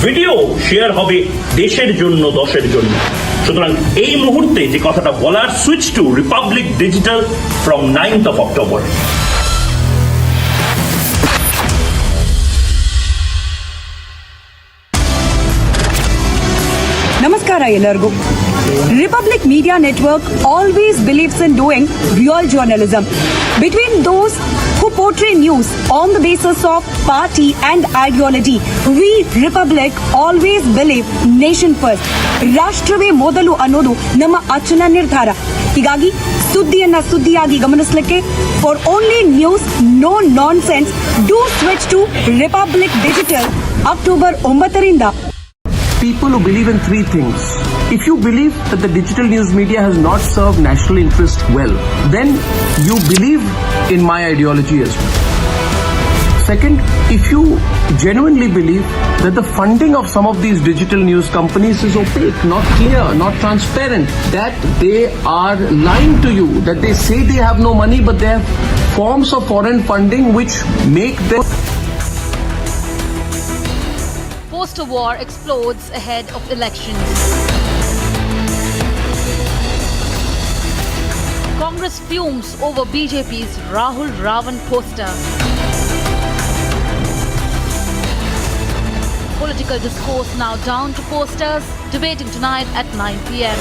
Video share হবে দেশের জন্য, দশের জন্য। সুতরাং এই মুহূর্তে যে কথাটা বলার, switch to Republic digital from 9th of October। ನಮಸ್ಕಾರ ಎಲ್ಲರಿಗೂ. Republic Media Network always believes in doing real journalism. Between those who portray news on the basis of party and ideology, we Republic always believe nation first. ರಾಷ್ಟ್ರವೇ ಮೊದಲು ಅನ್ನೋದು ನಮ್ಮ ಅಚಲ ನಿರ್ಧಾರ. ಹೀಗಾಗಿ ಸುದ್ದಿಯಾಗಿ ಗಮನಿಸಲಿಕ್ಕೆ for only news, no nonsense, do switch to Republic Digital October 9ರಿಂದ. People who believe in three things. If you believe that the digital news media has not served national interest well, then you believe in my ideology as well. Second, if you genuinely believe that the funding of some of these digital news companies is opaque, not clear, not transparent, that they are lying to you, that they say they have no money but they have forms of foreign funding which make them. Poster war explodes ahead of elections. Congress fumes over BJP's Rahul Ravan poster. Political discourse now down to posters, debating tonight at 9 p.m.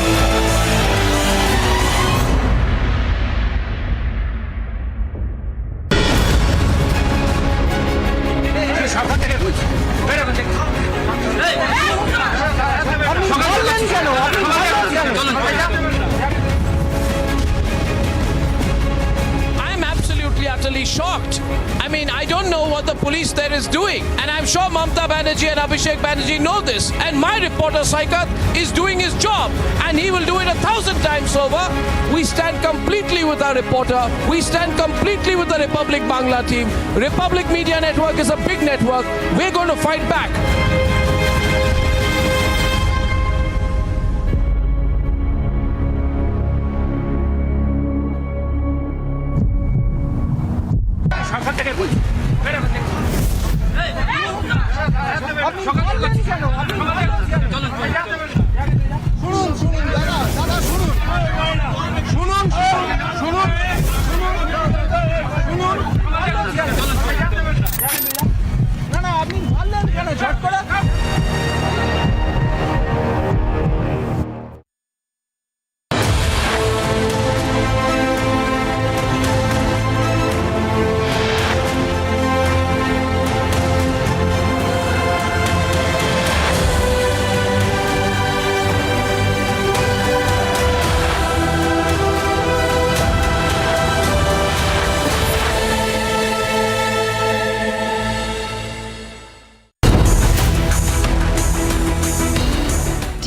I'm absolutely utterly shocked. I mean, I don't know what the police there is doing, and I'm sure Mamata Banerjee and Abhishek Banerjee know this, and my reporter Saikat is doing his job, and he will do it 1,000 times over. We stand completely with our reporter. We stand completely with the Republic Bangla team. Republic Media Network is a big network. We're going to fight back.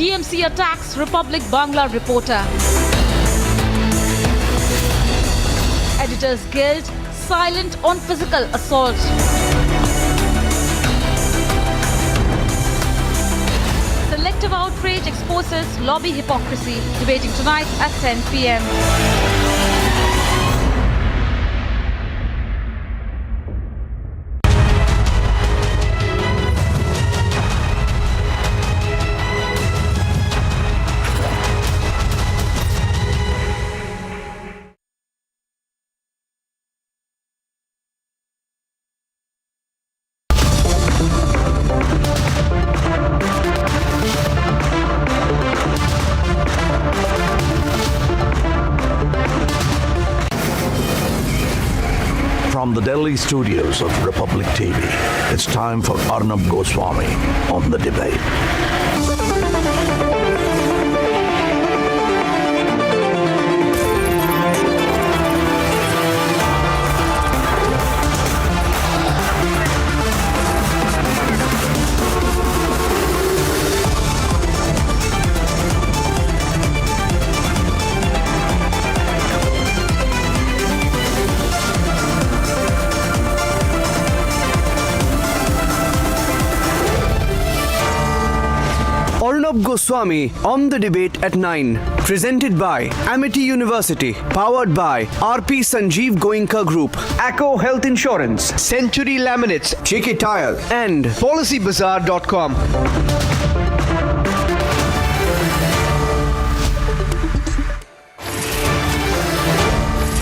TMC attacks Republic Bangla reporter. Editors Guild silent on physical assault. Selective outrage exposes lobby hypocrisy, debating tonight at 10 p.m. From the Delhi studios of Republic TV, it's time for Arnab Goswami on the debate. Arnab Goswami on the debate at 9. Presented by Amity University. Powered by RP Sanjeev Goenka Group. Acco Health Insurance. Century Laminates, JK Tire. And PolicyBazaar.com.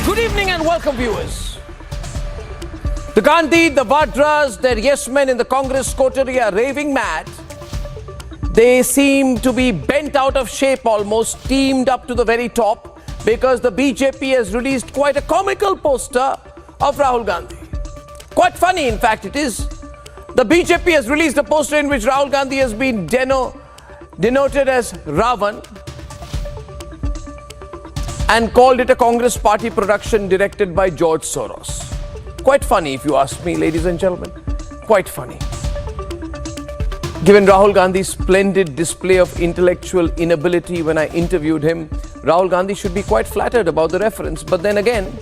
Good evening and welcome, viewers. The Gandhi, the Vadras, their yes men in the Congress coterie are raving mad. They seem to be bent out of shape almost, teamed up to the very top, because the BJP has released quite a comical poster of Rahul Gandhi. Quite funny, in fact, it is. The BJP has released a poster in which Rahul Gandhi has been denoted as Ravan and called it a Congress party production directed by George Soros. Quite funny, if you ask me, ladies and gentlemen. Quite funny. Given Rahul Gandhi's splendid display of intellectual inability when I interviewed him, Rahul Gandhi should be quite flattered about the reference. But then again,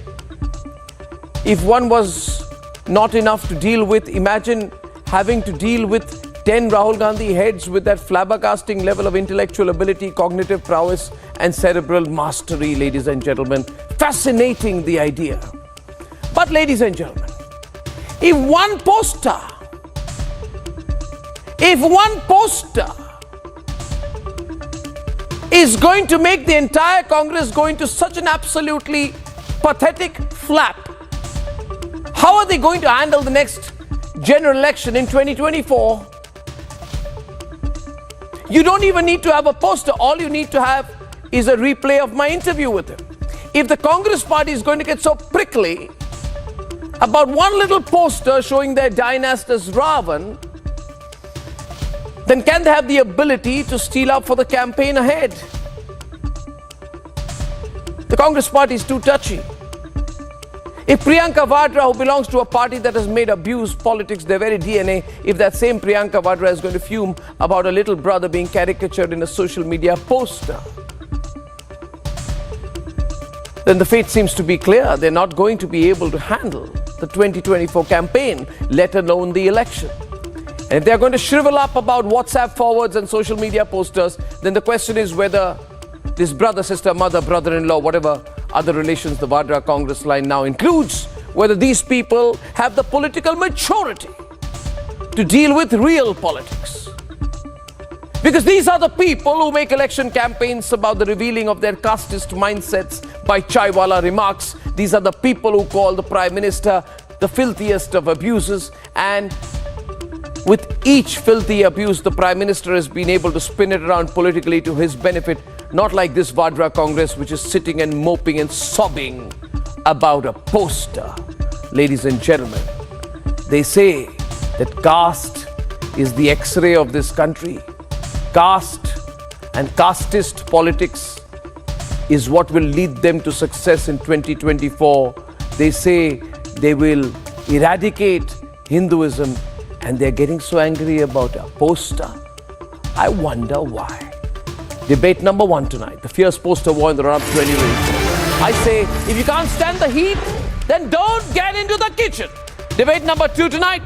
if one was not enough to deal with, imagine having to deal with 10 Rahul Gandhi heads with that flabbergasting level of intellectual ability, cognitive prowess and cerebral mastery, ladies and gentlemen. Fascinating, the idea. But ladies and gentlemen, if one poster is going to make the entire Congress go into such an absolutely pathetic flap, how are they going to handle the next general election in 2024? You don't even need to have a poster. All you need to have is a replay of my interview with him. If the Congress party is going to get so prickly about one little poster showing their dynast as Ravan, then can they have the ability to steal up for the campaign ahead? The Congress party is too touchy. If Priyanka Vadra, who belongs to a party that has made abuse politics their very DNA, if that same Priyanka Vadra is going to fume about a little brother being caricatured in a social media poster, then the fate seems to be clear. They're not going to be able to handle the 2024 campaign, let alone the election. And if they're going to shrivel up about WhatsApp forwards and social media posters, then the question is whether this brother, sister, mother, brother-in-law, whatever other relations the Vadra Congress line now includes, whether these people have the political maturity to deal with real politics. Because these are the people who make election campaigns about the revealing of their casteist mindsets by chaiwala remarks. These are the people who call the Prime Minister the filthiest of abuses, and with each filthy abuse, the Prime Minister has been able to spin it around politically to his benefit, not like this Vadra Congress, which is sitting and moping and sobbing about a poster. Ladies and gentlemen, they say that caste is the X-ray of this country. Caste and casteist politics is what will lead them to success in 2024. They say they will eradicate Hinduism, and they're getting so angry about a poster. I wonder why. Debate number 1 tonight, the fierce poster war in the run-up to 2024. I say, if you can't stand the heat, then don't get into the kitchen. Debate number 2 tonight.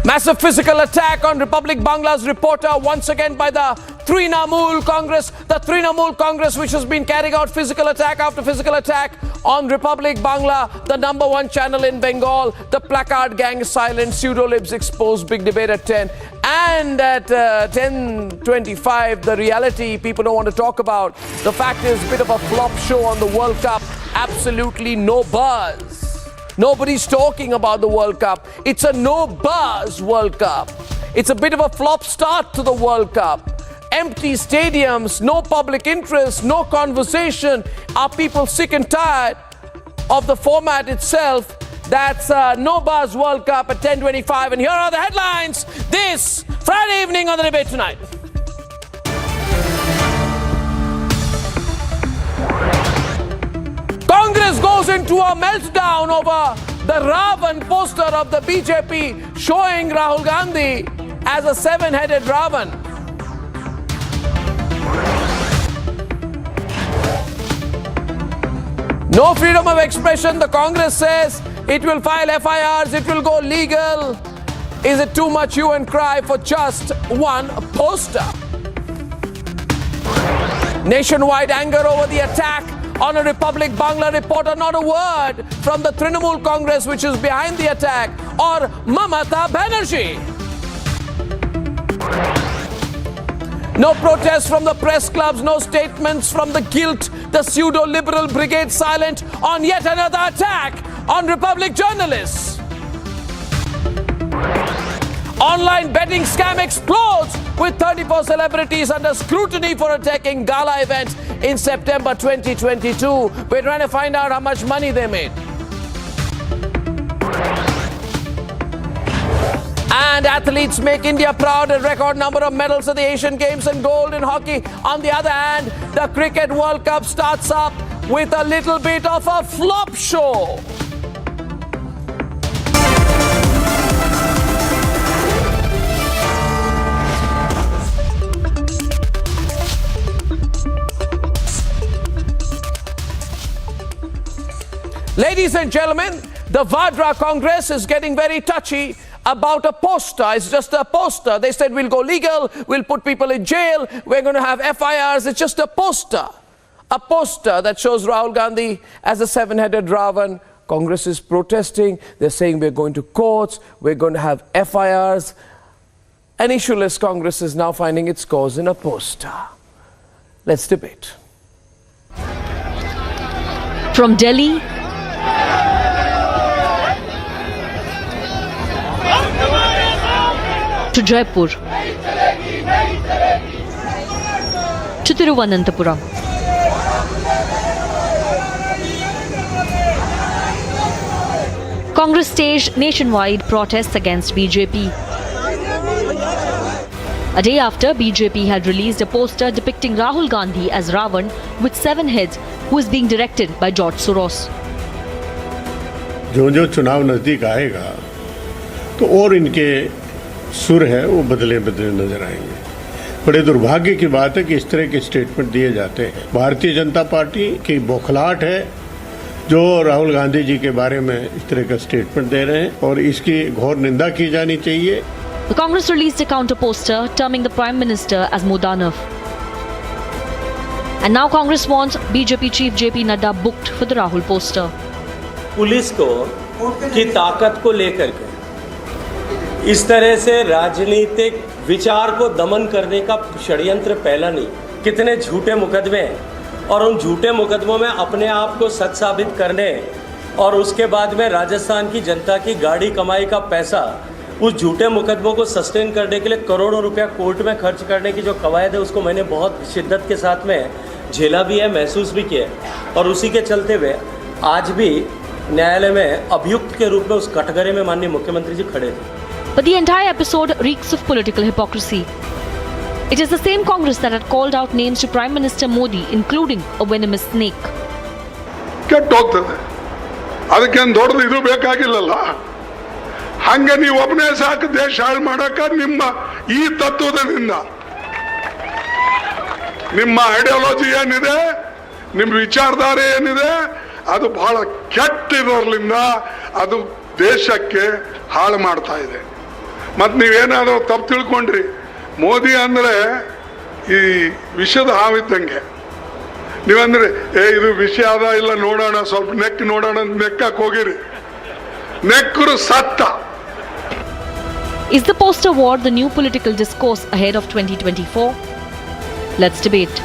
Massive physical attack on Republic Bangla's reporter once again by the Trinamool Congress. The Trinamool Congress, which has been carrying out physical attack after physical attack on Republic Bangla, the #1 channel in Bengal. The placard gang is silent. Pseudo-libs exposed. Big debate at 10. And at 10:25, the reality people don't want to talk about. The fact is, a bit of a flop show on the World Cup. Absolutely no buzz. Nobody's talking about the World Cup. It's a no-buzz World Cup. It's a bit of a flop start to the World Cup. Empty stadiums, no public interest, no conversation. Are people sick and tired of the format itself? That's no-buzz World Cup at 10:25. And here are the headlines this Friday evening on the Debate Tonight. Congress goes into a meltdown over the Ravan poster of the BJP showing Rahul Gandhi as a seven-headed Ravan. No freedom of expression, the Congress says, It will file FIRs. It will go legal. Is it too much hue and cry for just one poster? Nationwide anger over the attack on a Republic Bangla reporter. Not a word from the Trinamool Congress, which is behind the attack, or Mamata Banerjee. No protests from the press clubs, no statements from the guilt, the pseudo-liberal brigade silent on yet another attack on Republic journalists. Online betting scam explodes with 34 celebrities under scrutiny for attacking gala event in September 2022. We're trying to find out how much money they made. And athletes make India proud, a record number of medals at the Asian Games and gold in hockey. On the other hand, the Cricket World Cup starts up with a little bit of a flop show. Ladies and gentlemen, the Vadra Congress is getting very touchy about a poster. It's just a poster. They said we'll go legal, we'll put people in jail, we're going to have FIRs. It's just a poster. A poster that shows Rahul Gandhi as a seven-headed Ravan. Congress is protesting. They're saying we're going to courts, we're going to have FIRs. An issueless Congress is now finding its cause in a poster. Let's debate. From Delhi to Jaipur to Thiruvananthapuram. Congress staged nationwide protests against BJP. A day after, BJP had released a poster depicting Rahul Gandhi as Ravan with 7 heads, who is being directed by George Soros. जो चुनाव नजदीक आएगा तो और इनके सुर है वो बदले बदले नजर आएंगे। बड़े दुर्भाग्य की बात है कि इस तरह के स्टेटमेंट दिए जाते हैं। भारतीय जनता पार्टी की बौखलाहट है जो राहुल गांधी जी के बारे में इस तरह का स्टेटमेंट दे रहे हैं और इसकी घोर निंदा की जानी चाहिए। The Congress released a counter poster terming the Prime Minister as Modanov. And now Congress wants BJP Chief JP Nadda booked for the Rahul poster. Police को की ताकत को लेकर के इस तरह से राजनीतिक विचार को दमन करने का षड्यंत्र पहला नहीं। कितने झूठे मुकदमे हैं और उन झूठे मुकदमों में अपने आप को सच साबित करने और उसके बाद में राजस्थान की जनता की गाड़ी कमाई का पैसा उस झूठे मुकदमों को सस्टेन करने के लिए करोड़ों रुपया कोर्ट में खर्च करने की जो कवायद है उसको मैंने बहुत शिद्दत के साथ में झेला भी है, महसूस भी किया है और उसी के चलते हुए आज भी न्यायालय में अभियुक्त के रूप में उस कटघरे में माननीय मुख्यमंत्री जी खड़े थे। But the entire episode reeks of political hypocrisy. It is the same Congress that had called out names to Prime Minister Modi, including a venomous snake. ಕೆಟ್ಟೋಗ್ತದೆ ಅದಕ್ಕೇನು ದೊಡ್ಡದು ಇದು ಬೇಕಾಗಿಲ್ಲಲ್ಲ ಹಂಗೆ ನೀವು ಒಬ್ಬನೇ ಸಾಕು ದೇಶ ಹಾಳು ಮಾಡಕ ನಿಮ್ಮ ಈ ತತ್ವದಿಂದ ನಿಮ್ಮ ಐಡಿಯಾಲಜಿ ಏನಿದೆ ನಿಮ್ಮ ವಿಚಾರಧಾರೆ ಏನಿದೆ ಅದು ಬಹಳ ಕೆಟ್ಟಿರೋದ್ರಿಂದ ಅದು ದೇಶಕ್ಕೆ ಹಾಳು ಮಾಡ್ತಾ ಇದೆ ಮತ್ತು ನೀವೇನಾದರೂ ತಪ್ಪು ತಿಳ್ಕೊಂಡ್ರಿ ಮೋದಿ ಅಂದರೆ ಈ ವಿಷದ ಹಾವಿದ್ದಂಗೆ ನೀವಂದ್ರೆ ಇದು ವಿಷಯ ಅದ ಇಲ್ಲ ನೋಡೋಣ ಸ್ವಲ್ಪ ನೋಡೋಣ ನೆಕ್ಕಕ್ಕೆ ಹೋಗಿರಿ ನೆಕ್ಕರು ಸತ್ತ. Is the poster war the new political discourse ahead of 2024? Let's debate.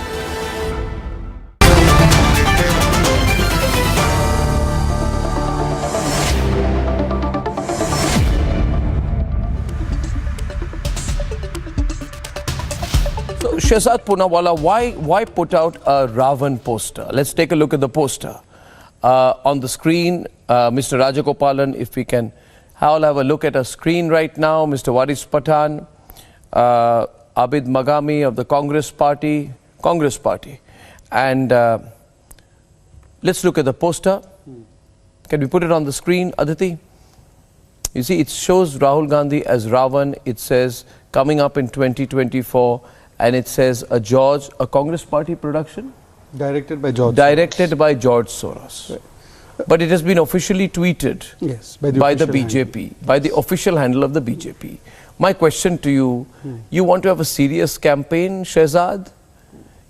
So, Shehzad Poonawalla, why put out a Ravan poster? Let's take a look at the poster. On the screen, Mr. Rajagopalan, if we can I'll have a look at a screen right now. Mr. Waris Pathan, Abid Magami of the Congress Party. And let's look at the poster. Can we put it on the screen, Aditi? You see, it shows Rahul Gandhi as Ravan. It says coming up in 2024, and it says a Congress Party production? Directed by George Soros. Right. but it has been officially tweeted Yes, by the BJP, by the official handle of the BJP. My question to you, you want to have a serious campaign, Shehzad?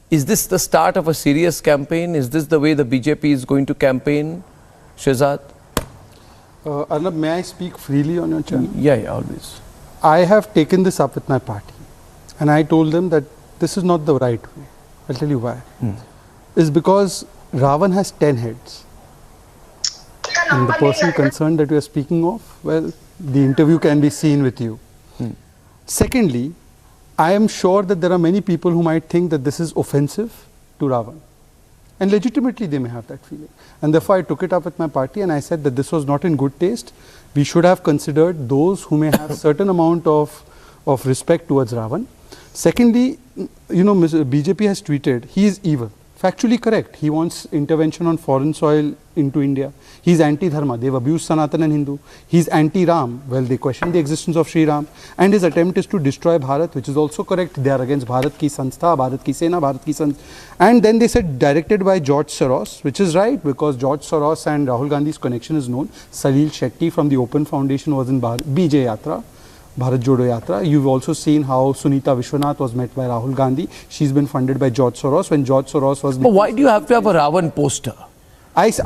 Is this the start of a serious campaign? Is this the way the BJP is going to campaign, Shehzad? Arnab, may I speak freely on your channel? Yeah, always. I have taken this up with my party and I told them that this is not the right way. I'll tell you why. It's because Ravan has 10 heads. And the person concerned that we are speaking of, well, the interview can be seen with you. Secondly, I am sure that there are many people who might think that this is offensive to Ravan. And legitimately they may have that feeling. And therefore I took it up with my party and I said that this was not in good taste. We should have considered those who may have certain amount of respect towards Ravan. Secondly, you know, BJP has tweeted, he is evil. Factually correct. He wants intervention on foreign soil into India. He's anti-dharma. They've abused Sanatan and Hindu. He's anti-Ram. Well, they question the existence of Sri Ram. And his attempt is to destroy Bharat, which is also correct. They are against Bharat ki Sanstha, Bharat ki Sena, Bharat ki Sanstha. And then they said directed by George Soros, which is right because George Soros and Rahul Gandhi's connection is known. Salil Shetty from the Open Foundation was in BJ Yatra. Bharat Jodo Yatra. You've also seen how Sunita Vishwanath was met by Rahul Gandhi. She's been funded by George Soros. When George Soros was... But why do you have to have a Ravan poster? Abid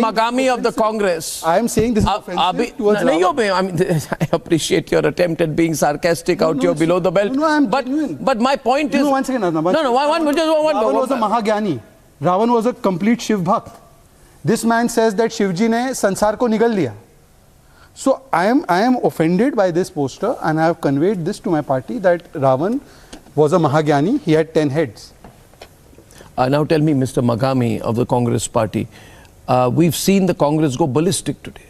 Magami of the Congress. I am saying this is offensive towards Ravan. I appreciate your attempt at being sarcastic out here below the belt. But my point is... one second, Arnab. Ravan was a Mahagyani. Ravan was a complete Shiv Bhakt. This man says that Shivji ne sansar ko nigal liya. So I am offended by this poster and I have conveyed this to my party that Ravan was a Mahagyani, he had 10 heads. Now tell me, Mr. Magami of the Congress party, we've seen the Congress go ballistic today,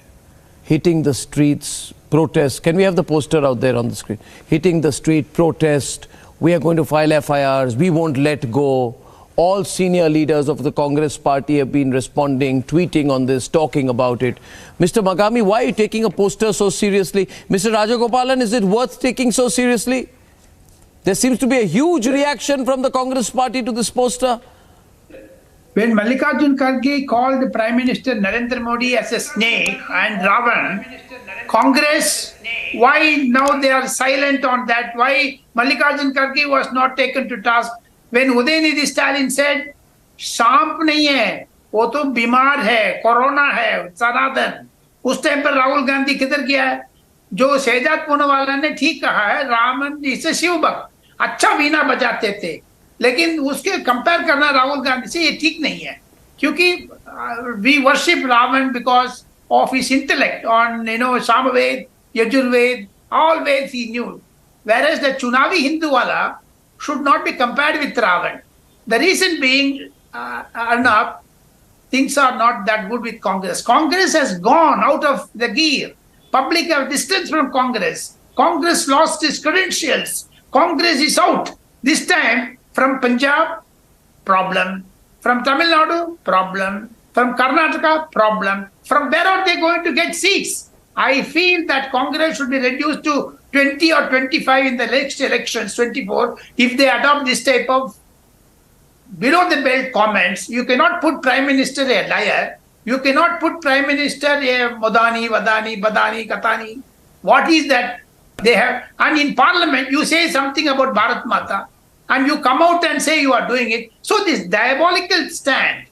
hitting the streets, protest. Can we have the poster out there on the screen? Hitting the street, protest, we are going to file FIRs, we won't let go. All senior leaders of the Congress party have been responding, tweeting on this, talking about it. Mr. Magami, why are you taking a poster so seriously? Mr. Rajagopalan, is it worth taking so seriously? There seems to be a huge reaction from the Congress party to this poster. When Mallikarjun Kharge called the Prime Minister Narendra Modi as a snake and Ravan, Congress, why now they are silent on that? Why Mallikarjun Kharge was not taken to task? When Udayanidhi Stalin said, सांप नहीं है, वो तो बीमार है, corona है, सनातन, उस time पर राहुल गांधी किधर गया है? जो शहजाद पूनावाला ने ठीक कहा है, रामन जिसे शिव भक्त, अच्छा वीणा बजाते थे, लेकिन उसके कंपेयर करना राहुल गांधी से ये ठीक नहीं है, क्योंकि we worship Ravan because of his intellect on, you know, Samaved, Yajurved, all Veds he knew, whereas the Chunavi Hindu wala should not be compared with Ravan. The reason being, Arnab, things are not that good with Congress. Congress has gone out of the gear. Public have distanced from Congress. Congress lost its credentials. Congress is out. This time, from Punjab, problem. From Tamil Nadu, problem. From Karnataka, problem. From where are they going to get seats? I feel that Congress should be reduced to 20 or 25 in the next elections, 24, if they adopt this type of below the belt comments. You cannot put Prime Minister a liar. You cannot put Prime Minister a Modani, Vadani, Badani, Katani. What is that they have? And in Parliament, you say something about Bharat Mata and you come out and say you are doing it. So this diabolical stand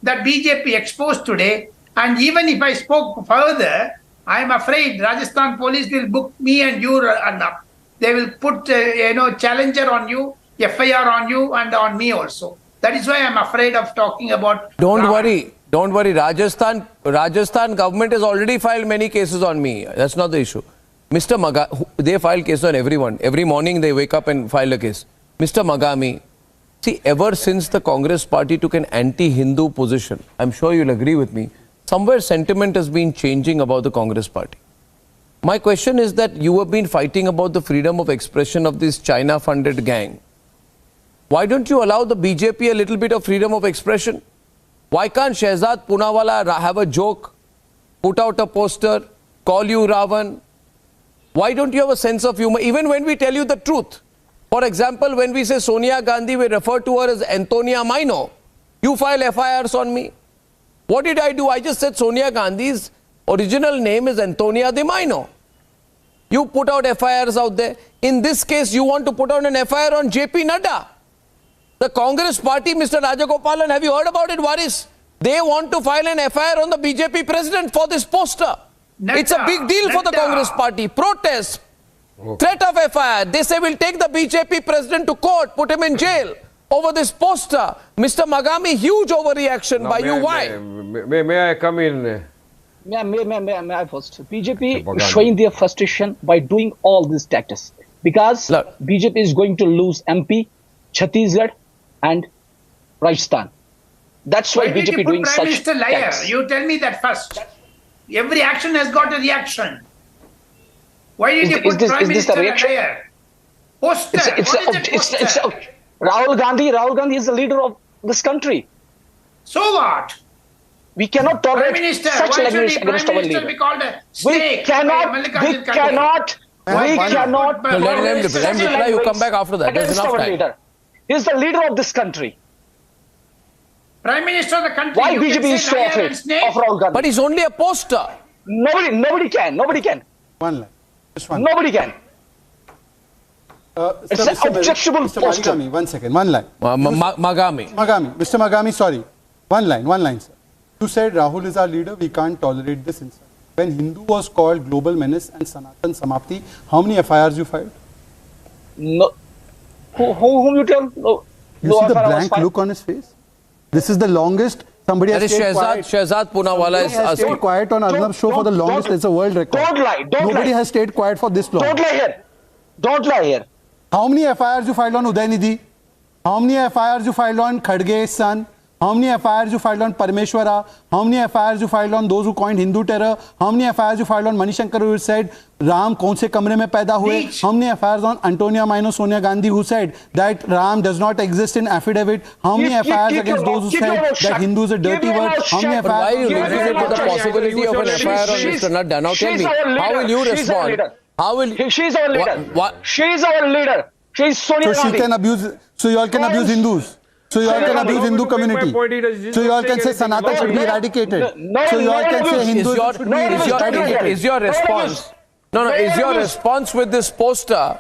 that BJP exposed today, and even if I spoke further, I am afraid Rajasthan police will book me and you, Arnab. They will put, challenger on you, FIR on you and on me also. That is why I am afraid of talking about... Don't worry. Rajasthan government has already filed many cases on me. That's not the issue. Mr. Magami, they file cases on everyone. Every morning they wake up and file a case. Mr. Magami, see, ever since the Congress party took an anti-Hindu position, I'm sure you'll agree with me, somewhere sentiment has been changing about the Congress party. My question is that you have been fighting about the freedom of expression of this China-funded gang. Why don't you allow the BJP a little bit of freedom of expression? Why can't Shehzad Poonawala have a joke, put out a poster, call you Ravan? Why don't you have a sense of humor, even when we tell you the truth? For example, when we say Sonia Gandhi, we refer to her as Antonia Maino. You file FIRs on me. What did I do? I just said Sonia Gandhi's original name is Antonia de Maino. You put out FIRs out there. In this case, you want to put out an FIR on JP Nadda. The Congress party, Mr. Rajagopalan, have you heard about it, Waris? They want to file an FIR on the BJP president for this poster. It's a big deal for the Congress party. Protest, threat of FIR. They say we'll take the BJP president to court, put him in jail over this poster. Mr. Magami, huge overreaction by you. Why? May I come in? May I first? BJP is showing their frustration by doing all these tactics because BJP is going to lose MP, Chhattisgarh and Rajasthan. That's why BJP doing such Prime Minister liar? tactics. You tell me that first. Every action has got a reaction. Why did you put Prime Minister a liar? Poster. Rahul Gandhi is the leader of this country. So what? We cannot tolerate Prime Minister, such language against our leader. Be called a snake. We cannot. So let him reply. You come back after that. There's enough time. Leader. He is the leader of this country. Prime Minister of the country. Why BJP is so afraid of Rahul Gandhi? But he's only a poster. Nobody can. One line. Just one. Nobody can. It's an objectionable poster. Magami, 1 second. One line. Magami. Mr. Magami, sorry. One line, sir. You said Rahul is our leader. We can't tolerate this insult. When Hindu was called global menace and Sanatan Samapti, how many FIRs you filed? No. Whom you tell? No. You see the blank look on his face? This is the longest somebody has stayed quiet. Shehzad Poonawala is has stayed quiet on Arnab's show for the longest. It's a world record. Don't lie. Nobody has stayed quiet for this long. Don't lie here. How many FIRs you filed on Udaynidhi? How many FIRs you filed on Khadge's son? How many FIRs you filed on Parameshwara? How many FIRs you filed on those who coined Hindu terror? How many FIRs you filed on Manishankar who said Ram kaun se kamre mein paida hue? How many FIRs on Antonia Maino Sonia Gandhi who said that Ram does not exist in affidavit? How many FIRs against those who said that Hindu is a dirty word? How many FIRs? Why are you limiting it to the possibility of an FIR on Mr. Nadda? Now tell me, how will you respond? She's our leader. She's our leader. She's Sonia Gandhi. So she can abuse. So you all can abuse Hindus. So you all can abuse Hindu community. So you all can say Sanatan should be eradicated. So you all can say Hindus should be eradicated. Is your response? No. Is your response with this poster,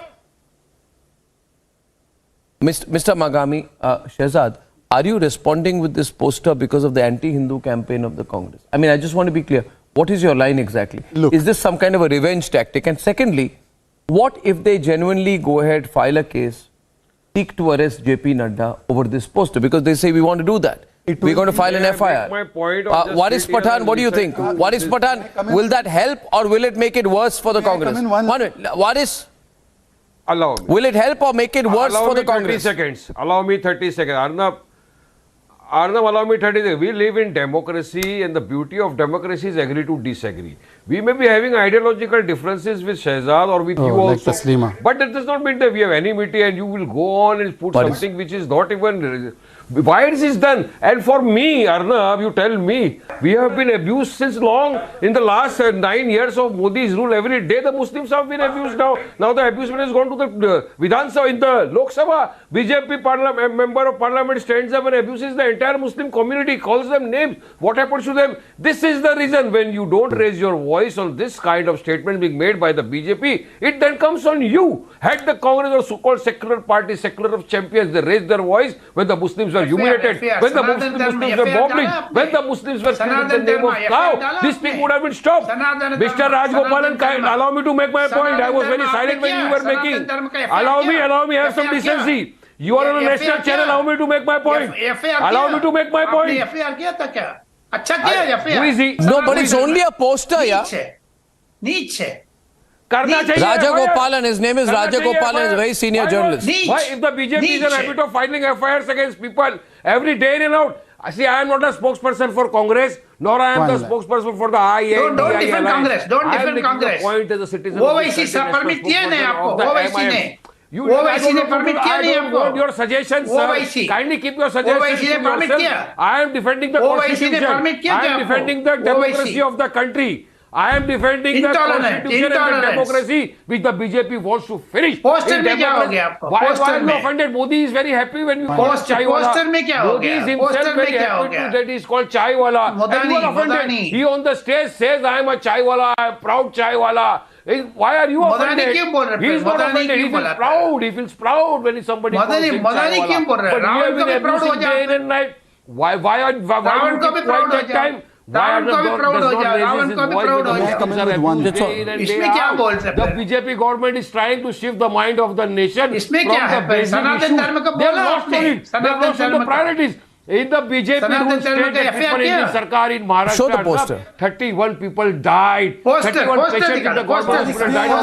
Mr. Magami, Shehzad? Are you responding with this poster because of the anti-Hindu campaign of the Congress? I mean, I just want to be clear. What is your line exactly? Look, is this some kind of a revenge tactic? And secondly, what if they genuinely go ahead, file a case, seek to arrest JP Nadda over this poster? Because they say we want to do that. We're going to file an FIR. Waris Pathan, what do you think? Waris Pathan, will that help or will it make it worse for the Congress? One minute. Waris, allow me. Will it help or make it worse for the Congress? 30 seconds. Allow me 30 seconds. Arnab, allow me 30 seconds. We live in democracy and the beauty of democracy is agree to disagree. We may be having ideological differences with Shehzad or with you like also. Taslima. But that does not mean that we have enmity and you will go on and put something which is not even... Why is this done? And for me, Arnab, you tell me, we have been abused since long. In the last 9 years of Modi's rule, every day the Muslims have been abused now. Now the abusement has gone to the Vidhan Sabha, in the Lok Sabha. BJP member of parliament stands up and abuses the entire Muslim community, calls them names. What happens to them? This is the reason when you don't raise your voice on this kind of statement being made by the BJP, it then comes on you. Had the Congress or so-called secular party, secular of champions, they raised their voice when the Muslims were humiliated, when the Muslims were bombing, when the Muslims were killed in the name of cow, this thing would have been stopped. Mr. Rajgopalan, allow me to make my point. I was very silent when you were making. Allow me, have some decency. You are on a national channel, allow me to make my point. Allow me to make my point. Who is he? No, but it's only a poster, yeah. Nietzsche. Rajagopalan, his name is Rajagopalan, he's a very senior journalist. Why, if the BJP is in habit of filing FIRs against people every day in and out? See, I am not a spokesperson for Congress, nor I am the spokesperson for the IA. Don't defend Congress. Don't defend Congress. Point as a citizen. OIC से permit किया नहीं आपको. OIC ने. OIC ने permit किया नहीं आपको. I don't want your suggestions, sir. Kindly keep your suggestions to yourself. I am defending the Constitution. I am defending the democracy of the country. I am defending the constitution and the democracy which the BJP wants to finish. Poster में क्या हो गया आपको? Why poster are you में offended? Modi is very happy when you call chai wala. Poster में क्या हो Modi गया? is himself पोस्टर में very क्या हो happy गया? that he is called chai wala. And you are offended. He on the stage says, I am a chai wala, I am proud chai wala. Why are you offended? क्यों बोल रहे? He is not offended. He feels proud. He feels proud when somebody calls him chai wala. क्यों बोल रहे? But you have been abusing day and night. Why you keep quiet that time? Ravan को भी proud हो जाओ, रावण को भी proud हो जाओ। इसमें क्या बोल सकते हैं? The BJP government is trying to shift the mind of the nation. इसमें क्या है? सनातन धर्म का बोला आपने। सनातन धर्म का priorities. In the BJP ruled state that people in the Sarkar in Maharashtra, show the poster. 31 people died. 31 patients in the government hospital died of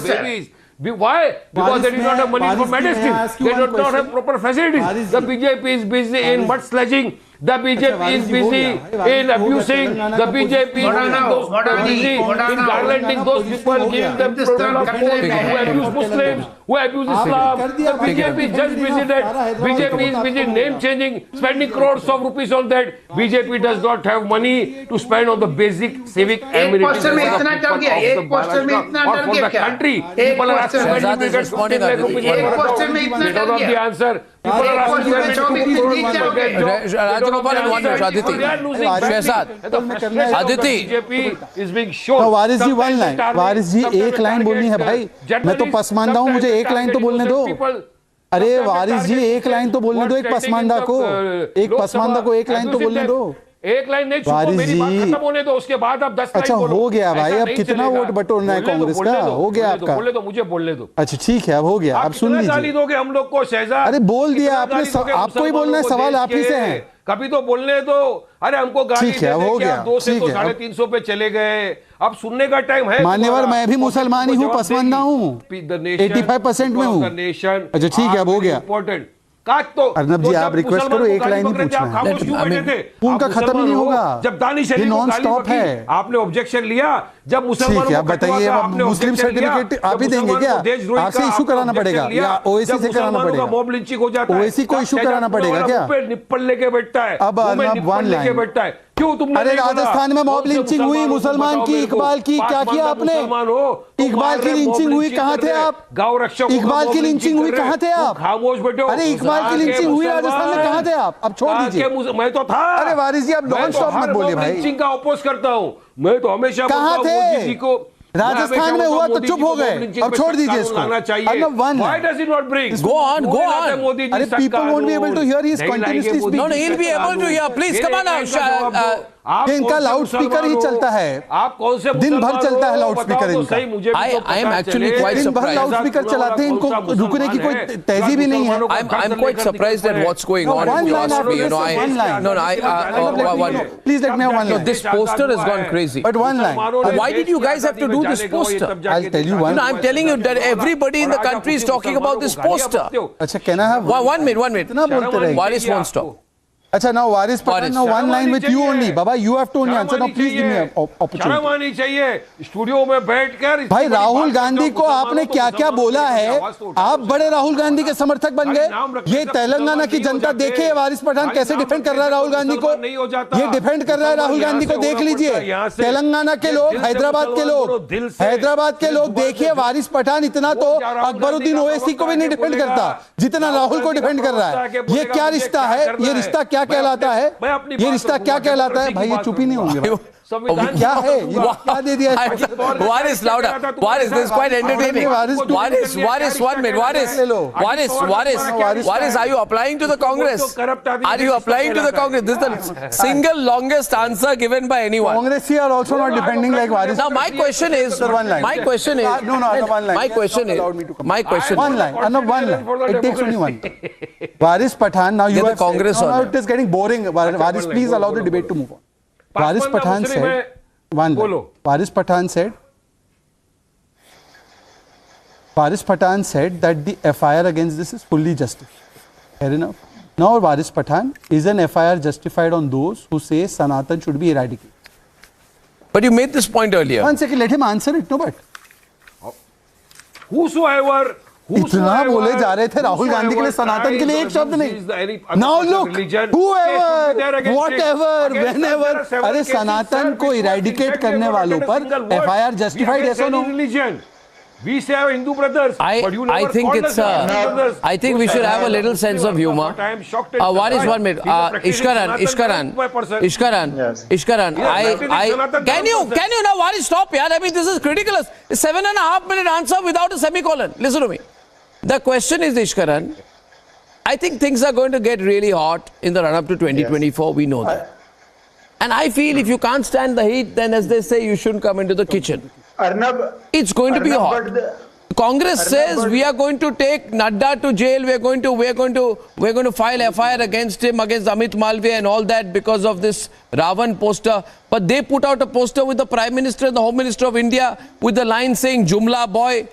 babies. Why? Because they did not have money for medicine. They did not have proper facilities. The BJP is busy in mud-sledging. The BJP is busy in abusing. The BJP is busy in garlanding those people, giving them protocols who abuse Muslims, who abuse Islam. The BJP is just busy that. BJP is busy name-changing, spending crores of rupees on that. BJP does not have money to spend on the basic civic amenities of the Maharashtra or for the country. People are asking when we get 14 lakh rupees. They don't have the answer. People are asking when we get Rajagopal and one minute, Aditi. Shehzad. Aditi. BJP is being shown. तो वारिस जी one line, वारिस जी एक line बोलनी है भाई। मैं तो पसमानदा हूँ, मुझे एक लाइन तो बोलने दो। अरे वारिस जी एक लाइन तो बोलने दो, एक पसमानदा को, एक लाइन तो बोलने दो। एक लाइन नहीं छुपो, मेरी बात खत्म होने दो, उसके बाद आप 10 अच्छा हो गया भाई, अब कितना वोट बटोरना है कांग्रेस का? हो गया आपका? बोलने दो, मुझे बोलने दो। अच्छा ठीक है, अब हो गया, अब सुन लीजिए। गाली दोगे हम लोग को शहजाद? अरे बोल दिया आपने, आपको ही बोलना है, सवाल आप ही से है। कभी तो बोलने दो। अरे हमको गाली ठीक है, हो गया, 2 से तो 350 पे चले गए। अब सुनने का टाइम है। मान्यवर, मैं भी मुसलमान ही हूँ, पसमानदा हूँ, 85% में हूँ। अच्छा ठीक है, अब हो गया। अर्नब जी आप रिक्वेस्ट करो, एक लाइन ही पूछना है, उनका खत्म नहीं होगा, जब दानिश अली नॉन स्टॉप है। आपने ऑब्जेक्शन लिया, जब मुसलमानों को बताइए, मुस्लिम सर्टिफिकेट आप ही देंगे क्या? आपसे इशू कराना पड़ेगा या ओएसी से कराना पड़ेगा? मॉब लिंचिंग हो जाता है, ओएसी को इशू कराना पड़ेगा क्या? निप्पल लेके बैठता है, अब अर्नब वन लाइन बैठता है। क्यों तुमने? अरे राजस्थान में मॉब लिंचिंग हुई मुसलमान की, इकबाल की, क्या किया आपने? इकबाल की लिंचिंग हुई, कहाँ थे आप? गाँव रक्षक, इकबाल की लिंचिंग हुई, कहाँ थे आप? खामोश बैठो। अरे इकबाल की लिंचिंग हुई राजस्थान में, कहाँ थे आप? अब छोड़ दीजिए, मैं तो था। अरे वारिस जी आप नॉन स्टॉप मत बोलिए भाई। लिंचिंग का अपोज करता हूँ मैं, तो हमेशा कहाँ थे? राजस्थान में हुआ तो चुप हो गए, अब छोड़ दीजिए इसको। Why does he not bring? Go on. अरे people won't be able to hear, he is continuously speaking. No, he'll be able to hear. Please come on now. इनका लाउड स्पीकर ही चलता है, आप कौन से दिन भर चलता है लाउड स्पीकर इनका। I am actually quite दिन भर लाउड स्पीकर चलाते हैं, इनको रुकने की कोई तहजीब ही नहीं है। I'm quite surprised at what's going on. One line after this, one line. Please let me have one line. This poster has gone crazy. But one line. Why did you guys have to do this poster? I'll tell you one. I'm telling you that everybody in the country is talking about this poster. अच्छा, can I have one minute? इतना बोलते रहे। Waris won't stop. अच्छा, now Waris Pathan, now one line with you only. Baba, you have to only answer. Now please give me an opportunity. शर्म आनी चाहिए studio में बैठकर। भाई राहुल गांधी को आपने क्या क्या बोला है? आप बड़े राहुल गांधी के समर्थक बन गए। ये तेलंगाना की जनता देखे वारिस पठान कैसे डिफेंड कर रहा है राहुल गांधी को। ये डिफेंड कर रहा है राहुल गांधी को, देख लीजिए। तेलंगाना के लोग, हैदराबाद के लोग देखिए, वारिस पठान इतना तो अकबरुद्दीन ओवैसी को भी नहीं डिफेंड करता जितना राहुल को डिफेंड कर रहा है। ये क्या रिश्ता है? ये रिश्ता क्या कहलाता है? ये रिश्ता क्या कहलाता है? भाई ये चुप ही नहीं होंगे। क्या है ये? क्या दे दिया? Waris louder. Waris, this is quite entertaining. Waris, 1 minute. Waris, are you applying to the Congress? Are you applying to the Congress? This is the single longest answer given by anyone. Congress are also not defending like Waris. Now my question is, one line. One line. It takes only one. Waris Pathan, now you are the Congress. Now it is getting boring. Waris, please allow the debate to move on. Waris Pathan said, Waris Pathan said that the FIR against this is fully justified. Fair enough. Now Waris Pathan, is an FIR justified on those who say Sanatan should be eradicated? But you made this point earlier. 1 second, let him answer it. No, but whosoever इतना बोले जा रहे थे राहुल गांधी के लिए, सनातन के लिए एक शब्द नहीं. Now look, whoever, whatever, whenever, अरे सनातन को इरेडिकेट करने वालों पर FIR justified, yes or no? We say our Hindu brothers, but you never think it's I think we should have a little sense of humor. I am shocked. What is 1 minute? Ishkaran, can you now what is stop, yaar? I mean, this is ridiculous. 7.5 minute answer without a semicolon. Listen to me. The question is, Ishkaran, I think things are going to get really hot in the run up to 2024. We know that. And I feel if you can't stand the heat, then as they say, you shouldn't come into the kitchen. Arnab, it's going to be hot. Congress says we are going to take Nadda to jail. We're going to file FIR against him, against Amit Malviya and all that because of this Ravan poster. But they put out a poster with the Prime Minister and the Home Minister of India with the line saying Jumla boy.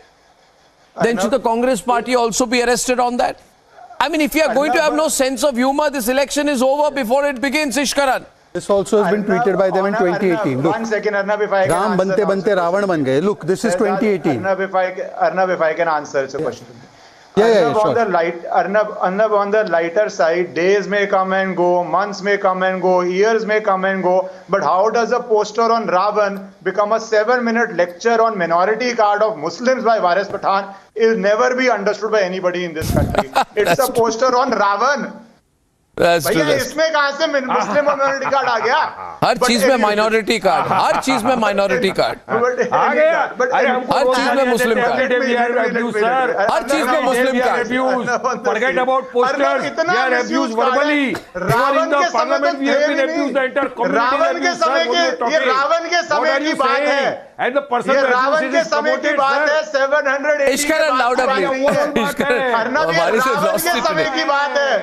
Then should the Congress party also be arrested on that? I mean, if you are going to have no sense of humor, this election is over before it begins, Ishkaran. This also has been tweeted by them in 2018. Look, 1 second, Arnab, if I can Ram bante bante Ravan ban gaye. Look, this is 2018. Arnab, if I can answer the question. Yeah, sure. Arnab, on the lighter side, days may come and go, months may come and go, years may come and go, but how does a poster on Ravan become a 7-minute lecture on minority card of Muslims by Varis Pathan? It will never be understood by anybody in this country. It's a poster on Ravan. भैया इसमें कहां से मुस्लिम minority card आ गया? हर चीज में minority card, हर चीज में माइनॉरिटी कार्ड आ गया. हर चीज में मुस्लिम कार्ड, हर चीज में Muslim card. Forget about posters. We are abused verbally. Ravan के समय we have been abused the entire community. Ravan के समय की, ये रावण के समय की बात है. And the person ये रावण के समय की बात है. 780 Ishkaran louder please. अर्नब, ये रावण के समय की बात है.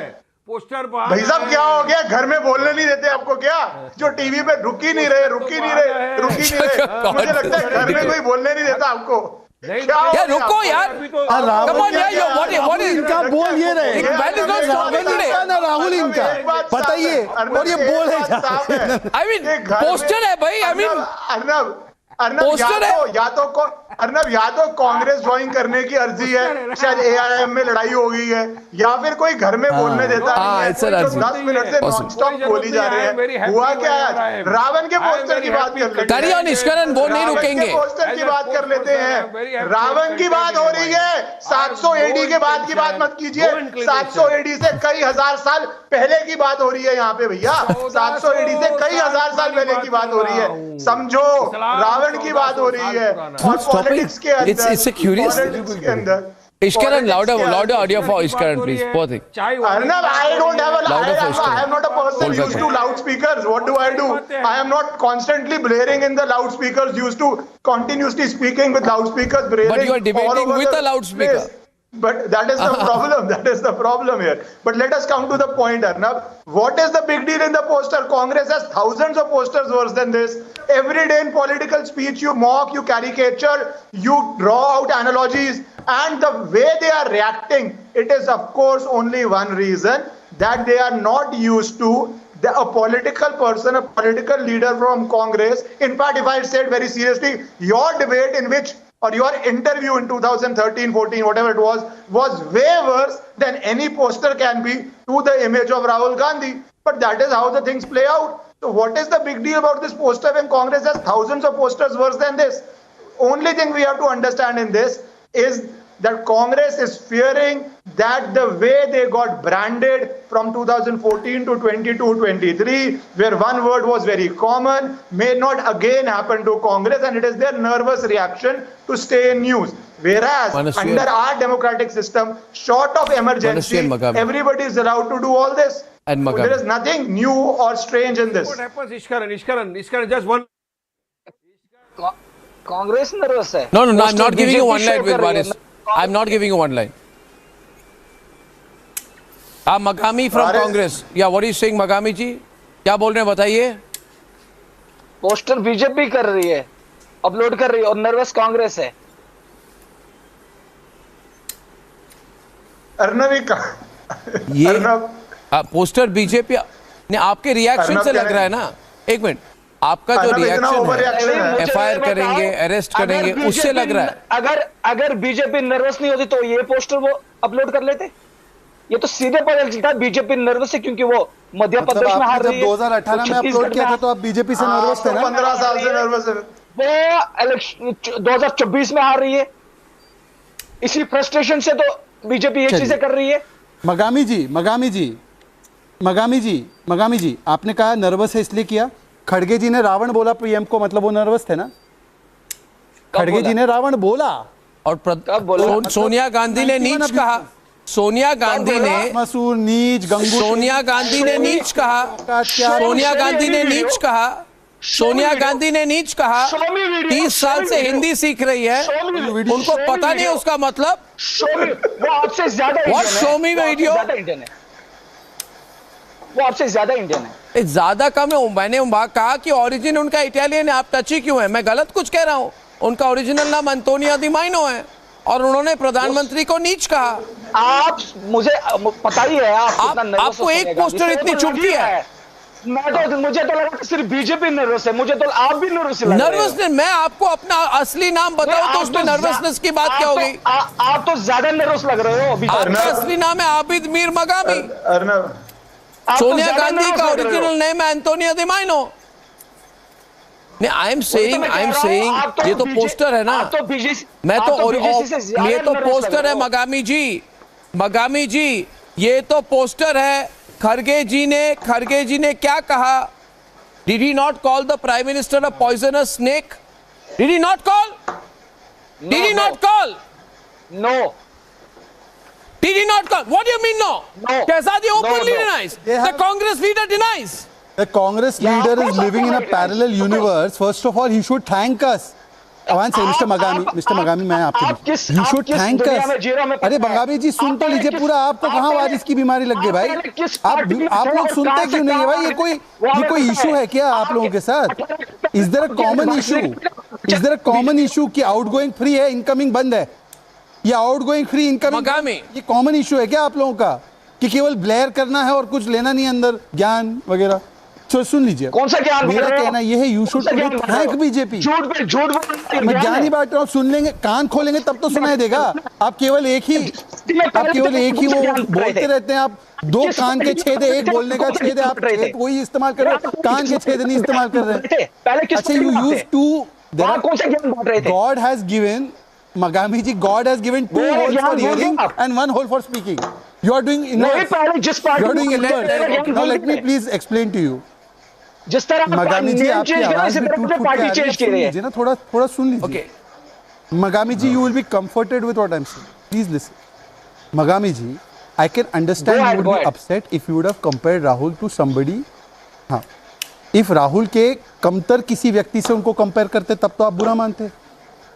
पोस्टर भाई साहब क्या हो गया? घर में बोलने नहीं देते आपको क्या? जो टीवी पे रुक ही नहीं रहे. मुझे लगता है घर में कोई बोलने नहीं देता आपको. क्या रुको यार, what is इनका बोल ये रहे ना राहुल इनका बताइए, और ये बोल है. I mean पोस्टर है भाई. I mean अर्नब या तो कांग्रेस ज्वाइन करने की अर्जी है, शायद AIM में लड़ाई हो गई है, या फिर कोई घर में बोलने देता नहीं है. 10 मिनट से नॉन स्टॉप बोली जा रहे हैं. हुआ क्या है? रावण के पोस्टर की बात कर लेते हैं. वो नहीं रुकेंगे. पोस्टर की बात कर लेते हैं. रावण की बात हो रही है. 700 AD के बाद की बात मत कीजिए. 700 AD से कई हजार साल पहले की बात हो रही है यहाँ पे भैया. 700 AD से कई हजार साल पहले की बात हो रही है. समझो, रावण की बात हो रही है. It's a curious. Ishkaran, louder audio for Ishkaran, please. Poor thing. Arnab, I don't have I am not a person used to loudspeakers. What do? I am not constantly blaring in the loudspeakers. Used to continuously speaking with loudspeakers, blaring. But you are debating with a loudspeaker. But that is the problem. That is the problem here. But let us come to the point, Arnab. What is the big deal in the poster? Congress has thousands of posters worse than this. Every day in political speech, you mock, you caricature, you draw out analogies, and the way they are reacting, it is of course only one reason, that they are not used to a political person, a political leader from Congress. In fact, if I said very seriously, your debate in which, or your interview in 2013, 14, whatever it was way worse than any poster can be to the image of Rahul Gandhi. But that is how the things play out. So what is the big deal about this poster when Congress has thousands of posters worse than this? Only thing we have to understand in this is that Congress is fearing that the way they got branded from 2014 to 22-23, where one word was very common, may not again happen to Congress, and it is their nervous reaction to stay in news. Whereas under our democratic system, short of emergency, everybody is allowed to do all this. And there is nothing new or strange in this. What happens, Ishkaran, just one. Congress nervous hai. No, I'm not giving you one line with Varis. I'm not giving you one line. Magami from Congress. Yeah, what are you saying, Magami ji? क्या बोल रहे हैं बताइए? Poster BJP कर रही है, upload कर रही है, और नर्वस कांग्रेस है. अर्नब पोस्टर बीजेपी ने आपके रिएक्शन से लग रहा है ना. एक मिनट, आपका जो रिएक्शन है, मुझे एफआईआर बताओ, करेंगे, अरेस्ट अगर करेंगे, उससे लग रहा है अगर बीजेपी नर्वस नहीं होती तो ये पोस्टर वो अपलोड कर लेते। ये तो सीधे पता चलता है बीजेपी नर्वस है क्योंकि वो मध्य प्रदेश में हार रही है। 2018 में अपलोड किया था तो आप बीजेपी से नर्वस थे ना? 15 साल से नर्वस है। वो इलेक्शन 2024 में हार रही है, इसी फ्रस्ट्रेशन से तो बीजेपी ये चीजें कर रही है। मगामी जी, आपने कहा नर्वस है इसलिए किया। खड़गे जी ने रावण बोला पीएम को, मतलब वो नर्वस थे ना? खड़गे जी ने रावण बोला और सोनिया गांधी ने नीच कहा। सोनिया गांधी ने मसूर नीच गंगू, सोनिया गांधी ने नीच कहा। सोनिया गांधी ने नीच कहा। सोनिया गांधी ने नीच कहा। 30 साल से हिंदी सीख रही है, उनको पता नहीं उसका मतलब। वो आपसे ज्यादा शो मी वीडियो, वो आपसे ज्यादा इंडियन है। ज्यादा कम है। मैंने कहा कि ओरिजिन उनका इटालियन है, आप टची क्यों है? मैं गलत कुछ कह रहा हूँ? उनका ओरिजिनल नाम अंतोनियो दी माइनो है और उन्होंने प्रधानमंत्री को नीच कहा। आप मुझे पता ही है आपको एक पोस्टर इतनी चुभती है। मुझे तो लगा सिर्फ बीजेपी नर्वस है, मुझे तो आप भी नर्वस लग रहे हो। नर्वसनेस, मैं आपको अपना असली नाम बताऊं तो उसमें नर्वसनेस की बात क्या हो गई? आप तो ज्यादा नर्वस लग रहे हो। आपका असली नाम है आबिद मीर मगामी। सोनिया गांधी का ओरिजिनल नेम है अंतोनियो दी माइनो। नहीं, आई एम सेइंग ये तो पोस्टर है ना। मैं तो ये तो पोस्टर है मगामी जी, ये तो पोस्टर है। खड़गे जी ने क्या कहा? Did he not call the Prime Minister a poisonous snake? Did he not call? Did he not call? No. Did he not call? What do you mean no? No. Kesadi openly denies. The Congress leader denies. The Congress leader is living in a parallel universe. First of all, he should thank us. Avan say, Mr. Magami, मैं आपको you should thank us. अरे बंगामी जी सुन तो लीजिए पूरा। आपको कहाँ वारिस की बीमारी लग गई भाई? आप लोग सुनते क्यों नहीं है भाई? ये कोई इशू है क्या आप लोगों के साथ? Is there a common issue? Is there a common issue कि outgoing free है, incoming बंद है? ये outgoing free, incoming ये common issue है क्या आप लोगों का? कि केवल ब्लेयर करना है और कुछ लेना नहीं अंदर ज्ञान वगैरह? तो सुन लीजिए, कौन सा ज्ञान? मेरा कहना यह है यू शुड थैंक बीजेपी। झूठ मैं ज्ञान ही बांट रहा हूँ। सुन लेंगे, कान खोलेंगे तब तो सुनाई देगा। आप केवल एक ही वो बोलते रहते हैं। आप 2 कान के छेद है, एक बोलने का छेद है, आप वही इस्तेमाल कर रहे हो, कान के छेद नहीं इस्तेमाल कर रहे हैं। अच्छा, you use to God has given Magami ji, God has given 2 holes for hearing and 1 hole for speaking. You are doing inverse. You are doing inverse. Now let me please explain to you. जिस तरह Magami ji, आपकी आवाज भी टूट-फूट के आ रही है। सुन लीजिए ना, थोड़ा सुन लीजिए। Okay. Magami ji, you will be comforted with what I'm saying. Please listen. Magami ji, I can understand you would be upset if you would have compared Rahul to somebody. हाँ, if राहुल के कमतर किसी व्यक्ति से उनको compare करते तब तो आप बुरा मानते।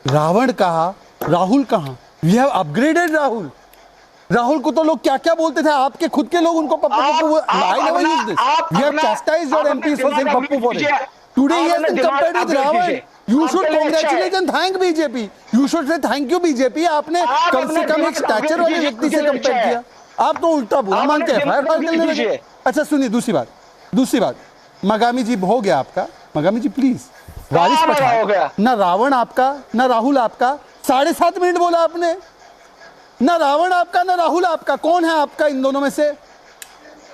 रावण कहा, राहुल कहाँ? We have upgraded Rahul. Rahul को तो लोग क्या क्या बोलते थे, आपके खुद के लोग उनको Pappu I never use this. We have chastised your MPs for saying Pappu for it. Today he has been compared with Ravan. You should congratulate and thank BJP. You should say thank you BJP. आपने कम से कम एक stature वाले व्यक्ति से compare किया। आप तो उल्टा बुरा मानते हैं, फायर फायर करने लगे। अच्छा सुनिए, दूसरी बात, मगामी जी हो गया आपका। मगामी जी प्लीज, वारिस पठान, ना रावण आपका ना राहुल आपका। 7.5 मिनट बोला आपने, ना रावण आपका ना राहुल आपका। कौन है आपका इन दोनों में से?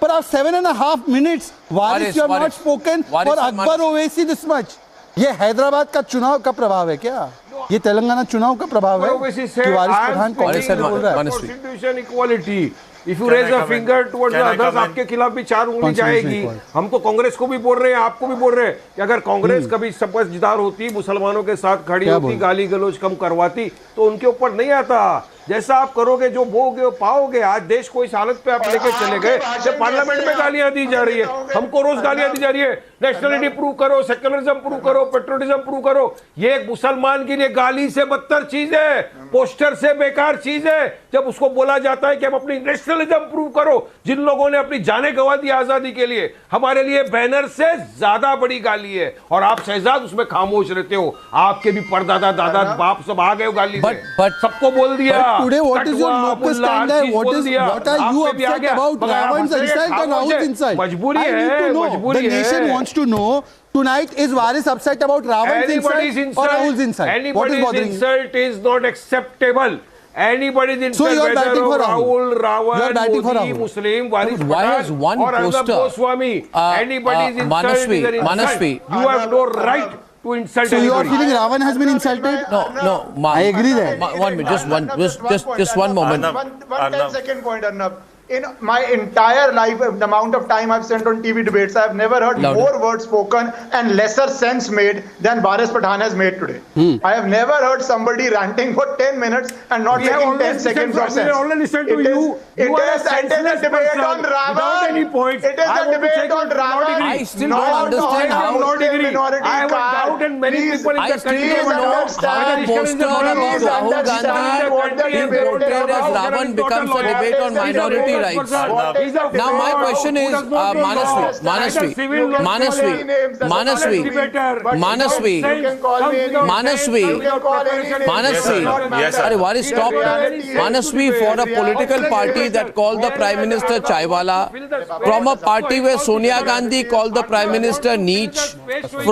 पर आप 7.5 minutes Waris you have not spoken for Akbar Owaisi this much. ये हैदराबाद का चुनाव का प्रभाव है क्या? ये तेलंगाना चुनाव का प्रभाव है कि वारिस पठान कांग्रेस बोल रहा है? Constitution equality, if you raise a finger towards the others, आपके खिलाफ भी 4 उंगली जाएगी। हम तो कांग्रेस को भी बोल रहे हैं, आपको भी बोल रहे हैं कि अगर कांग्रेस कभी समझदार होती, मुसलमानों के साथ खड़ी होती, गाली गलौज कम करवाती, तो उनके ऊपर नहीं आता। जैसा आप करोगे जो बोगे वो पाओगे। आज देश को इस हालत पे आप लेके चले गए जब पार्लियामेंट में गालियां दी जा रही है, हमको रोज गालियां दी जा रही है। नेशनलिटी प्रूव करो, सेक्युलरिज्म प्रूव करो, पेट्रोटिज्म प्रूव करो। ये एक मुसलमान के लिए गाली से बदतर चीज है, पोस्टर से बेकार चीज है। जब उसको बोला जाता है कि हम अपनी नेशनलिज्म प्रूव करो, जिन लोगों ने अपनी जानें गंवा दी आजादी के लिए, हमारे लिए बैनर से ज्यादा बड़ी गाली है। और आप शहजाद उसमें खामोश रहते हो। आपके भी परदादा दादा बाप सब आ गए गाली से, सबको बोल दिया। today what is your local standard? What are you upset about Ravan's insult and Rahul's insult? I need to know. The nation wants to know. Tonight, is Waris upset about Ravan's insult or Rahul's insult? Anybody's insult is not acceptable. Anybody's insult, so you're whether Rahul, Ravan, Modi, Muslim, Waris why has one or Arnab poster, Goswami, anybody's insult is an insult. You have no right to insult so anybody. you are feeling Ravan has been insulted? No. I agree there. 1 minute, just one moment. One 10-second point, Arnab. In my entire life, the amount of time I've spent on TV debates, I've never heard more words spoken and lesser sense made than Waris Pathan has made today. I have never heard somebody ranting for 10 minutes and not taking 10 seconds of sense. We have only listened to you. It is a debate on Ravan. Any points. It is a debate on Ravan. I still don't understand how. I not agree. I have a doubt, and many people in the country don't know how a poster about Rahul Gandhi being portrayed as Ravan becomes a debate on minority rights. Now my question is, Manasvi, Waris, stop. Manasvi, for a political party that called the Prime Minister Chaiwala, from a party where Sonia Gandhi called the Prime Minister Neech,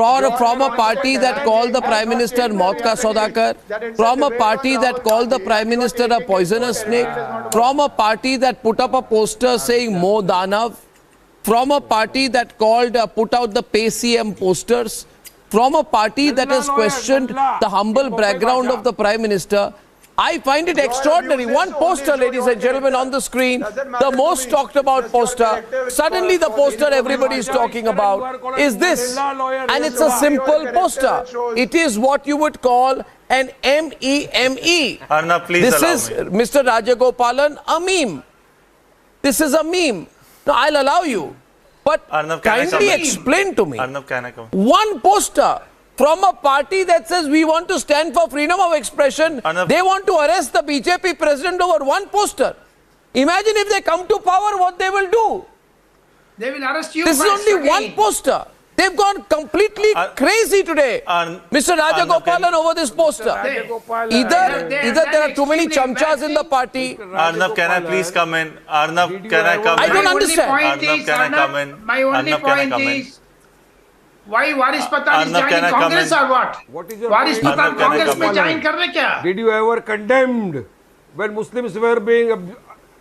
from a party that called the Prime Minister Maut Ka Saudakar, from a party that called the Prime Minister a poisonous snake, from a party that put up a poster saying Mo Danav, from a party that put out the Pay CM posters, from a party that has questioned the humble background of the Prime Minister. I find it extraordinary. One poster, ladies and gentlemen, on the screen, the most talked about poster, suddenly the poster everybody is talking about is this. And it's a simple poster. It is what you would call an MEME. Arnab, please this is, Mr. Rajagopalan, a meme. This is a meme. No, I'll allow you. But Arnab, kindly explain to me. Arnab, can I come? One poster from a party that says we want to stand for freedom of expression, they want to arrest the BJP president over one poster. Imagine if they come to power, what they will do. They will arrest you. This is only one poster. They've gone completely crazy today, Mr. Rajagopalan, over this poster. Either there are too many chamchas in the party. Arnab, can I please come in? Arnab, can I come in? I don't understand. Arnab, can I come in? My only point is, why Waris Pathan is joining Congress or what? Waris Pathan Congress में join करने क्या? Did you ever condemned when Muslims were being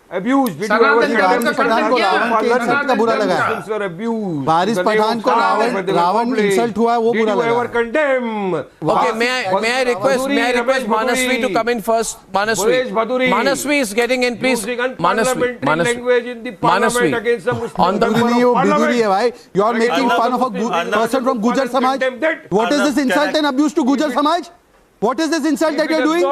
abused? Did you ever वारिस पठान को रावण के insult का बुरा लगा है? Muslims were abused. वारिस पठान को रावण इंसल्ट हुआ है वो बुरा लगा है? Did you ever condemn? Okay, may I request Manasvi to come in first? Manasvi is getting in, please. Manasvi. On the Biduri है भाई. You are making fun of a person from Gujar Samaj. What is this insult and abuse to Gujar Samaj? What is this insult that you are doing?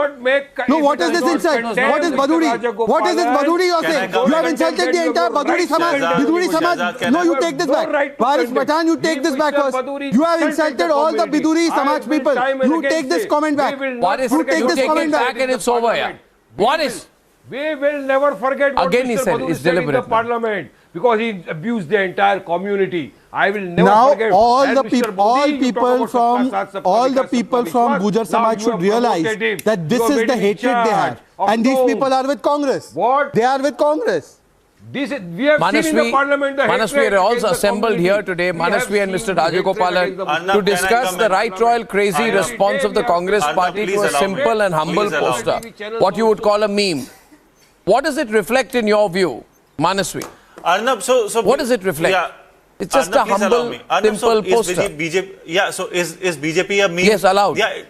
No, what is this insult? What is Baduri? What is this Baduri you are saying? You have insulted the entire Baduri Samaj. Biduri Samaj. No, you take this back. Waris Pathan, you take this back first. You have insulted all the Biduri Samaj people. You take this comment back. You take this comment back and it's over. Yeah. Waris. We will never forget what Again, he said Baduri it's said in the deliberate. parliament because he abused the entire community. I will never now forget. all the people from Gujar Samaj should realize that this is the hatred they have, and these people are with Congress. They are with Congress. We have seen in the parliament the Manasvi are also assembled here today, Manasvi and Mr. Rajagopalan, to discuss the right royal crazy response of the Congress party to a simple and humble poster, what you would call a meme. What does it reflect in your view, Manasvi? Arnab, so what does it reflect? Yeah. It's just Arnab, a humble, simple poster. Is BJP a meme? Yes, allowed. Yeah,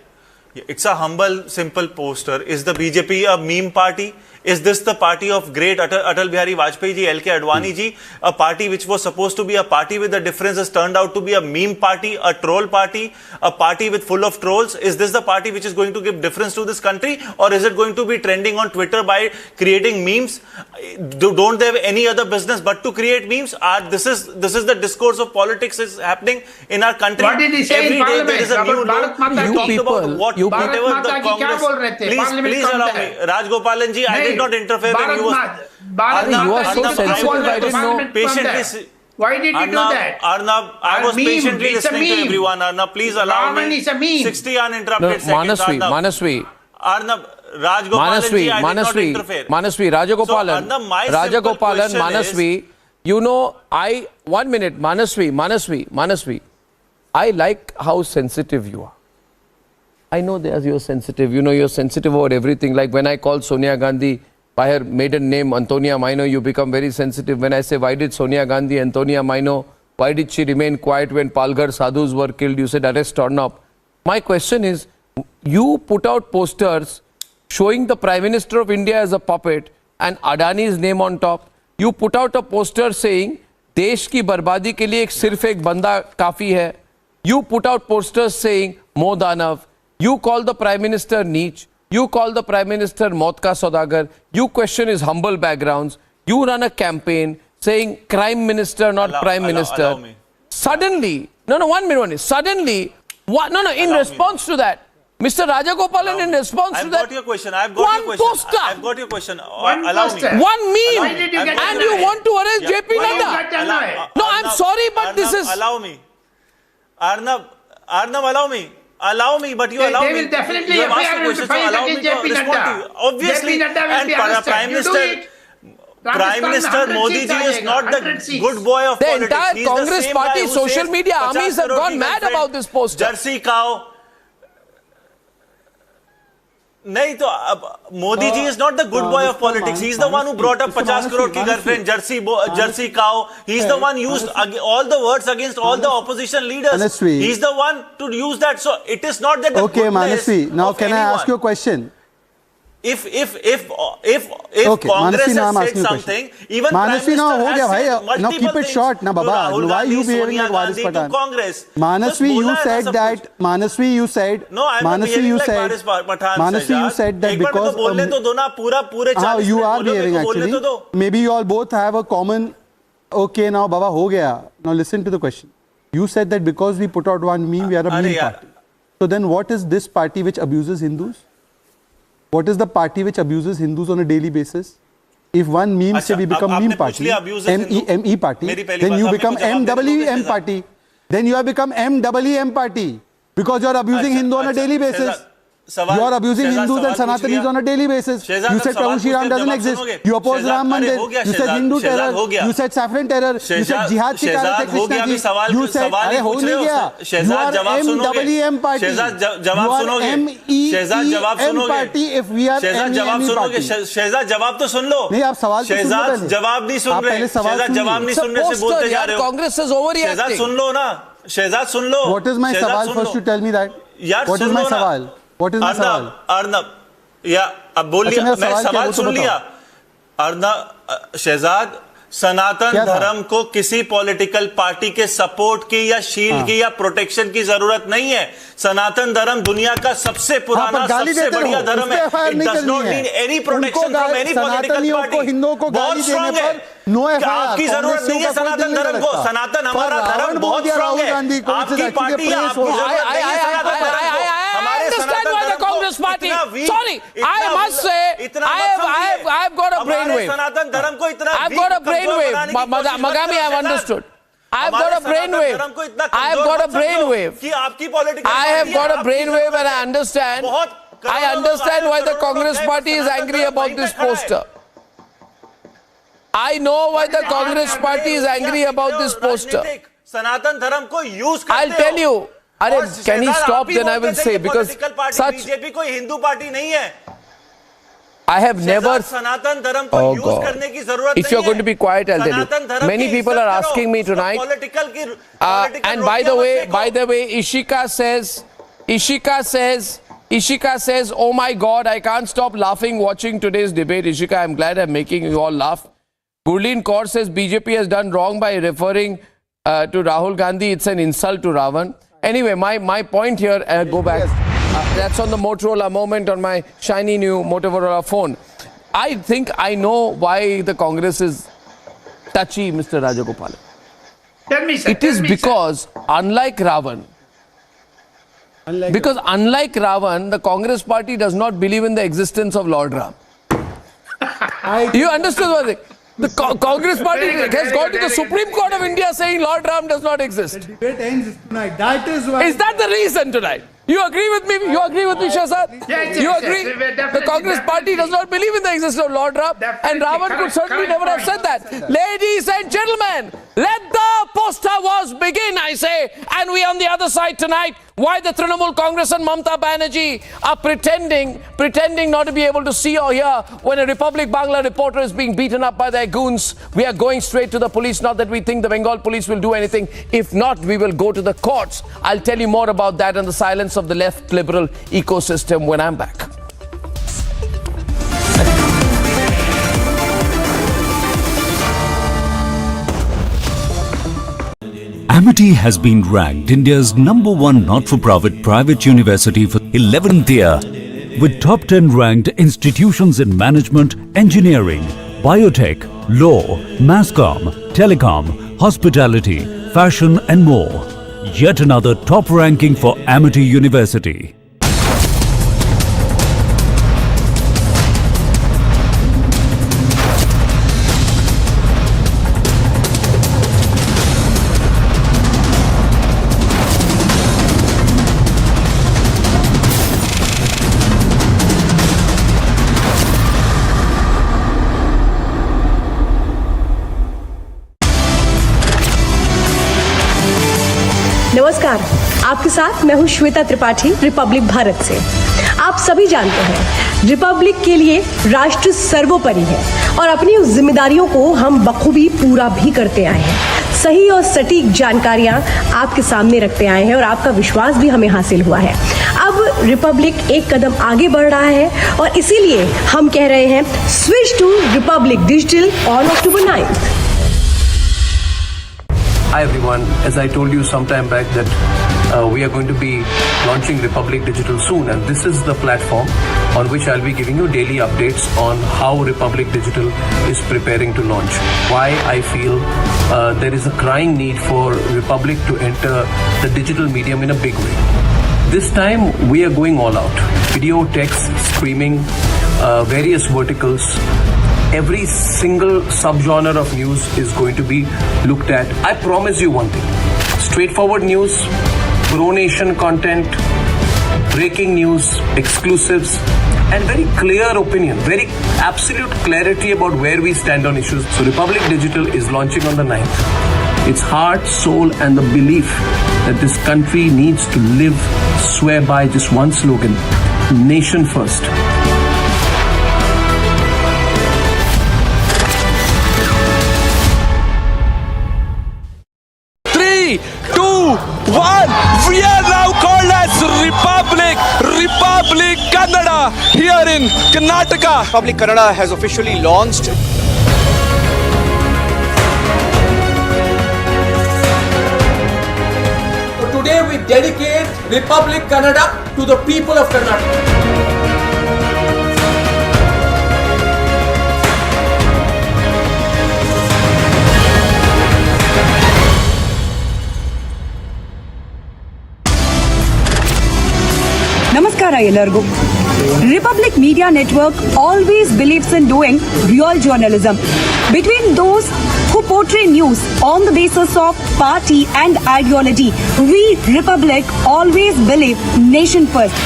it's a humble, simple poster. Is the BJP a meme party? Is this the party of great Atal Bihari Vajpayee ji, LK Advani ji? A party which was supposed to be a party with a difference has turned out to be a meme party, a troll party, a party with full of trolls. Is this the party which is going to give difference to this country? Or is it going to be trending on Twitter by creating memes? Don't they have any other business but to create memes? This is the discourse of politics is happening in our country. What did he say Every in day there is a new law. You people, Whatever the Congress. Please allow me. Rajgopalan ji, I did not interfere when you was. You are so sensitive, I didn't know. Patiently. Why did you do that? Arnab, I was patiently listening to everyone. Arnab, please allow me. Is a meme. 60 uninterrupted seconds. Manasvi. Arnab, Rajgopalan, I did not interfere. Manasvi, Rajagopalan, So, Arnab, my Rajagopalan, simple question Manasvi, you know, 1 minute, Manasvi, I like how sensitive you are. I know that you're sensitive. You know, you're sensitive about everything. Like when I call Sonia Gandhi by her maiden name, Antonia Maino, you become very sensitive. When I say, why did Sonia Gandhi, Antonia Maino, why did she remain quiet when Palghar sadhus were killed? You said, arrest Arnab. My question is, you put out posters showing the Prime Minister of India as a puppet and Adani's name on top. You put out a poster saying, देश की बर्बादी के लिए सिर्फ एक बंदा काफी है. You put out posters saying, Mo Danav. You call the Prime Minister Neech. You call the Prime Minister Maut Ka Saudagar. You question his humble backgrounds. You run a campaign saying Crime Minister, not Prime Minister. Allow me. Suddenly, no, 1 minute. Suddenly, in response to that, Mr. Rajagopalan, in response to that, I've got your question. I've got your question. Allow me. One meme, Why did you get and annoyed? you want to arrest JP Why you Nadda. got annoyed? No, I'm sorry, but this is... Allow me. Arnab, allow me. Allow me, but you allow They me. will definitely You have asked FIR the will question, be so filed allow me against to JP respond to Nadda. you. Obviously, JP Nadda will and be arrested. Prime You do Minister... it. Prime Minister Modi ji is not the good boy of The politics. entire He's Congress the same party, guy who social says media 50 armies have crore gone ki mad girlfriend, about this poster. Jersey cow. नहीं तो Modi ji is not the good boy of politics. He's the one who brought up 50 crore ki girlfriend, Jersey cow. He's the one used all the words against all the opposition leaders. Manasvi. He's the one to use that. So it is not that the Okay, goodness Manasvi. Now of can I anyone. ask you a question? If Okay, Congress Manasvi, now I'm has asking said you a something, question. even Prime Manasvi, now Minister ho has gaya, said bhai. Now multiple keep it things short, na to baba. Rahul Why are you Gandhi, behaving Sonia like Varis Gandhi, to Pathan? Congress. Manasvi, Just you bola said aisa sab that. kuch. Manasvi, you said. No, I'm not Manasvi, behaving you like said. Varis Pathan. Manasvi, you said that एक बार because. मेरे को बोलने तो दो ना पूरे How 40 you minute are बोलो, behaving मेरे को बोलने तो दो. actually. Maybe you all both have a common. Okay, now baba ho gaya. Now listen to the question. You said that because we put out one meme, we are a meme party. So then, what is this party which abuses Hindus? What is the party which abuses Hindus on a daily basis? If one meme say we become meme party, M-E party, then you become M-E-M party. Then you have become M-E-M party. Because you are abusing Hindu on a daily basis. You are abusing Hindus and Sanatanis on a daily basis. You said Prabhu Shri Ram doesn't exist. You oppose Ram Mandir. You said Hindu terror. You said saffron terror. You said jihad ki karate Krishna ji. You said, अरे हो नहीं गया. You are M-E-M party. You are M-E-M party if we are M-E-M party. Shahzad जवाब तो सुन लो. नहीं आप सवाल तो सुन लो पहले. जवाब नहीं सुन रहे. शहजाद जवाब नहीं सुनने से बोलते जा रहे हो. Congress is overreacting. शहजाद सुन लो ना. शहजाद सुन लो. What is my सवाल? First you tell me that. What is my सवाल? What is my सवाल? अर्नब या अब बोल लिया. मैं सवाल सुन लिया. अर्नब शहजाद सनातन धर्म को किसी पॉलिटिकल पार्टी के सपोर्ट की या शील्ड की या प्रोटेक्शन की जरूरत नहीं है. सनातन धर्म दुनिया का सबसे पुराना सबसे बढ़िया धर्म है. It does not need any protection from any political party. हिंदुओं को गाली देने पर नो एफआईआर. आपकी जरूरत नहीं है सनातन धर्म को. सनातन हमारा धर्म बहुत स्ट्रांग है. आपकी पार्टी है, आपकी जरूरत नहीं है सनातन धर्म को. I understand why the Congress party. Sorry, I must say, I've got a brainwave. सनातन धर्म को इतना I've got a brainwave. Magami, I've understood. I've got a brainwave. I've got a brainwave. I have got a brainwave and I understand. I understand why the Congress party is angry about this poster. I know why the Congress party is angry about this poster. सनातन धर्म को use करते हो. I'll tell you. Can he stop? Then I will say, because such BJP कोई Hindu party नहीं है. I have never. सनातन धर्म को use करने की जरूरत If you're going to be quiet, I'll tell you. Many people are asking me tonight. And by the way, Ishika says, oh my God, I can't stop laughing watching today's debate. Ishika, I'm glad I'm making you all laugh. Gurleen Kaur says BJP has done wrong by referring to Rahul Gandhi. It's an insult to Ravan. Anyway, my point here, go back. That's on the Motorola Moment on my shiny new Motorola phone. I think I know why the Congress is touchy, Mr. Rajagopalan. Tell me, sir. It is because, unlike Ravan, the Congress party does not believe in the existence of Lord Ram. You understood what I think? The Congress party has gone to the Supreme Court of India saying Lord Ram does not exist. The debate ends tonight. That is why. Is that the reason tonight? You agree with me? You agree with me, Shahzad? Yes, You yes, agree? yes, definitely, The Congress party does not believe in the existence of Lord Ram, and Ravan could certainly never have said that. Ladies and gentlemen, let the poster wars begin, I say. And we on the other side tonight, why the Trinamool Congress and Mamata Banerjee are pretending not to be able to see or hear when a Republic Bangla reporter is being beaten up by their goons. We are going straight to the police. Not that we think the Bengal police will do anything. If not, we will go to the courts. I'll tell you more about that in the silence of the left liberal ecosystem when I'm back. Amity has been ranked India's #1 not-for-profit private university for 11th year, with top 10 ranked institutions in management, engineering, biotech, law, masscom, telecom, hospitality, fashion and more. Yet another top ranking for Amity University. नमस्कार, आपके साथ मैं हूं Shweta Tripathi, Republic Bharat से। आप सभी जानते हैं, रिपब्लिक के लिए राष्ट्र सर्वोपरि है और अपनी उस जिम्मेदारियों को हम बखूबी पूरा भी करते आए हैं। सही और सटीक जानकारियां आपके सामने रखते आए हैं और आपका विश्वास भी हमें हासिल हुआ है। अब रिपब्लिक एक कदम आगे बढ़ रहा है और इसीलिए हम कह रहे हैं, switch to Republic Digital on October 9th। Hi everyone, as I told you some time back that we are going to be launching Republic Digital soon, and this is the platform on which I'll be giving you daily updates on how Republic Digital is preparing to launch. Why I feel there is a crying need for Republic to enter the digital medium in a big way. This time we are going all out. Video, text, streaming, various verticals. Every single subgenre of news is going to be looked at. I promise you one thing: straightforward news, pro-nation content, breaking news, exclusives, and very clear opinion, very absolute clarity about where we stand on issues. So Republic Digital is launching on the 9th. Its heart, soul, and the belief that this country needs to live, swear by just one slogan: nation first. 3, 2, 1. We are now called as Republic Kannada here in Karnataka. Republic Kannada has officially launched. So today we dedicate Republic Kannada to the people of Karnataka. ನಮಸ್ಕಾರ ಎಲ್ಲರಿಗೂ. Republic Media Network always believes in doing real journalism between those who portray news on the basis of party and ideology. We Republic always believe nation first.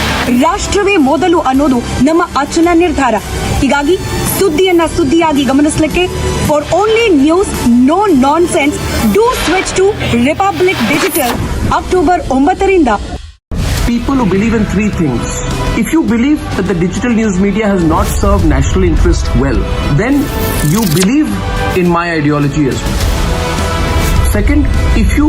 ರಾಷ್ಟ್ರವೇ ಮೊದಲು ಅನ್ನೋದು ನಮ್ಮ ಅಚಲ ನಿರ್ಧಾರ. ಹೀಗಾಗಿ ಸುದ್ದಿಯನ್ನ ಸುದ್ದಿಯಾಗಿ ಗಮನಿಸಲಿಕ್ಕೆ for only news, no nonsense, do switch to Republic Digital October 9ರಿಂದ. People who believe in three things. If you believe that the digital news media has not served national interest well, then you believe in my ideology as well. Second, if you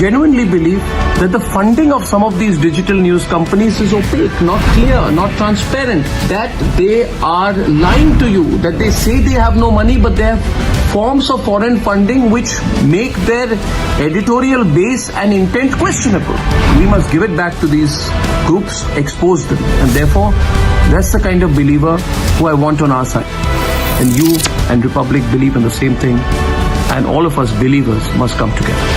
genuinely believe that the funding of some of these digital news companies is opaque, not clear, not transparent, that they are lying to you, that they say they have no money but they have forms of foreign funding which make their editorial base and intent questionable. We must give it back to these groups, expose them, and therefore that's the kind of believer who I want on our side. And you and Republic believe in the same thing, and all of us believers must come together.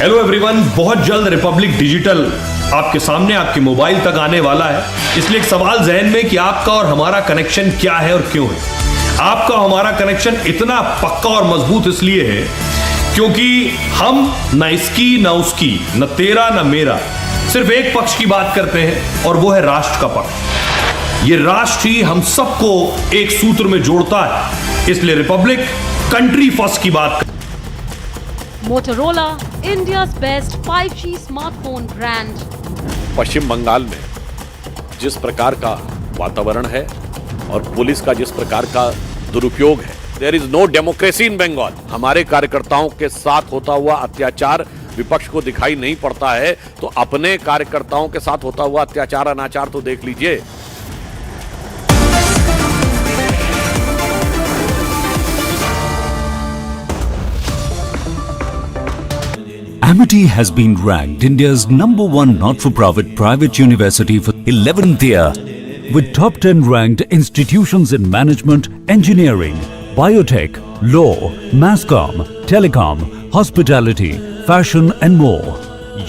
Hello everyone, बहुत जल्द Republic digital आपके सामने, आपके mobile तक आने वाला है। इसलिए एक सवाल जहन में कि आपका और हमारा कनेक्शन क्या है और क्यों है। आपका हमारा कनेक्शन इतना पक्का और मजबूत इसलिए है क्योंकि हम न इसकी न उसकी, न तेरा न मेरा, सिर्फ एक पक्ष की बात करते हैं और वो है राष्ट्र का पक्ष। ये राष्ट्र ही हम सबको एक सूत्र में जोड़ता है, इसलिए रिपब्लिक कंट्री फर्स्ट की बात। Motorola, India's best 5G smartphone brand. पश्चिम बंगाल में जिस प्रकार का वातावरण है और पुलिस का जिस प्रकार का दुरुपयोग है, there is no democracy in Bengal. हमारे कार्यकर्ताओं के साथ होता हुआ अत्याचार विपक्ष को दिखाई नहीं पड़ता है, तो अपने कार्यकर्ताओं के साथ होता हुआ अत्याचार अनाचार तो देख लीजिए। Amity has been ranked India's #1 not-for-profit private university for 11th year, with top 10 ranked institutions in management, engineering, biotech, law, masscom, telecom, hospitality, fashion and more.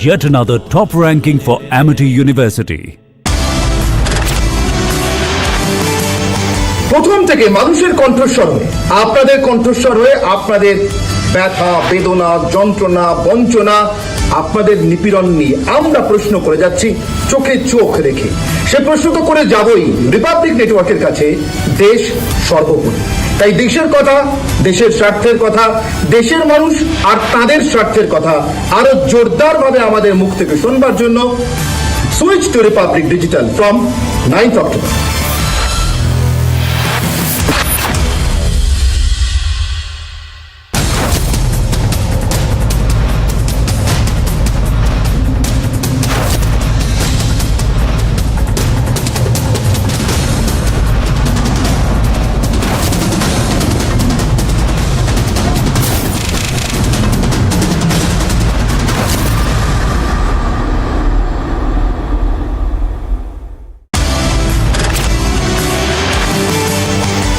Yet another top ranking for Amity University. প্রথম থেকে মানুষের কণ্ঠস্বর হয়ে, আপনাদের কণ্ঠস্বর হয়ে আপনাদের ব্যথা, বেদনা, যন্ত্রণা, বঞ্চনা, আপনাদের নিপীড়ন নিয়ে আমরা প্রশ্ন করে যাচ্ছি চোখে চোখ রেখে। সে প্রশ্ন তো করে যাবই রিপাবলিক নেটওয়ার্কের কাছে, দেশ সর্বোপরি। তাই দেশের কথা, দেশের স্বার্থের কথা, দেশের মানুষ আর তাদের স্বার্থের কথা আরো জোরদারভাবে আমাদের মুখ থেকে শুনবার জন্য switch to Republic digital from 9th October.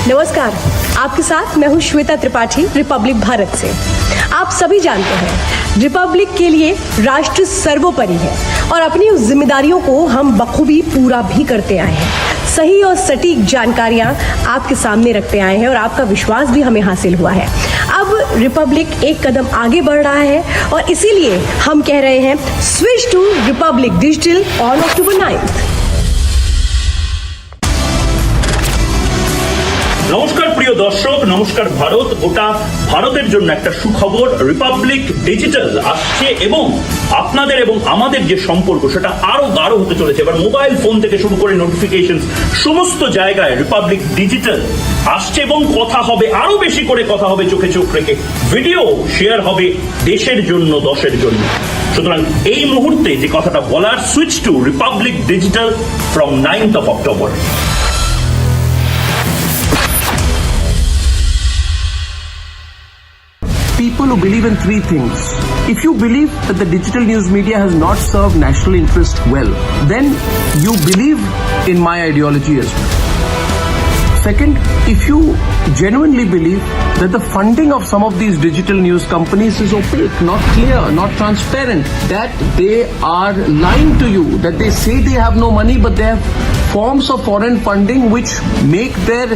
नमस्कार, आपके साथ मैं हूं श्वेता त्रिपाठी, रिपब्लिक भारत से। आप सभी जानते हैं रिपब्लिक के लिए राष्ट्र सर्वोपरि है और अपनी उस जिम्मेदारियों को हम बखूबी पूरा भी करते आए हैं। सही और सटीक जानकारियां आपके सामने रखते आए हैं और आपका विश्वास भी हमें हासिल हुआ है। अब रिपब्लिक एक कदम आगे बढ़ रहा है और इसीलिए हम कह रहे हैं switch to Republic Digital on October 9th। নমস্কার প্রিয় দর্শক, নমস্কার ভারত। গোটা ভারতের জন্য একটা সুখবর, রিপাবলিক ডিজিটাল আসছে এবং আপনাদের এবং আমাদের যে সম্পর্ক সেটা আরো গাঢ় হতে চলেছে। এবার মোবাইল ফোন থেকে শুরু করে নোটিফিকেশন সমস্ত জায়গায় রিপাবলিক ডিজিটাল আসছে এবং কথা হবে, আরো বেশি করে কথা হবে চোখে চোখ রেখে। ভিডিও শেয়ার হবে দেশের জন্য, দশের জন্য। সুতরাং এই মুহূর্তে যে কথাটা বলার, switch to Republic digital from 9th of October। People who believe in three things. If you believe that the digital news media has not served national interest well, then you believe in my ideology as well. Second, if you genuinely believe that the funding of some of these digital news companies is opaque, not clear, not transparent, that they are lying to you, that they say they have no money but they have forms of foreign funding which make their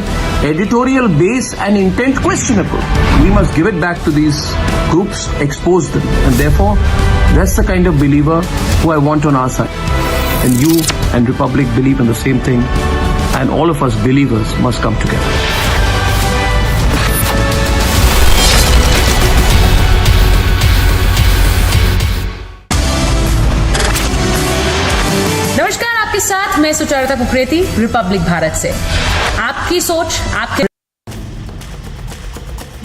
editorial base and intent questionable. We must give it back to these groups, expose them, and therefore that's the kind of believer who I want on our side. And you and Republic believe in the same thing, and all of us believers must come together. नमस्कार, आपके साथ मैं Sucharita Kukreti, Republic Bharat से। आपकी सोच, आपके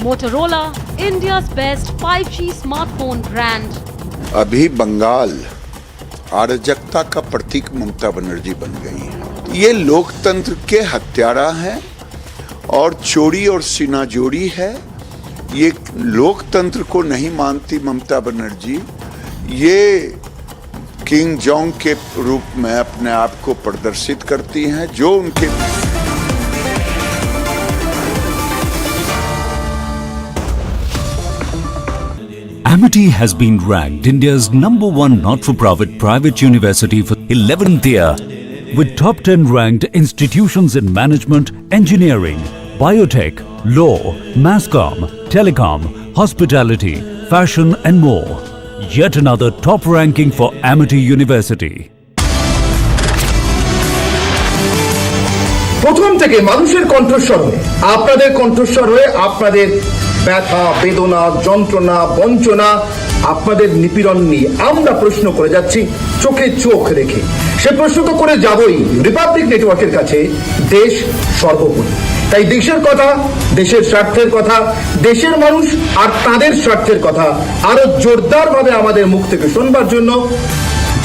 Motorola, India's best 5G smartphone brand. अभी बंगाल अराजकता का प्रतीक ममता बनर्जी बन गई है। ये लोकतंत्र के हत्यारा हैं और चोरी और सीनाजोरी है। ये लोकतंत्र को नहीं मानती ममता बनर्जी, ये किंग जोंग के रूप में अपने आप को प्रदर्शित करती हैं, जो उनके Amity has been ranked India's #1 not-for-profit private university for 11th year, with top 10 ranked institutions in management, engineering, biotech, law, mass comm, telecom, hospitality, fashion and more. Yet another top ranking for Amity University. প্রথম থেকে মানুষের কণ্ঠস্বর হয়ে আপনাদের কণ্ঠস্বর হয়ে আপনাদের ব্যথা বেদনা যন্ত্রণা বঞ্চনা আপনাদের নিপীড়ন নিয়ে আমরা প্রশ্ন করে যাচ্ছি চোখে চোখ রেখে। সে প্রশ্ন তো করে যাবই রিপাবলিক নেটওয়ার্কের কাছে। দেশ সর্বোপরি, তাই দেশের কথা, দেশের স্বার্থের কথা, দেশের মানুষ আর তাদের স্বার্থের কথা আরো জোরদারভাবে আমাদের মুখ থেকে শুনবার জন্য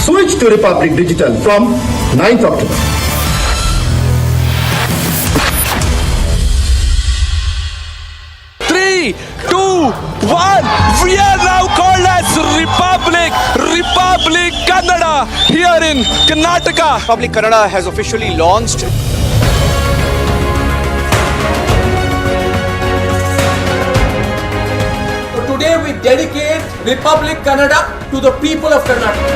switch to Republic digital from 9th October। We are now called as Republic Kannada here in Karnataka. Republic Kannada has officially launched. Today we dedicate Republic Kannada to the people of Karnataka.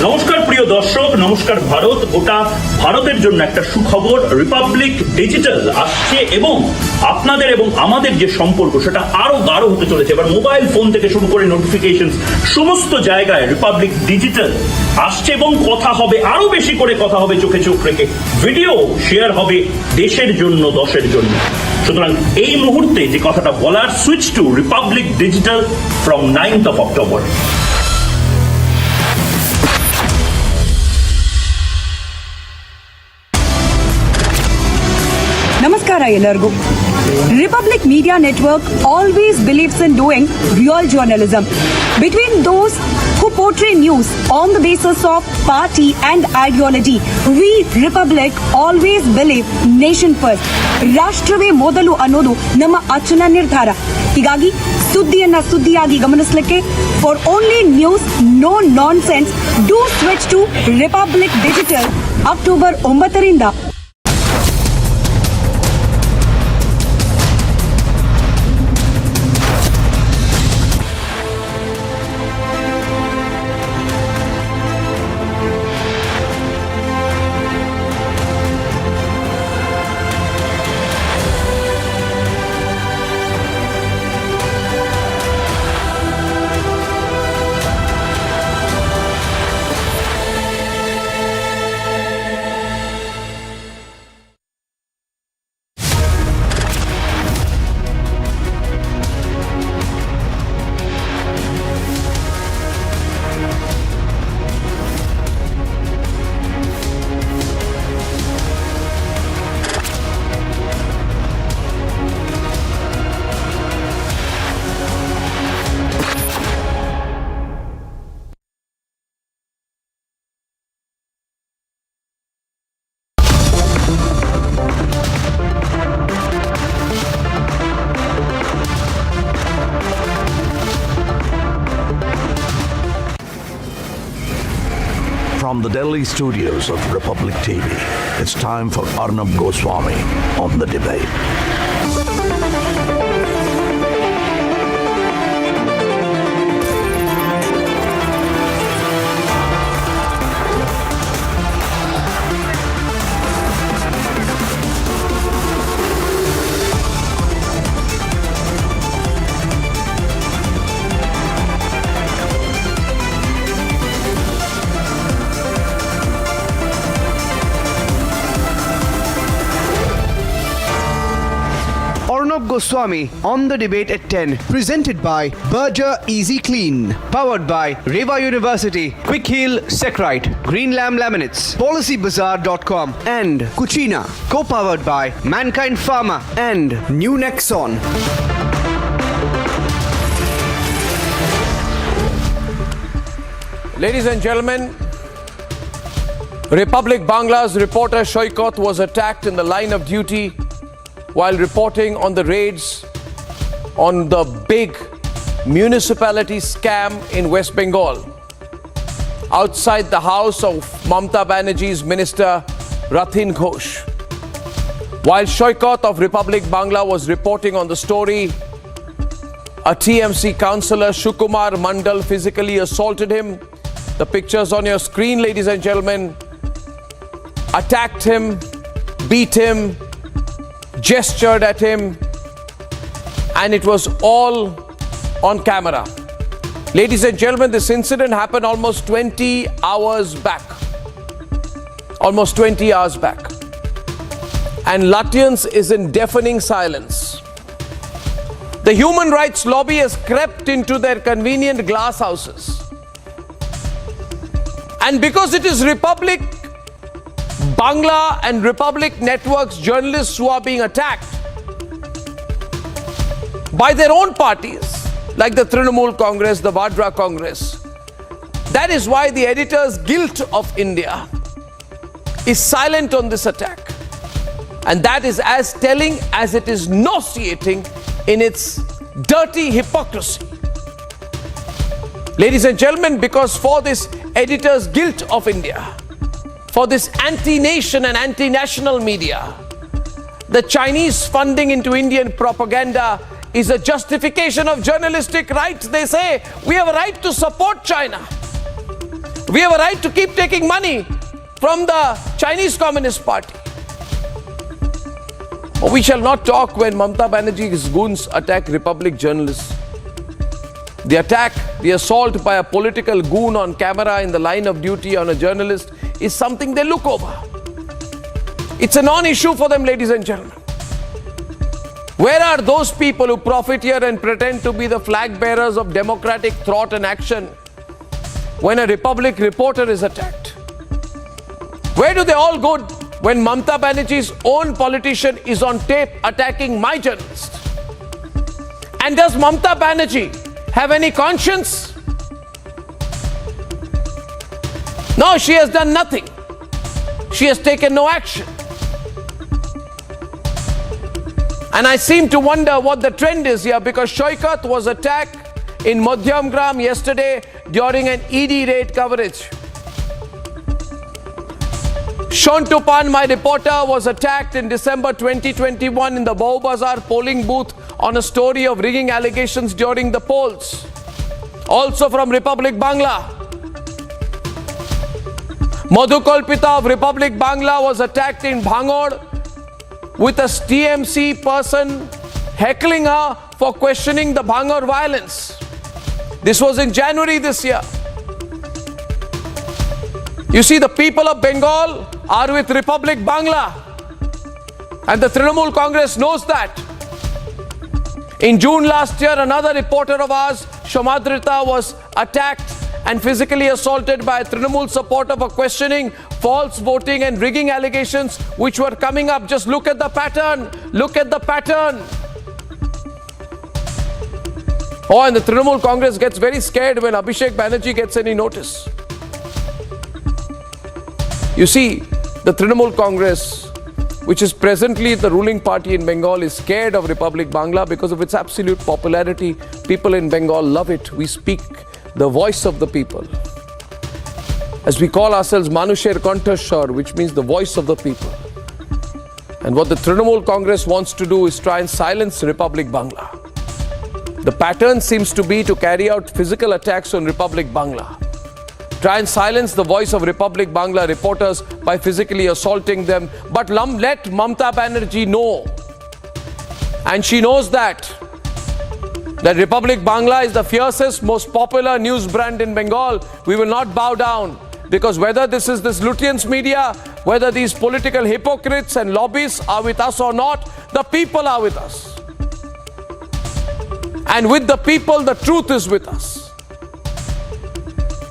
নমস্কার প্রিয় দর্শক, নমস্কার ভারত। গোটা ভারতের জন্য একটা সুখবর, Republic digital আসছে এবং আপনাদের এবং আমাদের যে সম্পর্ক সেটা আরো গাঢ় হতে চলেছে। এবার মোবাইল ফোন থেকে শুরু করে নোটিফিকেশন সমস্ত জায়গায় রিপাবলিক ডিজিটাল আসছে এবং কথা হবে, আরো বেশি করে কথা হবে চোখে চোখ রেখে। ভিডিও শেয়ার হবে দেশের জন্য, দশের জন্য। সুতরাং এই মুহূর্তে যে কথাটা বলার, switch to Republic digital from 9th October। Namaskara ಎಲ್ಲರಿಗೂ. Republic Media Network always believes in doing real journalism between those who portray news on the basis of party and ideology. We Republic always believe nation first. ರಾಷ್ಟ್ರವೇ ಮೊದಲು ಅನ್ನೋದು ನಮ್ಮ ಅಚಲ ನಿರ್ಧಾರ. ಹೀಗಾಗಿ ಸುದ್ದಿಯಾಗಿ ಗಮನಿಸಲಿಕ್ಕೆ for only news, no nonsense, do switch to Republic Digital October 9ರಿಂದ. From the Delhi studios of Republic TV, it's time for Arnab Goswami on The Debate. Arnab Goswami on The Debate at 10, presented by Berger Easy Clean, powered by Reva University, Quick Heal Secrite, Green Lamb Laminates, PolicyBazaar.com and Cucina, co-powered by Mankind Pharma and New Nexon. Ladies and gentlemen, Republic Bangla's reporter Shoykot was attacked in the line of duty while reporting on the raids on the big municipality scam in West Bengal. Outside the house of Mamata Banerjee's minister Rathin Ghosh. While Shaukat of Republic Bangla was reporting on the story, a TMC councillor, Shukumar Mandal, physically assaulted him. The pictures on your screen, ladies and gentlemen, attacked him, beat him, gestured at him, and it was all on camera. Ladies and gentlemen, this incident happened almost 20 hours back. Almost 20 hours back. And Lutyens is in deafening silence. The human rights lobby has crept into their convenient glass houses. And because it is Republic Bangla and Republic Network's journalists who are being attacked by their own parties, like the Trinamool Congress, the Vadra Congress, that is why the Editors Guild of India is silent on this attack. And that is as telling as it is nauseating in its dirty hypocrisy. Ladies and gentlemen, because for this Editors Guild of India, for this anti-nation and anti-national media, the Chinese funding into Indian propaganda is a justification of journalistic rights. They say, we have a right to support China. We have a right to keep taking money from the Chinese Communist Party. We shall not talk when Mamata Banerjee's goons attack Republic journalists. The attack, the assault by a political goon on camera in the line of duty on a journalist is something they look over. It's a non-issue for them, ladies and gentlemen. Where are those people who profit here and pretend to be the flag bearers of democratic thought and action when a Republic reporter is attacked? Where do they all go when Mamata Banerjee's own politician is on tape attacking my journalist? And does Mamata Banerjee have any conscience? No, she has done nothing. She has taken no action. And I seem to wonder what the trend is here, because Shaukat was attacked in Madhyamgram yesterday during an ED raid coverage. Shontupan, my reporter, was attacked in December 2021 in the Bau Bazar polling booth on a story of rigging allegations during the polls. Also from Republic Bangla. Madhu Kalpita of Republic Bangla was attacked in Bhangod with a TMC person heckling her for questioning the Bhangod violence. This was in January this year. You see, the people of Bengal are with Republic Bangla, and the Trinamool Congress knows that. In June last year, another reporter of ours, Shomadrita, was attacked and physically assaulted by a Trinamool supporter for questioning false voting and rigging allegations which were coming up. Just look at the pattern. Look at the pattern. Oh, and the Trinamool Congress gets very scared when Abhishek Banerjee gets any notice. You see, the Trinamool Congress, which is presently the ruling party in Bengal, is scared of Republic Bangla because of its absolute popularity. People in Bengal love it. We speak the voice of the people. As we call ourselves Manusher Kanthashwar, which means the voice of the people. And what the Trinamool Congress wants to do is try and silence Republic Bangla. The pattern seems to be to carry out physical attacks on Republic Bangla. Try and silence the voice of Republic Bangla reporters by physically assaulting them. But let Mamata Banerjee know, and she knows that Republic Bangla is the fiercest, most popular news brand in Bengal. We will not bow down, because whether this is this Lutyens media, whether these political hypocrites and lobbyists are with us or not, the people are with us. And with the people, the truth is with us.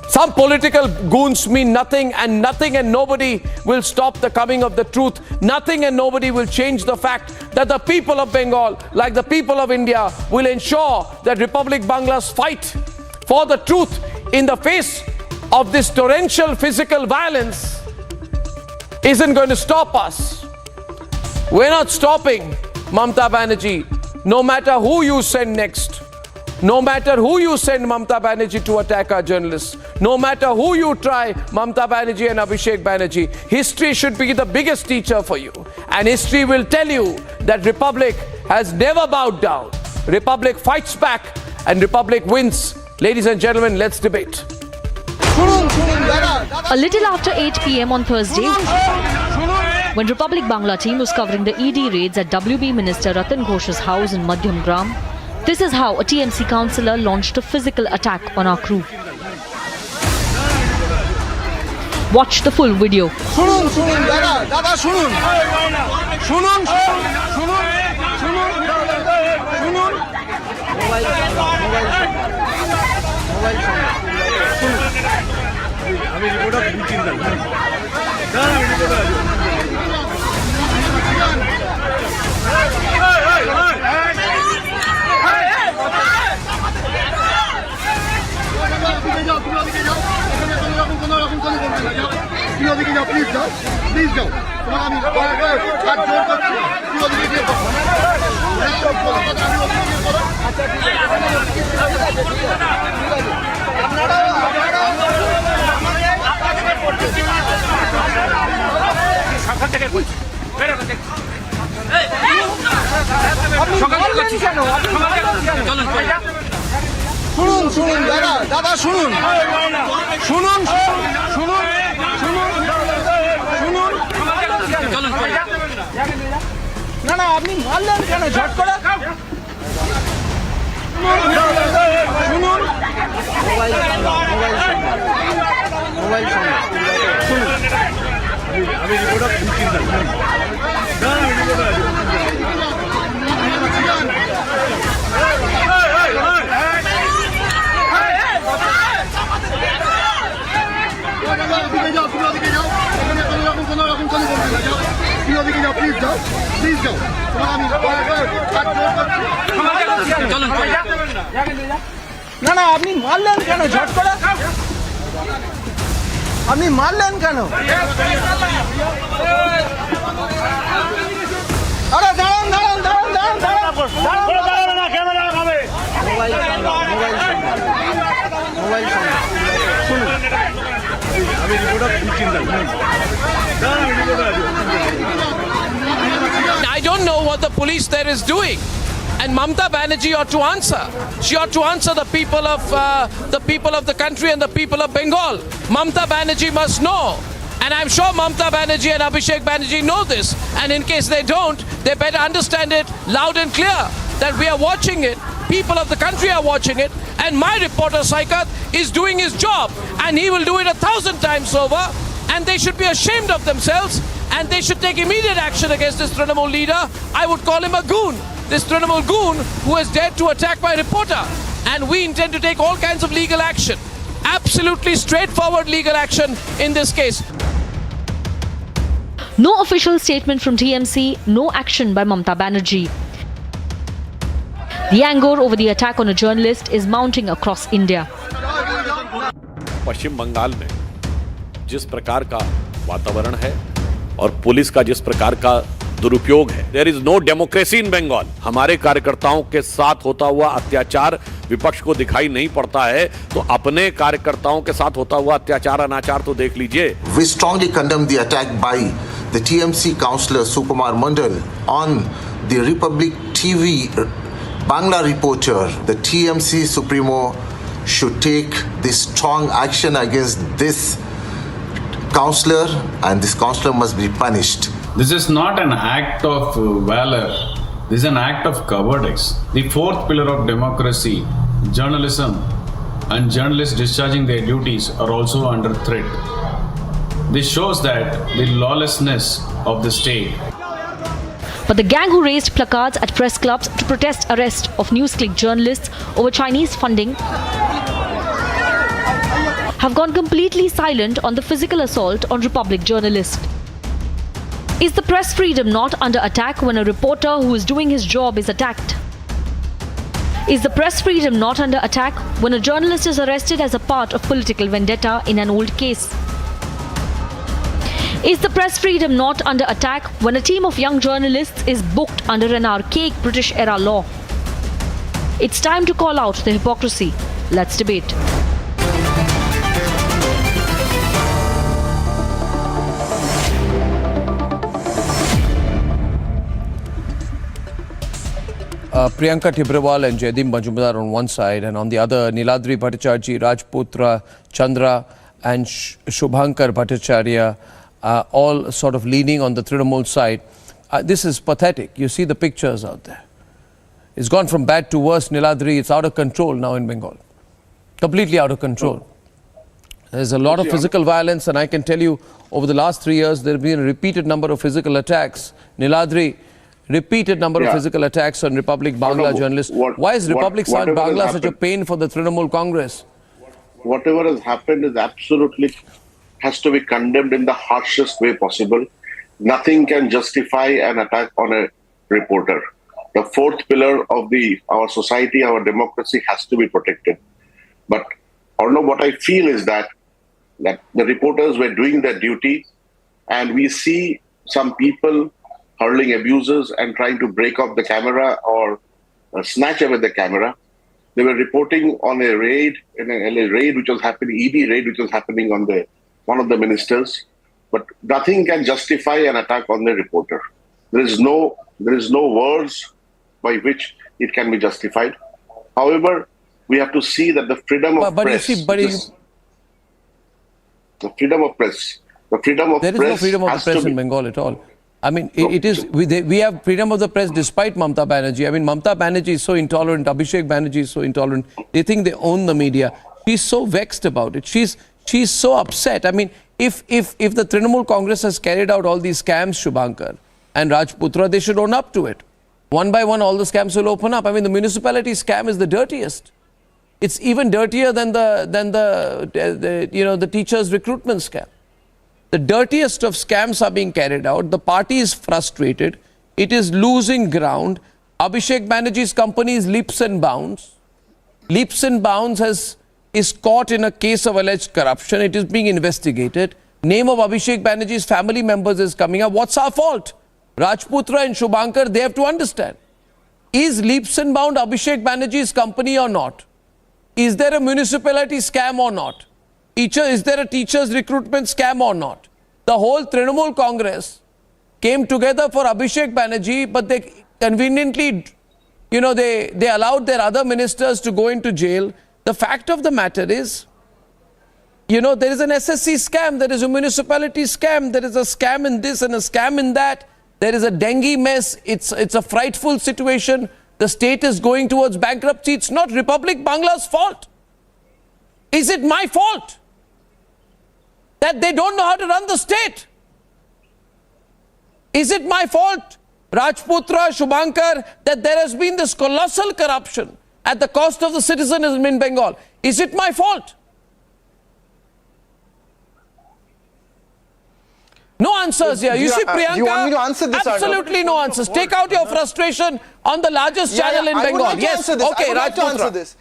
Some political goons mean nothing, and nothing and nobody will stop the coming of the truth. Nothing and nobody will change the fact that the people of Bengal, like the people of India, will ensure that Republic Bangla's fight for the truth in the face of this torrential physical violence isn't going to stop us. We're not stopping, Mamata Banerjee, no matter who you send next, No matter who you send Mamata Banerjee to attack our journalists, no matter who you try, Mamata Banerjee and Abhishek Banerjee, history should be the biggest teacher for you. And history will tell you that Republic has never bowed down. Republic fights back and Republic wins. Ladies and gentlemen, let's debate. A little after 8 p.m. on Thursday, when Republic Bangla team was covering the ED raids at WB Minister Ratan Ghosh's house in Madhyam Gram, this is how a TMC councillor launched a physical attack on our crew. Watch the full video. I don't know what the police there is doing. And Mamata Banerjee ought to answer. She ought to answer the people of the country and the people of Bengal. Mamata Banerjee must know. And I'm sure Mamata Banerjee and Abhishek Banerjee know this. And in case they don't, they better understand it loud and clear that we are watching it. People of the country are watching it. And my reporter Saikat is doing his job. And he will do it 1,000 times over. And they should be ashamed of themselves. And they should take immediate action against this Trinamool leader. I would call him a goon. This Trinamool goon who has dared to attack my reporter. And we intend to take all kinds of legal action. Absolutely straightforward legal action in this case. No official statement from TMC, no action by Mamata Banerjee. The anger over the attack on a journalist is mounting across India. पश्चिम बंगाल में जिस प्रकार का वातावरण है और police का जिस प्रकार का दुरुपयोग है, there is no democracy in Bengal. हमारे कार्यकर्ताओं के साथ होता हुआ अत्याचार विपक्ष को दिखाई नहीं पड़ता है, तो अपने कार्यकर्ताओं के साथ होता हुआ अत्याचार अनाचार तो देख लीजिए। We strongly condemn the attack by the TMC councillor Sukumar Mandal on the Republic TV Bangla reporter. The TMC Supremo should take this strong action against this councillor, and this councillor must be punished. This is not an act of valor. This is an act of cowardice. The fourth pillar of democracy, journalism, and journalists discharging their duties are also under threat. This shows that the lawlessness of the state. But the gang who raised placards at press clubs to protest arrest of NewsClick journalists over Chinese funding have gone completely silent on the physical assault on Republic journalists. Is the press freedom not under attack when a reporter who is doing his job is attacked? Is the press freedom not under attack when a journalist is arrested as a part of political vendetta in an old case? Is the press freedom not under attack when a team of young journalists is booked under an archaic British-era law? It's time to call out the hypocrisy. Let's debate. Priyanka Tibrewal and Jaideep Majumdar on one side, and on the other, Niladri Bhattacharya, Rajputra, Chandra, and Shubhankar Bhattacharya, all sort of leaning on the Trinamool side. This is pathetic. You see the pictures out there. It's gone from bad to worse, Niladri. It's out of control now in Bengal. Completely out of control. There's a lot of physical violence, and I can tell you, over the last 3 years, there have been a repeated number of physical attacks. Niladri, repeated number of physical attacks on Republic Bangla journalists. Why is Republic Bangla such a pain for the Trinamool Congress? Whatever has happened is absolutely has to be condemned in the harshest way possible. Nothing can justify an attack on a reporter. The fourth pillar of our society, our democracy, has to be protected. But Arnab, what I feel is that the reporters were doing their duty, and we see some people hurling abuses and trying to break off the camera or snatch away the camera. They were reporting on a raid, which was happening, ED raid, which was happening on one of the ministers. But nothing can justify an attack on the reporter. There is no words by which it can be justified. However, we have to see that the freedom of press. The freedom of press. There is no freedom of the press in Bengal at all. I mean, we have freedom of the press despite Mamata Banerjee. I mean, Mamata Banerjee is so intolerant. Abhishek Banerjee is so intolerant. They think they own the media. She's so vexed about it. She's so upset. I mean, if the Trinamool Congress has carried out all these scams, Shubhankar and Rajputra, they should own up to it. One by one, all the scams will open up. I mean, the municipality scam is the dirtiest. It's even dirtier than the teachers' recruitment scam. The dirtiest of scams are being carried out. The party is frustrated. It is losing ground. Abhishek Banerjee's company is leaps and bounds. Leaps and bounds is caught in a case of alleged corruption. It is being investigated. Name of Abhishek Banerjee's family members is coming up. What's our fault? Rajputra and Shubhankar, they have to understand. Is leaps and bound Abhishek Banerjee's company or not? Is there a municipality scam or not? Is there a teacher's recruitment scam or not? The whole Trinamool Congress came together for Abhishek Banerjee, but they conveniently, they allowed their other ministers to go into jail. The fact of the matter is, there is an SSC scam, there is a municipality scam, there is a scam in this and a scam in that. There is a dengue mess. It's a frightful situation. The state is going towards bankruptcy. It's not Republic Bangla's fault. Is it my fault that they don't know how to run the state? Is it my fault, Rajputra, Shubhankar, that there has been this colossal corruption at the cost of the citizenry in Bengal? Is it my fault? No answers here. You see, Priyanka, you want me to answer this, absolutely no answers. Take out your frustration on the largest channel in Bengal. I would like to answer this. Okay, I would like to answer this.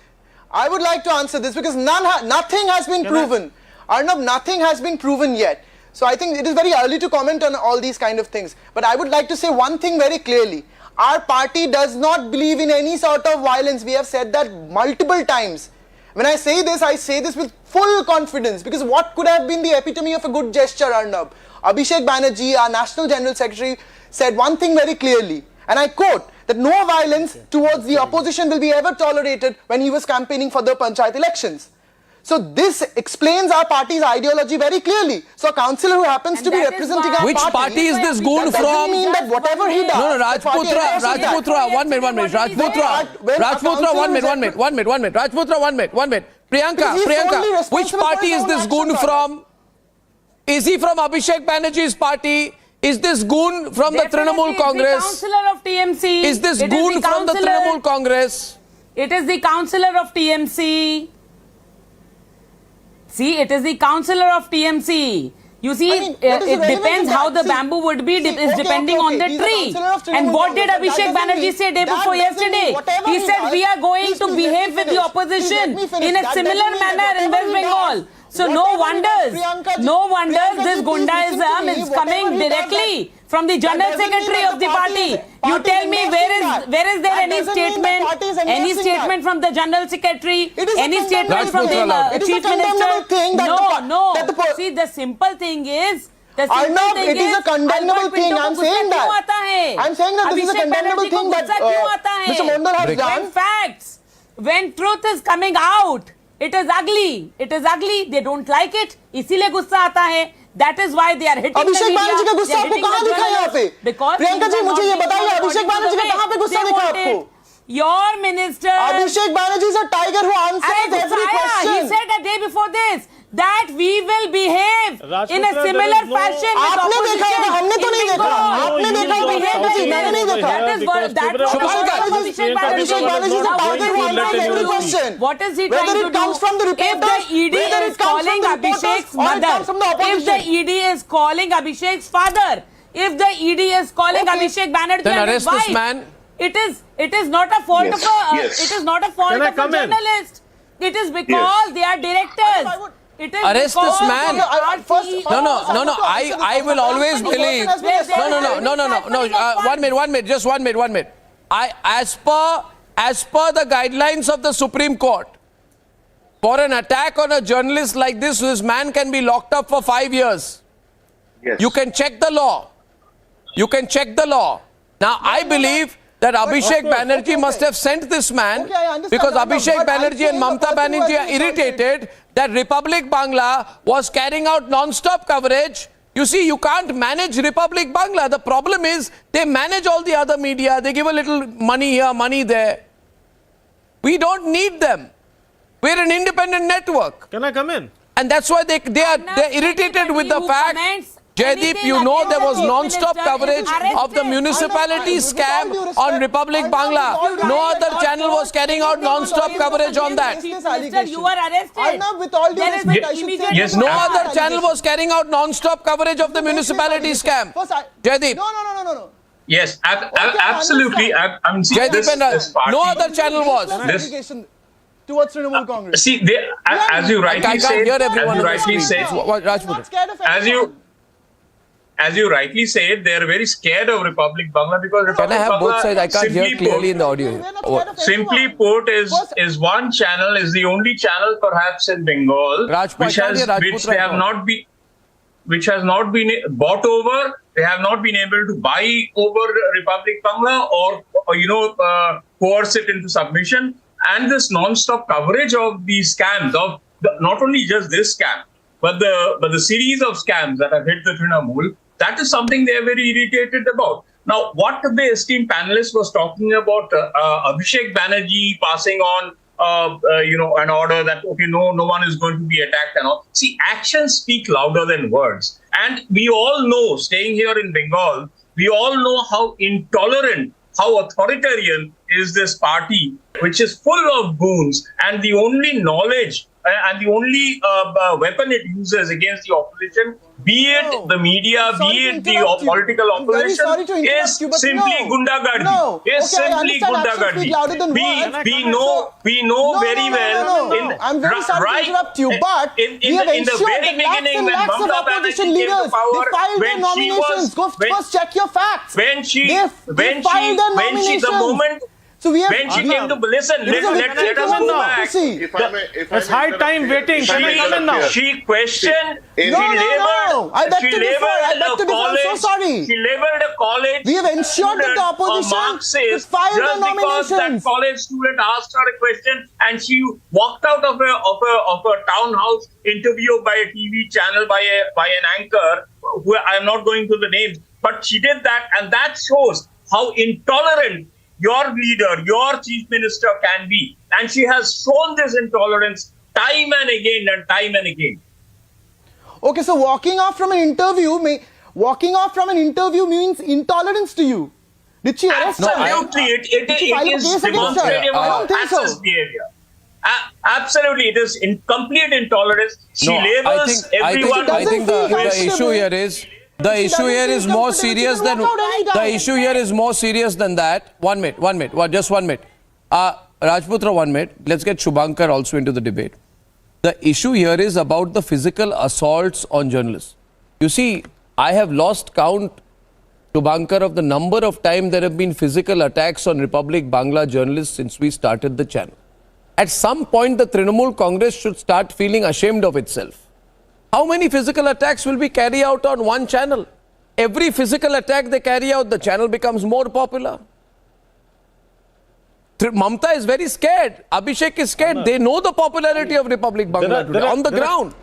I would like to answer this because nothing has been proven. Arnab, nothing has been proven yet. So I think it is very early to comment on all these kind of things. But I would like to say one thing very clearly. Our party does not believe in any sort of violence. We have said that multiple times. When I say this with full confidence, because what could have been the epitome of a good gesture, Arnab? Abhishek Banerjee, our National General Secretary, said one thing very clearly, and I quote, that no violence towards the opposition will be ever tolerated when he was campaigning for the Panchayat elections. So this explains our party's ideology very clearly. So a councillor who happens to be representing our Which party is this goon from? Doesn't mean that whatever he does. No, Rajputra, one minute. Rajputra, one minute. Priyanka, which party is this goon from? Is he from Abhishek Banerjee's party? Is this goon from the Trinamool Congress? It is the councillor of TMC. Is this goon from the Trinamool Congress? It is the councillor of TMC. See, it is the councillor of TMC. You see, it depends how the bamboo would be, is depending on the tree. And what did Abhishek Banerjee say day before yesterday? He said, we are going to behave with the opposition in a similar manner in West Bengal. So no wonders this Gundaism is coming directly from the general secretary of the party. You tell me where is there any statement from the general secretary, any statement from the chief minister? No. See, the simple thing is, Arnab, it is a condemnable thing. I'm saying that. I'm saying that this is a condemnable thing that Mr. Mondal has done. When facts, when truth is coming out, it is ugly. It is ugly. They don't like it. इसीलिए गुस्सा आता है. That is why they are hitting the media. अभिषेक बैनर्जी का गुस्सा आपको कहाँ दिखा यहाँ पे? प्रियंका जी, मुझे ये बताइए, अभिषेक बैनर्जी का कहाँ पे गुस्सा दिखा आपको? Your minister. Abhishek Banerjee is a tiger who answers every question. He said a day before this that we will behave in a similar fashion. आपने देखा होगा, हमने तो नहीं देखा. आपने देखा होगा, मैंने नहीं देखा. Abhishek Banerjee is a tiger who answers every question. What is he trying to do? Whether it comes from the reporters, if the ED is calling Abhishek's mother, if the ED is calling Abhishek's father, if the ED is calling Abhishek Banerjee and his wife, it is not a fault of it is not a fault of a journalist. It is because they are directors. It is arrest this man. No. I will always believe. No. 1 minute. Just 1 minute. As per the guidelines of the Supreme Court, for an attack on a journalist like this man can be locked up for 5 years. Yes. You can check the law. Now, I believe that Abhishek Banerjee must have sent this man because Abhishek Banerjee and Mamata Banerjee are irritated that Republic Bangla was carrying out non-stop coverage. You see, you can't manage Republic Bangla. The problem is they manage all the other media. They give a little money here, money there. We don't need them. We're an independent network. Can I come in? And that's why they're irritated with the fact, Jaideep, you know there was non-stop coverage of the municipality scam on Republic Bangla. No other channel was carrying out non-stop coverage on that. You are arrested. With all due respect, I should say Yes, no other channel was carrying out non-stop coverage of the municipality scam. Jaideep. No. Yes, absolutely. I'm Jaideep, no other channel was. Towards Trinamool Congress. See, as you rightly said, as you rightly said, they are very scared of Republic Bangla because Can I have both sides? I can't hear clearly in the audio. Simply put, is one channel, is the only channel perhaps in Bengal which has not been bought over. They have not been able to buy over Republic Bangla or coerce it into submission. And this non-stop coverage of these scams, of not only just this scam, but the series of scams that have hit the Trinamool, that is something they are very irritated about. Now, what the esteemed panelist was talking about, Abhishek Banerjee passing on, an order that, okay, no one is going to be attacked and all. See, actions speak louder than words. And we all know, staying here in Bengal, we all know how intolerant, how authoritarian is this party, which is full of goons, and the only knowledge and the only weapon it uses against the opposition, be it the media, be it the political opposition, is simply gundagardi. We know very well. I'm very sorry to interrupt you, but we have ensured that lakhs and lakhs of opposition leaders, they filed their nominations. Go first check your facts. When she came to listen, let us go back. It's high time waiting. Can I come in now? She questioned. I beg to differ. I'm so sorry. She labeled a college. We have ensured that the opposition filed their nominations. Just because that college student asked her a question and she walked out of a townhouse interview by a TV channel by an anchor, who I am not going to the names, but she did that, and that shows how intolerant your leader, your chief minister can be. And she has shown this intolerance time and again. Okay, so walking off from an interview means intolerance to you. Did she arrest her? Absolutely, it is demonstrative of fascist behavior. Absolutely, it is complete intolerance. She labels everyone. I think the issue here is. The issue here is more serious than that. 1 minute. Just 1 minute. Rajputra, 1 minute. Let's get Shubhankar also into the debate. The issue here is about the physical assaults on journalists. You see, I have lost count Shubhankar, of the number of times there have been physical attacks on Republic Bangla journalists since we started the channel. At some point, the Trinamool Congress should start feeling ashamed of itself. How many physical attacks will be carried out on one channel? Every physical attack they carry out, the channel becomes more popular. Mamata is very scared. Abhishek is scared. They know the popularity of Republic Bangla today on the ground.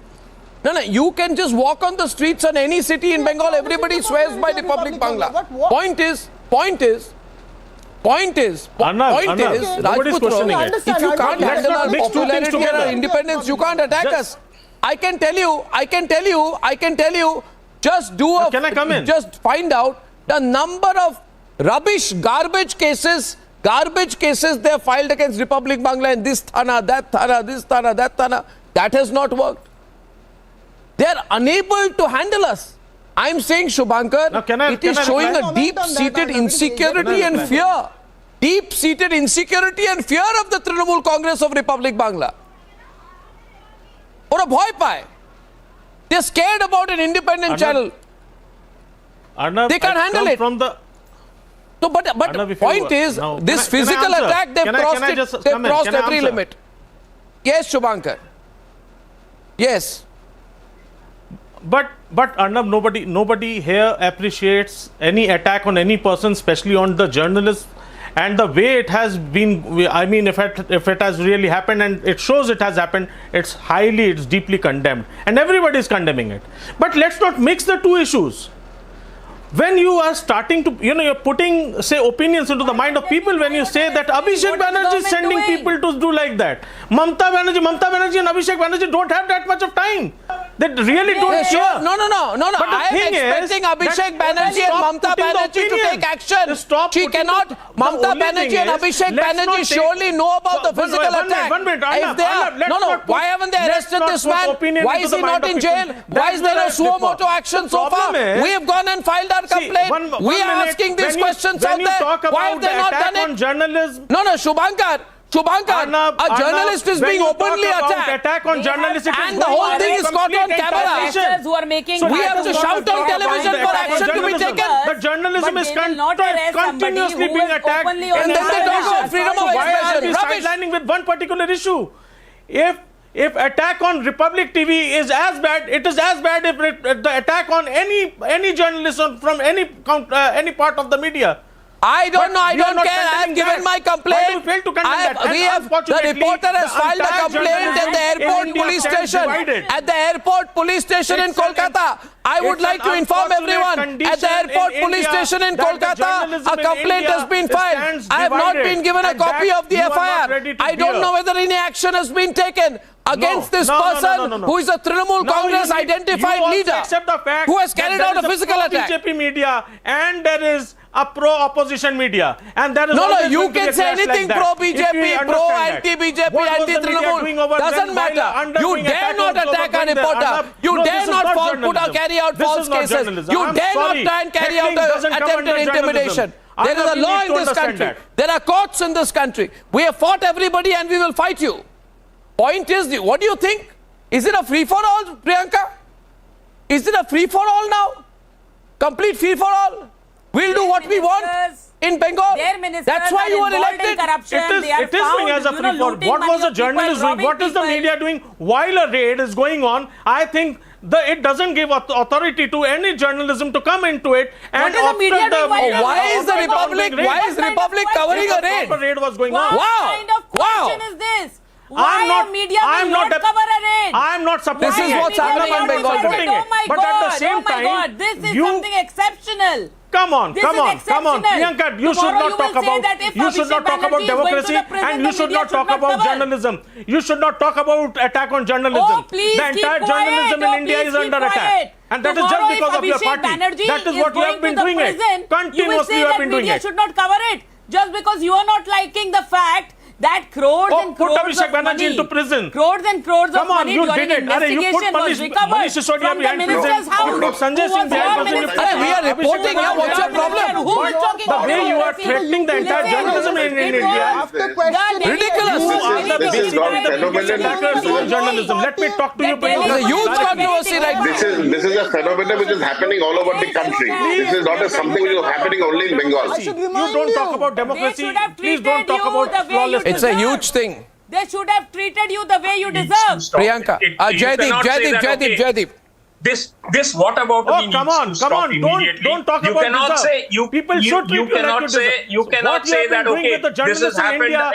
No, you can just walk on the streets in any city in Bengal. Everybody swears by Republic Bangla. Point is, nobody's questioning it. if you can't handle our popularity and our independence, you can't attack us. I can tell you, just do a, can I come in? Just find out the number of garbage cases they have filed against Republic Bangla in this thana, that thana, this thana, that thana. That has not worked. They are unable to handle us. I am saying, Shubhankar, it is showing a deep-seated insecurity and fear. Deep-seated insecurity and fear of the Trinamool Congress of Republic Bangla. Or a bhoy pai. They are scared about an independent channel. Arnab, they can't handle it. So, but Arnab, the point is, this physical attack, they've crossed every limit. Yes, Shubhankar. Yes. But Arnab, nobody here appreciates any attack on any person, especially on the journalists, and the way it has been. I mean, if it has really happened, and it shows it has happened, it's deeply condemned, and everybody is condemning it. But let's not mix the two issues. When you are starting to, you're putting, say, opinions into the mind of people when you say that Abhishek Banerjee is sending people to do like that. Mamata Banerjee and Abhishek Banerjee don't have that much of time. They really don't care. No. But I am expecting Abhishek Banerjee and Mamata Banerjee to take action. She cannot. Mamata Banerjee and Abhishek Banerjee surely know about the physical attack. One minute, Arnab, why haven't they arrested this man? Why is he not in jail? Why is there no suo moto action so far? We have gone and filed our complaint. We are asking these questions out there. Why have they not done it? Journalism. No, Shubhankar, a journalist is being openly attacked. Attack on journalists, and the whole thing is caught on camera. Who are making we have to shout on television for action to be taken. But journalism is continuously being attacked. And then they talk about freedom of expression. Why are we sidelining with one particular issue? If attack on Republic TV is as bad, it is as bad if the attack on any journalist from any part of the media. I don't know. I don't care. I have given my complaint. The reporter has filed a complaint at the airport police station. At the airport police station in Kolkata. I would like to inform everyone. At the airport police station in Kolkata, a complaint has been filed. I have not been given a copy of the FIR. I don't know whether any action has been taken against this person who is a Trinamool Congress identified leader who has carried out a physical attack. BJP media and there is a pro-opposition media, and there is you can say anything pro-BJP, pro-anti-BJP, anti-Trinamool, doesn't matter. You dare not attack a reporter. You dare not carry out false cases. You dare not try and carry out attempted intimidation. There is a law in this country. There are courts in this country. We have fought everybody and we will fight you. Point is, what do you think? Is it a free-for-all, Priyanka? Is it a free-for-all now? Complete free-for-all? We'll do what we want in Bengal. That's why you were elected. It is being as a free-for-all. What was the journalist doing? What is the media doing while a raid is going on? I think it doesn't give authority to any journalism to come into it. And what is the media doing? Why is the Republic covering a raid? Raid was going on. What kind of question is this? Why media will not cover a raid? I am not supporting This is what's happening in Bengal. Oh my God, this is something exceptional. Come on. Priyanka, you should not talk about democracy and you should not talk about journalism. You should not talk about attack on journalism. Oh, please the entire journalism in India is under attack. And that is just because of your party. That is what you have been doing it. Continuously you have been doing it. Media should not cover it. Just because you are not liking the fact that crores Oh, and put crores Abhishek of Banerjee money, into prison. crores and crores Come of on, money you during did it. Arey, you put investigation was recovered Manish Sisodia from the behind prison. minister's house. You put Sanjay Who Singh was behind Home prison. Minister? Arey, we are reporting here. What's your problem? Who is talking The about way you are democracy? threatening the entire Listen, journalism in it India. was After questioning, Ridiculous. You are the This is not phenomenon. attackers on journalism. Let me talk to you. There's a huge controversy right now. This is a phenomenon which is happening all over the country. This is not something which is happening only in Bengal. I should You remind don't talk you. about They democracy. should have Please don't treated talk you about the way you flawless. It's a huge thing. They should have treated you the way you deserve. Priyanka, Jaideep. This what about Oh, come on. Don't talk you about cannot deserve. say you People should treat you cannot like say deserve. you cannot What you say have been that doing okay with the this has journalists in happened India,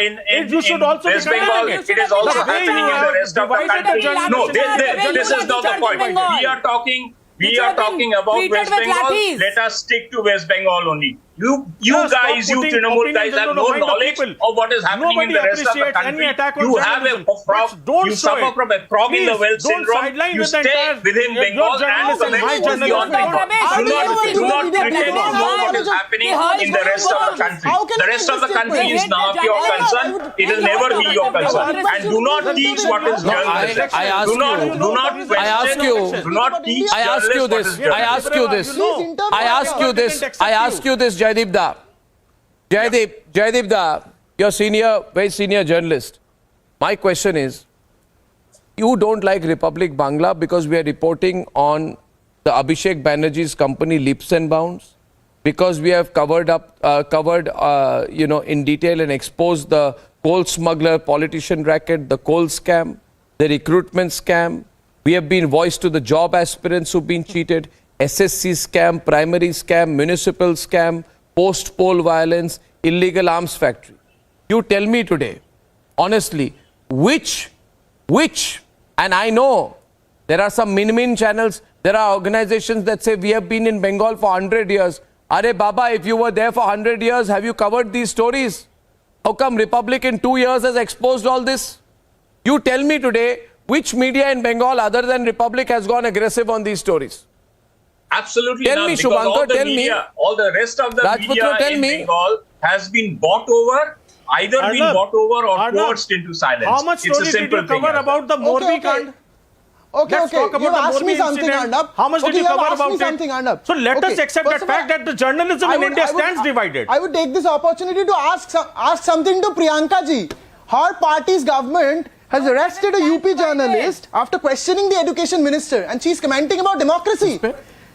you should in also be West Bengal, condemning it is also The way happening you in the have rest of the divided country. journalism. No, journalism. this is not the point. Bengal. We are talking Which have been about treated West with Bengal. lathis. Let us stick to West Bengal only. You Just stop guys, you putting Trinamool guys opinions have into no the mind of knowledge people. of what is happening Nobody in the rest of the appreciates any country. attack on You have a journalism. frog, But don't you show suffer it. from a frog in the well Please, don't syndrome. sideline You with the stay entire- within your Bengal and journalism, comment my only on journalism. Bengal. Ramesh, Do not they pretend to know what is happening in the rest of the country. How can The you rest of the make this country is statement? none of your concern. It will never be your concern. And do not teach what is No, journalism. I ask Do not you. question. I ask you. Do not teach I ask you journalists this. what is I ask you this. I ask you this. I ask you this, Jaideep Da. Jaideep Da, you're very senior journalist. My question is, you don't like Republic Bangla because we are reporting on the Abhishek Banerjee's company leaps and bounds, because we have covered in detail and exposed the coal smuggler politician racket, the coal scam, the recruitment scam. We have been voice to the job aspirants who've been cheated, SSC scam, primary scam, municipal scam, post-poll violence, illegal arms factory. You tell me today, honestly, which, and I know there are some min channels, there are organizations that say we have been in Bengal for 100 years. Are Baba, if you were there for 100 years, have you covered these stories? How come Republic in 2 years has exposed all this? You tell me today, which media in Bengal other than Republic has gone aggressive on these stories? Absolutely Tell none, me, because Shubhankar, all the tell me. media, all the rest of the Rajputra, media tell in me. Bengal has been bought over, either been Arnab, bought over or Arnab, coerced into silence. How much It's a story did simple you cover thing. about the Morbi Kand? Let's talk about you the asked me Morbi something, incident. Arnab. How much did you have cover asked about me it? something, Arnab. So let us accept First that of all, fact that the journalism in India stands divided. I would take this opportunity to ask something to Priyanka ji. Her party's government has arrested a UP journalist after questioning the education minister, and she's commenting about democracy.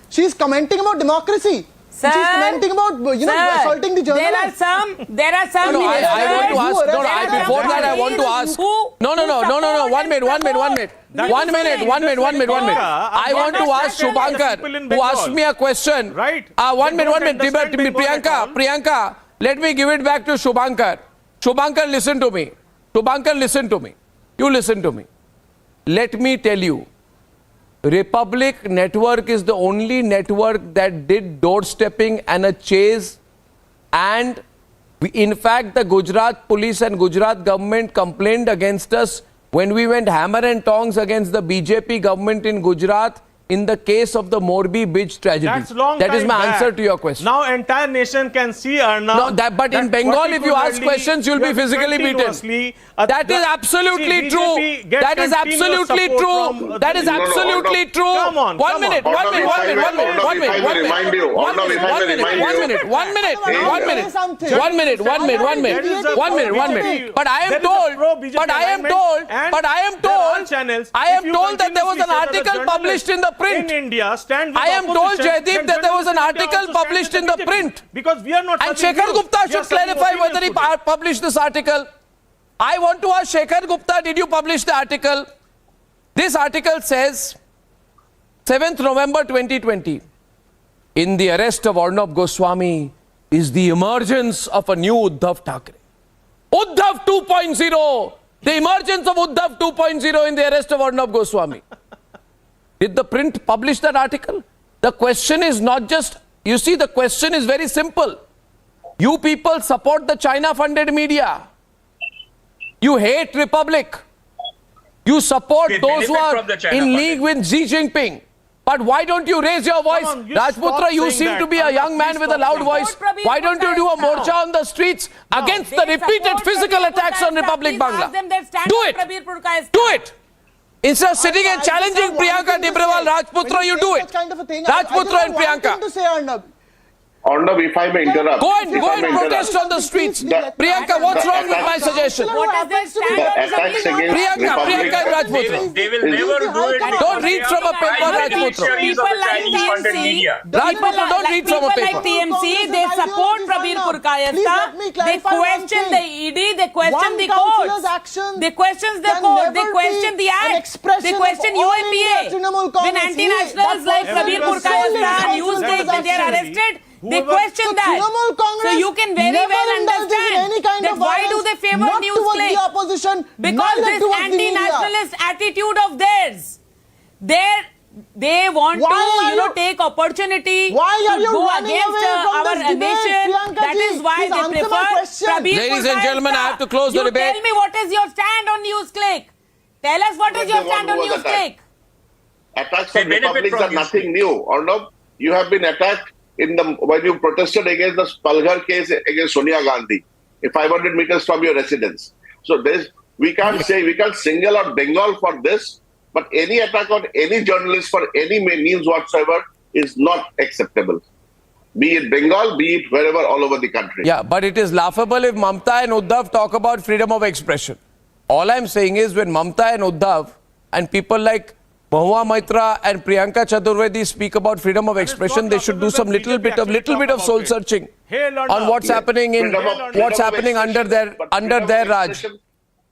She's commenting about democracy. Sir, she's commenting about assaulting the journalists. There are some. No, I want to ask. No, before that, I want to ask. No. 1 minute. I want to ask Shubhankar, who asked me a question. Right. 1 minute. Priyanka, let me give it back to Shubhankar. Shubhankar, listen to me. You listen to me. Let me tell you, Republic Network is the only network that did doorstepping and a chase, and in fact the Gujarat police and Gujarat government complained against us when we went hammer and tongs against the BJP government in Gujarat in the case of the Morbi Bij tragedy. That's long That is time my back. answer to your question. Now entire nation can see Arnab. No, but in Bengal, if you ask questions, you'll be physically beaten. That is absolutely true. That is absolutely true. That is absolutely true. Come on. 1 minute. One minute. But I am told that there was an article published in the print. In India, stand with I am told, opposition, Jaideep, that there was an journalism in India article also published stands in the with BJP. print. Because we are not. And serving Shekhar you. Gupta We are should serving clarify opinions whether he today. published this article. I want to ask Shekhar Gupta, did you publish the article? This article says, 7th November 2020, in the arrest of Arnab Goswami is the emergence of a new Uddhav Thackeray. Uddhav 2.0, the emergence of Uddhav 2.0 in the arrest of Arnab Goswami. Did the print publish that article? The question is not just, you see, the question is very simple. You people support the China-funded media. You hate Republic. You support They those who benefit are from the China in funded. league with Xi Jinping. But why don't you raise your voice? on, you Rajputra, stop you saying seem that. to be a young man with a loud voice. Why don't you do a morcha on the streets against the repeated physical attacks on Republic Bangla? Do it. Do it. Instead of sitting and challenging Priyanka Tibrewal, Rajputra, you do it. Rajputra and Priyanka. To say, Arnab. Arnab, if I may interrupt. Go and protest on the streets. Priyanka, what's wrong with my suggestion? What is their stand The on attacks Republic? against Priyanka and Rajputra. They will never do it. Don't read from a paper, Rajputra. People like TMC, Rajputra, don't read from a people like paper. TMC, they support Prabir Purkayastha. They question the ED, they question the courts. They question the court, they question the act, they question UAPA. When anti-nationals like Prabir Purkayastha and Newsday, when they are arrested, they question that. So you can very well understand that why do they favor Newsday? Because this anti-nationalist attitude of theirs, they want to, take opportunity to go against our nation. That is why they prefer Prabir Ladies and gentlemen, I have to close the debate. Tell me what is your stand on NewsClick. Tell us what is your stand on NewsClick. Attacks on republics are nothing new. Arnab, you have been attacked when you protested against the Palghar case against Sonia Gandhi, 500 meters from your residence. So we can't single out Bengal for this, but any attack on any journalist for any means whatsoever is not acceptable. Be it Bengal, be it wherever all over the country. Yeah, but it is laughable if Mamata and Uddhav talk about freedom of expression. All I'm saying is when Mamata and Uddhav and people like Mahua Maitra and Priyanka Chaturvedi speak about freedom of expression, they should do some little bit of soul searching on what's happening under their Raj.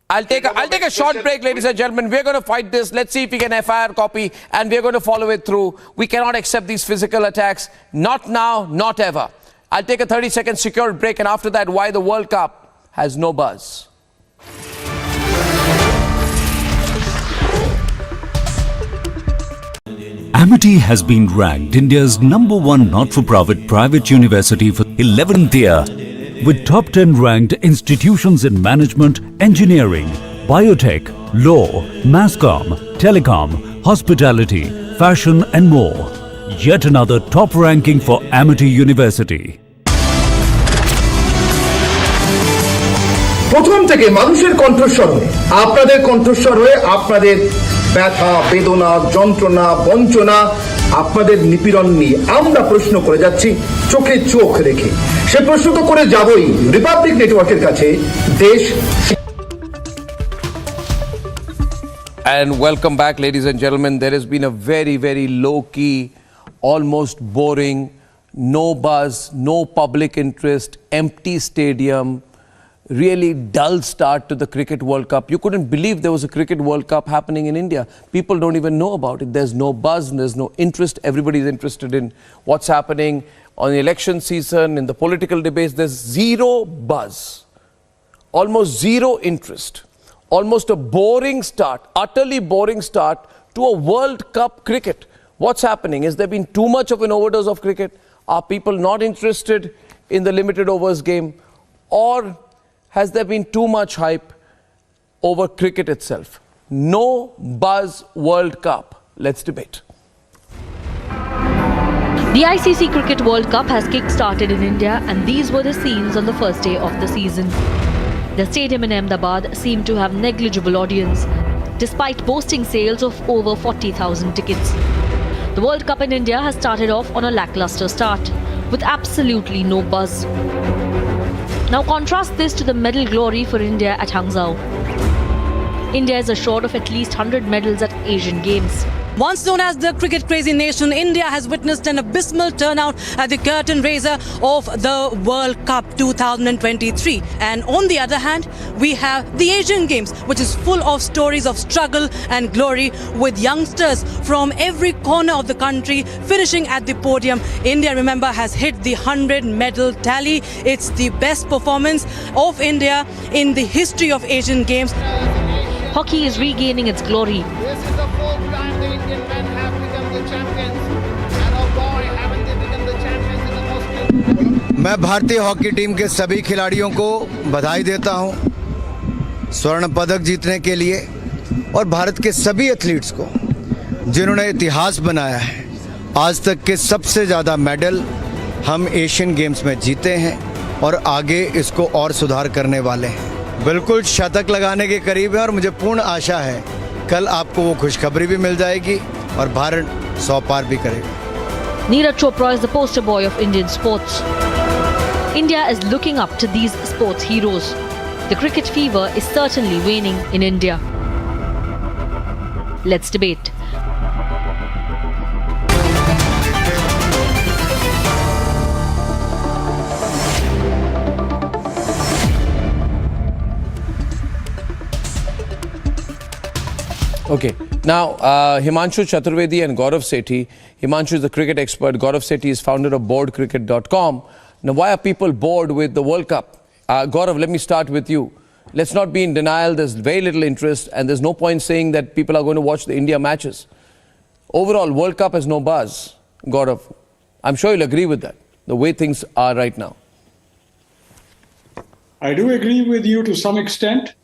I'll take a short break, ladies and gentlemen. We're going to fight this. Let's see if we can FIR copy, and we're going to follow it through. We cannot accept these physical attacks. Not now, not ever. I'll take a 30-second secured break, and after that, why the World Cup has no buzz. Amity has been ranked India's #1 not-for-profit private university for 11th year, with top 10 ranked institutions in management, engineering, biotech, law, masscom, telecom, hospitality, fashion and more. Yet another top ranking for Amity University. প্রথম থেকে মানুষের কণ্ঠস্বর হয়ে আপনাদের কণ্ঠস্বর হয়ে আপনাদের ব্যথা বেদনা যন্ত্রণা বঞ্চনা আপনাদের নিপীড়ন নিয়ে আমরা প্রশ্ন করে যাচ্ছি চোখে চোখ রেখে সে প্রশ্ন তো করে যাবই রিপাবলিক নেটওয়ার্কের কাছে দেশ And welcome back, ladies and gentlemen. There has been a very, very low-key, almost boring, no buzz, no public interest, empty stadium, really dull start to the Cricket World Cup. You couldn't believe there was a Cricket World Cup happening in India. People don't even know about it. There's no buzz, there's no interest. Everybody's interested in what's happening on the election season, in the political debates. There's zero buzz, almost zero interest, almost a boring start, utterly boring start to a World Cup cricket. What's happening? Has there been too much of an overdose of cricket? Are people not interested in the limited overs game? Or has there been too much hype over cricket itself? No buzz World Cup. Let's debate. The ICC Cricket World Cup has kick-started in India, and these were the scenes on the first day of the season. The stadium in Ahmedabad seemed to have negligible audience, despite boasting sales of over 40,000 tickets. The World Cup in India has started off on a lackluster start, with absolutely no buzz. Now contrast this to the medal glory for India at Hangzhou. India is assured of at least 100 medals at Asian Games. Once known as the cricket crazy nation, India has witnessed an abysmal turnout at the curtain raiser of the World Cup 2023. And on the other hand, we have the Asian Games, which is full of stories of struggle and glory, with youngsters from every corner of the country finishing at the podium. India, remember, has hit the 100 medal tally. It's the best performance of India in the history of Asian Games. Hockey is regaining its glory. This is the fourth time the Indian men have become the champions. And oh boy, haven't they become the champions in the most beautiful... मैं भारतीय hockey team के सभी खिलाड़ियों को बधाई देता हूं स्वर्ण पदक जीतने के लिए और भारत के सभी एथलीट्स को जिन्होंने इतिहास बनाया है आज तक के सबसे ज़्यादा मेडल हम एशियन गेम्स में जीते हैं और आगे इसको और सुधार करने वाले हैं। बिल्कुल शतक लगाने के करीब है और मुझे पूर्ण आशा है कल आपको वो खुशखबरी भी मिल जाएगी और भारत 100 पार भी करेगा। Neeraj Chopra is the poster boy of Indian sports. India is looking up to these sports heroes. The cricket fever is certainly waning in India. Let's debate. Okay, now Himanshu Chaturvedi and Gaurav Sethi. Himanshu is the cricket expert. Gaurav Sethi is founder of boardcricket.com. Now, why are people bored with the World Cup? Gaurav, let me start with you. Let's not be in denial. There's very little interest and there's no point saying that people are going to watch the India matches. Overall, World Cup has no buzz. Gaurav, I'm sure you'll agree with that, the way things are right now. I do agree with you to some extent.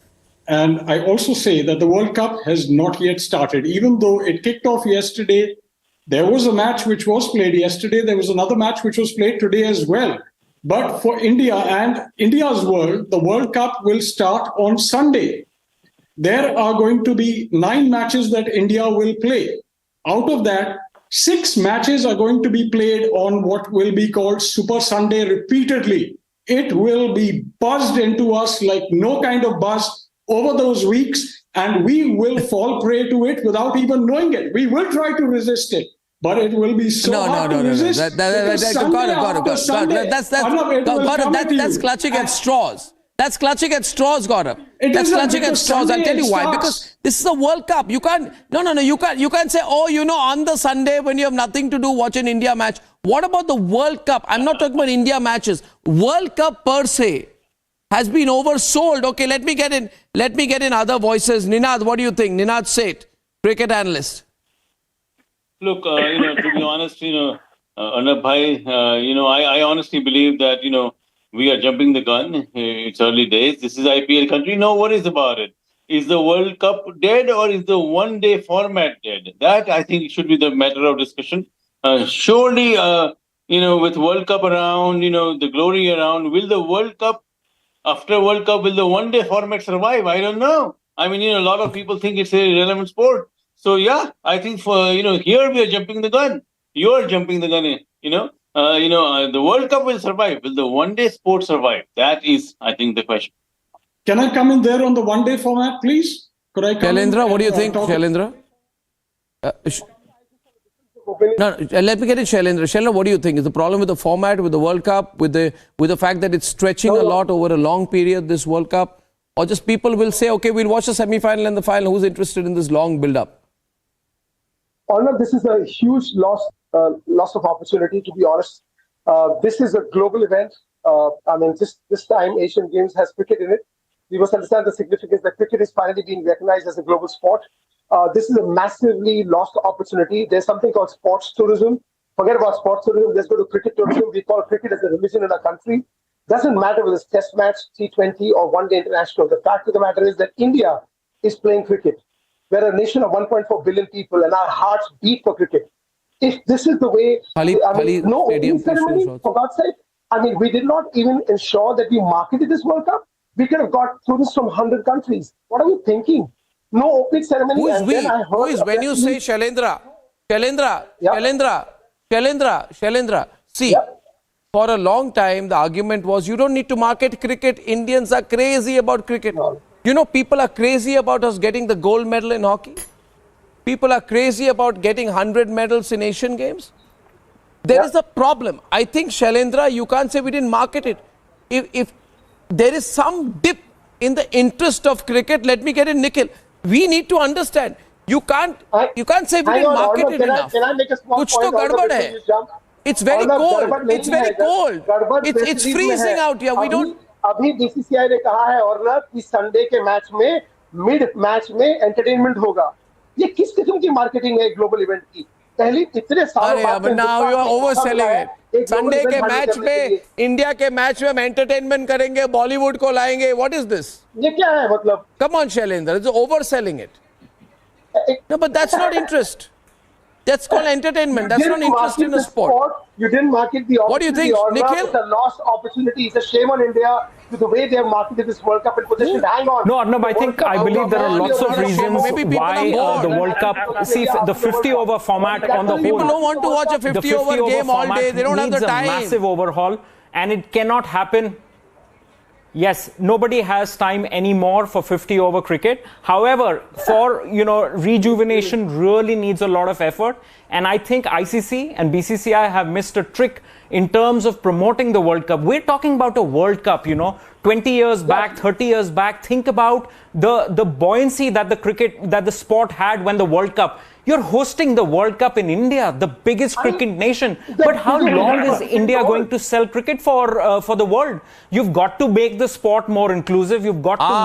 And I also say that the World Cup has not yet started. Even though it kicked off yesterday, there was a match which was played yesterday. There was another match which was played today as well. But for India and India's world, the World Cup will start on Sunday. There are going to be 9 matches that India will play. Out of that, 6 matches are going to be played on what will be called Super Sunday repeatedly. It will be buzzed into us like no kind of buzz over those weeks, and we will fall prey to it without even knowing it. We will try to resist it, but it will be so hard to resist. That's clutching at straws. That's clutching at straws, Gaurav. That's clutching at straws. I'll tell you why. Because this is a World Cup. You can't. You can't say, oh, on the Sunday when you have nothing to do, watch an India match. What about the World Cup? I'm not talking about India matches. World Cup per se has been oversold. Okay, let me get in other voices. Ninad, what do you think? Ninad Seth, cricket analyst. Look, to be honest, Arnab bhai, I honestly believe that, we are jumping the gun. It's early days. This is IPL country. No worries about it. Is the World Cup dead or is the one-day format dead? That, I think, should be the matter of discussion. Surely, with World Cup around, the glory around, will the World Cup, after World Cup, will the one-day format survive? I don't know. I mean, a lot of people think it's a relevant sport. So, yeah, I think for, here we are jumping the gun. You are jumping the gun, the World Cup will survive. Will the one-day sport survive? That is, I think, the question. Can I come in there on the one-day format, please? Could I come Shailendra, what do you think, Shailendra? No, let me get it, Shailendra. Shailendra, what do you think? Is the problem with the format, with the World Cup, with the fact that it's stretching a lot over a long period, this World Cup? Or just people will say, okay, we'll watch the semi-final and the final. Who's interested in this long build-up? Arnab, this is a huge loss of opportunity, to be honest. This is a global event. This time Asian Games has cricket in it. We must understand the significance that cricket is finally being recognized as a global sport. This is a massively lost opportunity. There's something called sports tourism. Forget about sports tourism. Let's go to cricket tourism. We call cricket as a religion in our country. Doesn't matter whether it's test match, T20 or one-day international. The fact of the matter is that India is playing cricket. We're a nation of 1.4 billion people and our hearts beat for cricket. If this is the way, no opening ceremony, for God's sake. We did not even ensure that we marketed this World Cup. We could have got tourists from 100 countries. What are we thinking? No opening ceremony. Who is we? Who is, when you say Shailendra? See, for a long time, the argument was you don't need to market cricket. Indians are crazy about cricket. People are crazy about us getting the gold medal in hockey. People are crazy about getting 100 medals in Asian Games. There is a problem. I think, Shailendra, you can't say we didn't market it. If there is some dip in the interest of cricket, let me get in, Nikhil. We need to understand. You can't say we didn't market it enough. Can I make a small point? It's very cold. It's very cold. It's freezing out here. We don't. अभी BCCI ने कहा है और कि Sunday के match में mid match में entertainment होगा. ये किस किस्म की मार्केटिंग है ग्लोबल इवेंट की? पहले इतने सालों बाद now you are overselling it. Sunday के मैच में, इंडिया के मैच में हम एंटरटेनमेंट करेंगे, बॉलीवुड को लाएंगे. What is this? ये क्या है मतलब? Come on, Shailendra, it's overselling it. No, but that's not interest. That's called entertainment. That's not interest in a sport. You didn't market the opportunity. What do you think, Nikhil? It's a lost opportunity. It's a shame on India with the way they have marketed this World Cup and positioned. Hang on. No, Arnab, I believe there are lots of reasons why the World Cup. See, the 50-over format on the whole. People don't want to watch a 50-over game all day. They don't have the time. Needs a massive overhaul, and it cannot happen. Yes, nobody has time anymore for 50-over cricket. However, for rejuvenation really needs a lot of effort. And I think ICC and BCCI have missed a trick in terms of promoting the World Cup. We're talking about a World Cup, 20 years back, 30 years back. Think about the buoyancy that the sport had when the World Cup. You're hosting the World Cup in India, the biggest cricket nation. But how long is India going to sell cricket for the world? You've got to make the sport more inclusive. You've got to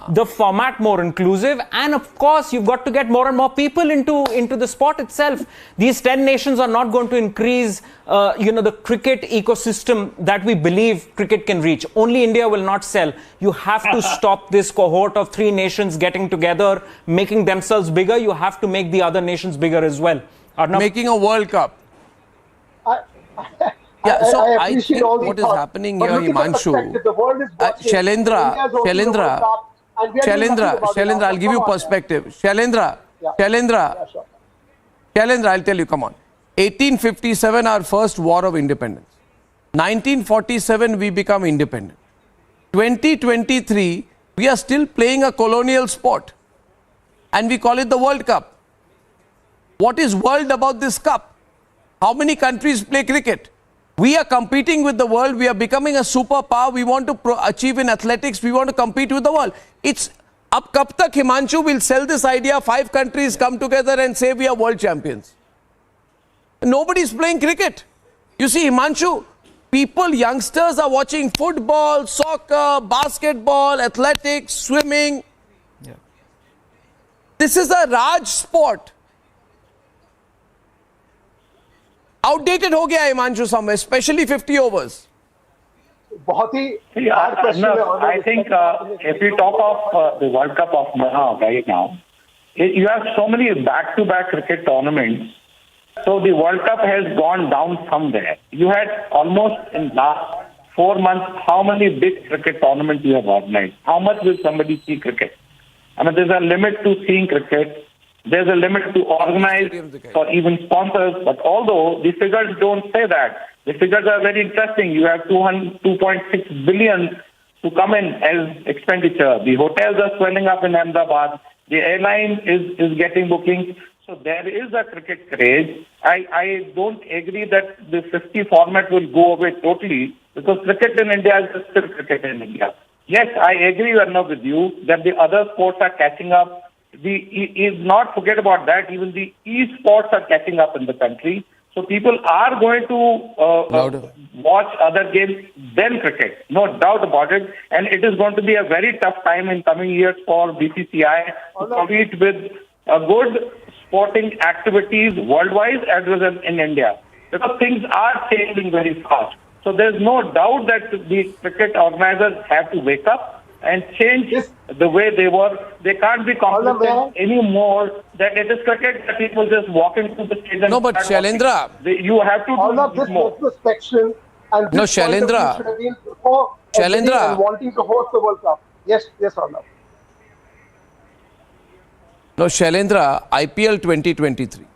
make the format more inclusive. And of course, you've got to get more and more people into the sport itself. These 10 nations are not going to increase, the cricket ecosystem that we believe cricket can reach. Only India will not sell. You have to stop this cohort of 3 nations getting together, making themselves bigger. You have to make the other nations bigger as well. Arnab? Making a World Cup. I think what is happening here, Himanshu, Shailendra, I'll give you perspective. Shailendra, I'll tell you, come on. 1857, our first war of independence. 1947, we become independent. 2023, we are still playing a colonial sport. And we call it the World Cup. What is world about this cup? How many countries play cricket? We are competing with the world. We are becoming a superpower. We want to achieve in athletics. We want to compete with the world. It's up kab tak Himanshu will sell this idea. 5 countries come together and say we are world champions. Nobody is playing cricket. You see, Himanshu, youngsters are watching football, soccer, basketball, athletics, swimming. Yeah. This is a Raj sport. Outdated ho gaya Himanshu somewhere, especially 50 overs. I think if we talk of the World Cup of right now, you have so many back-to-back cricket tournaments. So the World Cup has gone down somewhere. You had almost in last 4 months, how many big cricket tournaments you have organized? How much will somebody see cricket? I mean, there's a limit to seeing cricket. There's a limit to organize for even sponsors. But although the figures don't say that, the figures are very interesting. You have 2.6 billion to come in as expenditure. The hotels are swelling up in Ahmedabad. The airline is getting bookings. So there is a cricket craze. I don't agree that the 50 format will go away totally because cricket in India is still cricket in India. Yes, I agree, Arnab, with you that the other sports are catching up. Not forget about that. Even the e-sports are catching up in the country. So people are going to watch other games than cricket. No doubt about it. And it is going to be a very tough time in coming years for BCCI to compete with good sporting activities worldwide as well as in India. Because things are changing very fast. So there's no doubt that the cricket organizers have to wake up and change the way they were. They can't be complacent anymore that it is cricket that people just walk into the stadium. No, but Shailendra, you have to do this more. Retrospection and no, Shailendra. Shailendra. And wanting to host the World Cup. Yes, Arnab. No, Shailendra, IPL 2023.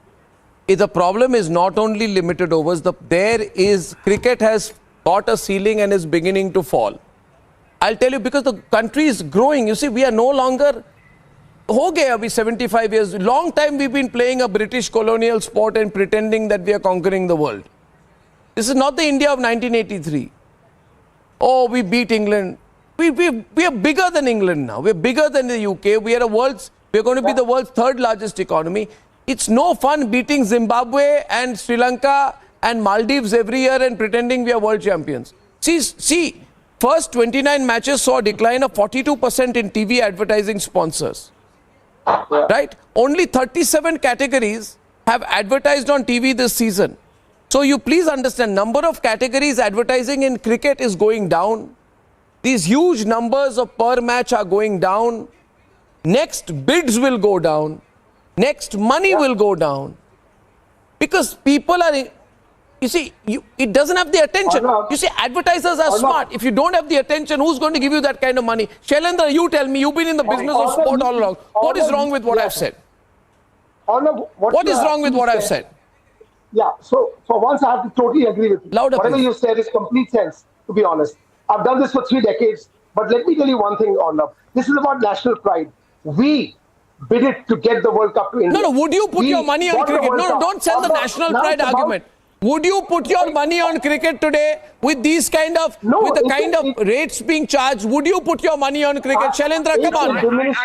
The problem is not only limited overs. Cricket has got a ceiling and is beginning to fall. I'll tell you, because the country is growing. You see, we are no longer, 75 years, long time we've been playing a British colonial sport and pretending that we are conquering the world. This is not the India of 1983. Oh, we beat England. We are bigger than England now. We're bigger than the UK. We're going to be the world's 3rd largest economy. It's no fun beating Zimbabwe and Sri Lanka and Maldives every year and pretending we are world champions. See. First 29 matches saw a decline of 42% in TV advertising sponsors. Right? Only 37 categories have advertised on TV this season. So you please understand, number of categories advertising in cricket is going down. These huge numbers of per match are going down. Next bids will go down. Next money will go down. Because people are, you see, it doesn't have the attention. You see, advertisers are smart. If you don't have the attention, who's going to give you that kind of money? Shailendra, you tell me, you've been in the business of sport all along. What is wrong with what I've said? What is wrong with what I've said? Yeah, so for once I have to totally agree with you. Whatever please. you said is complete sense, to be honest. I've done this for 3 decades, but let me tell you one thing, Arnab. This is about national pride. We bid it to get the World Cup to India. No, would you put your money on cricket? No, don't sell the national pride argument. Would you put your money on cricket today with these kind of, with the kind of rates being charged? Would you put your money on cricket? Shailendra, come on.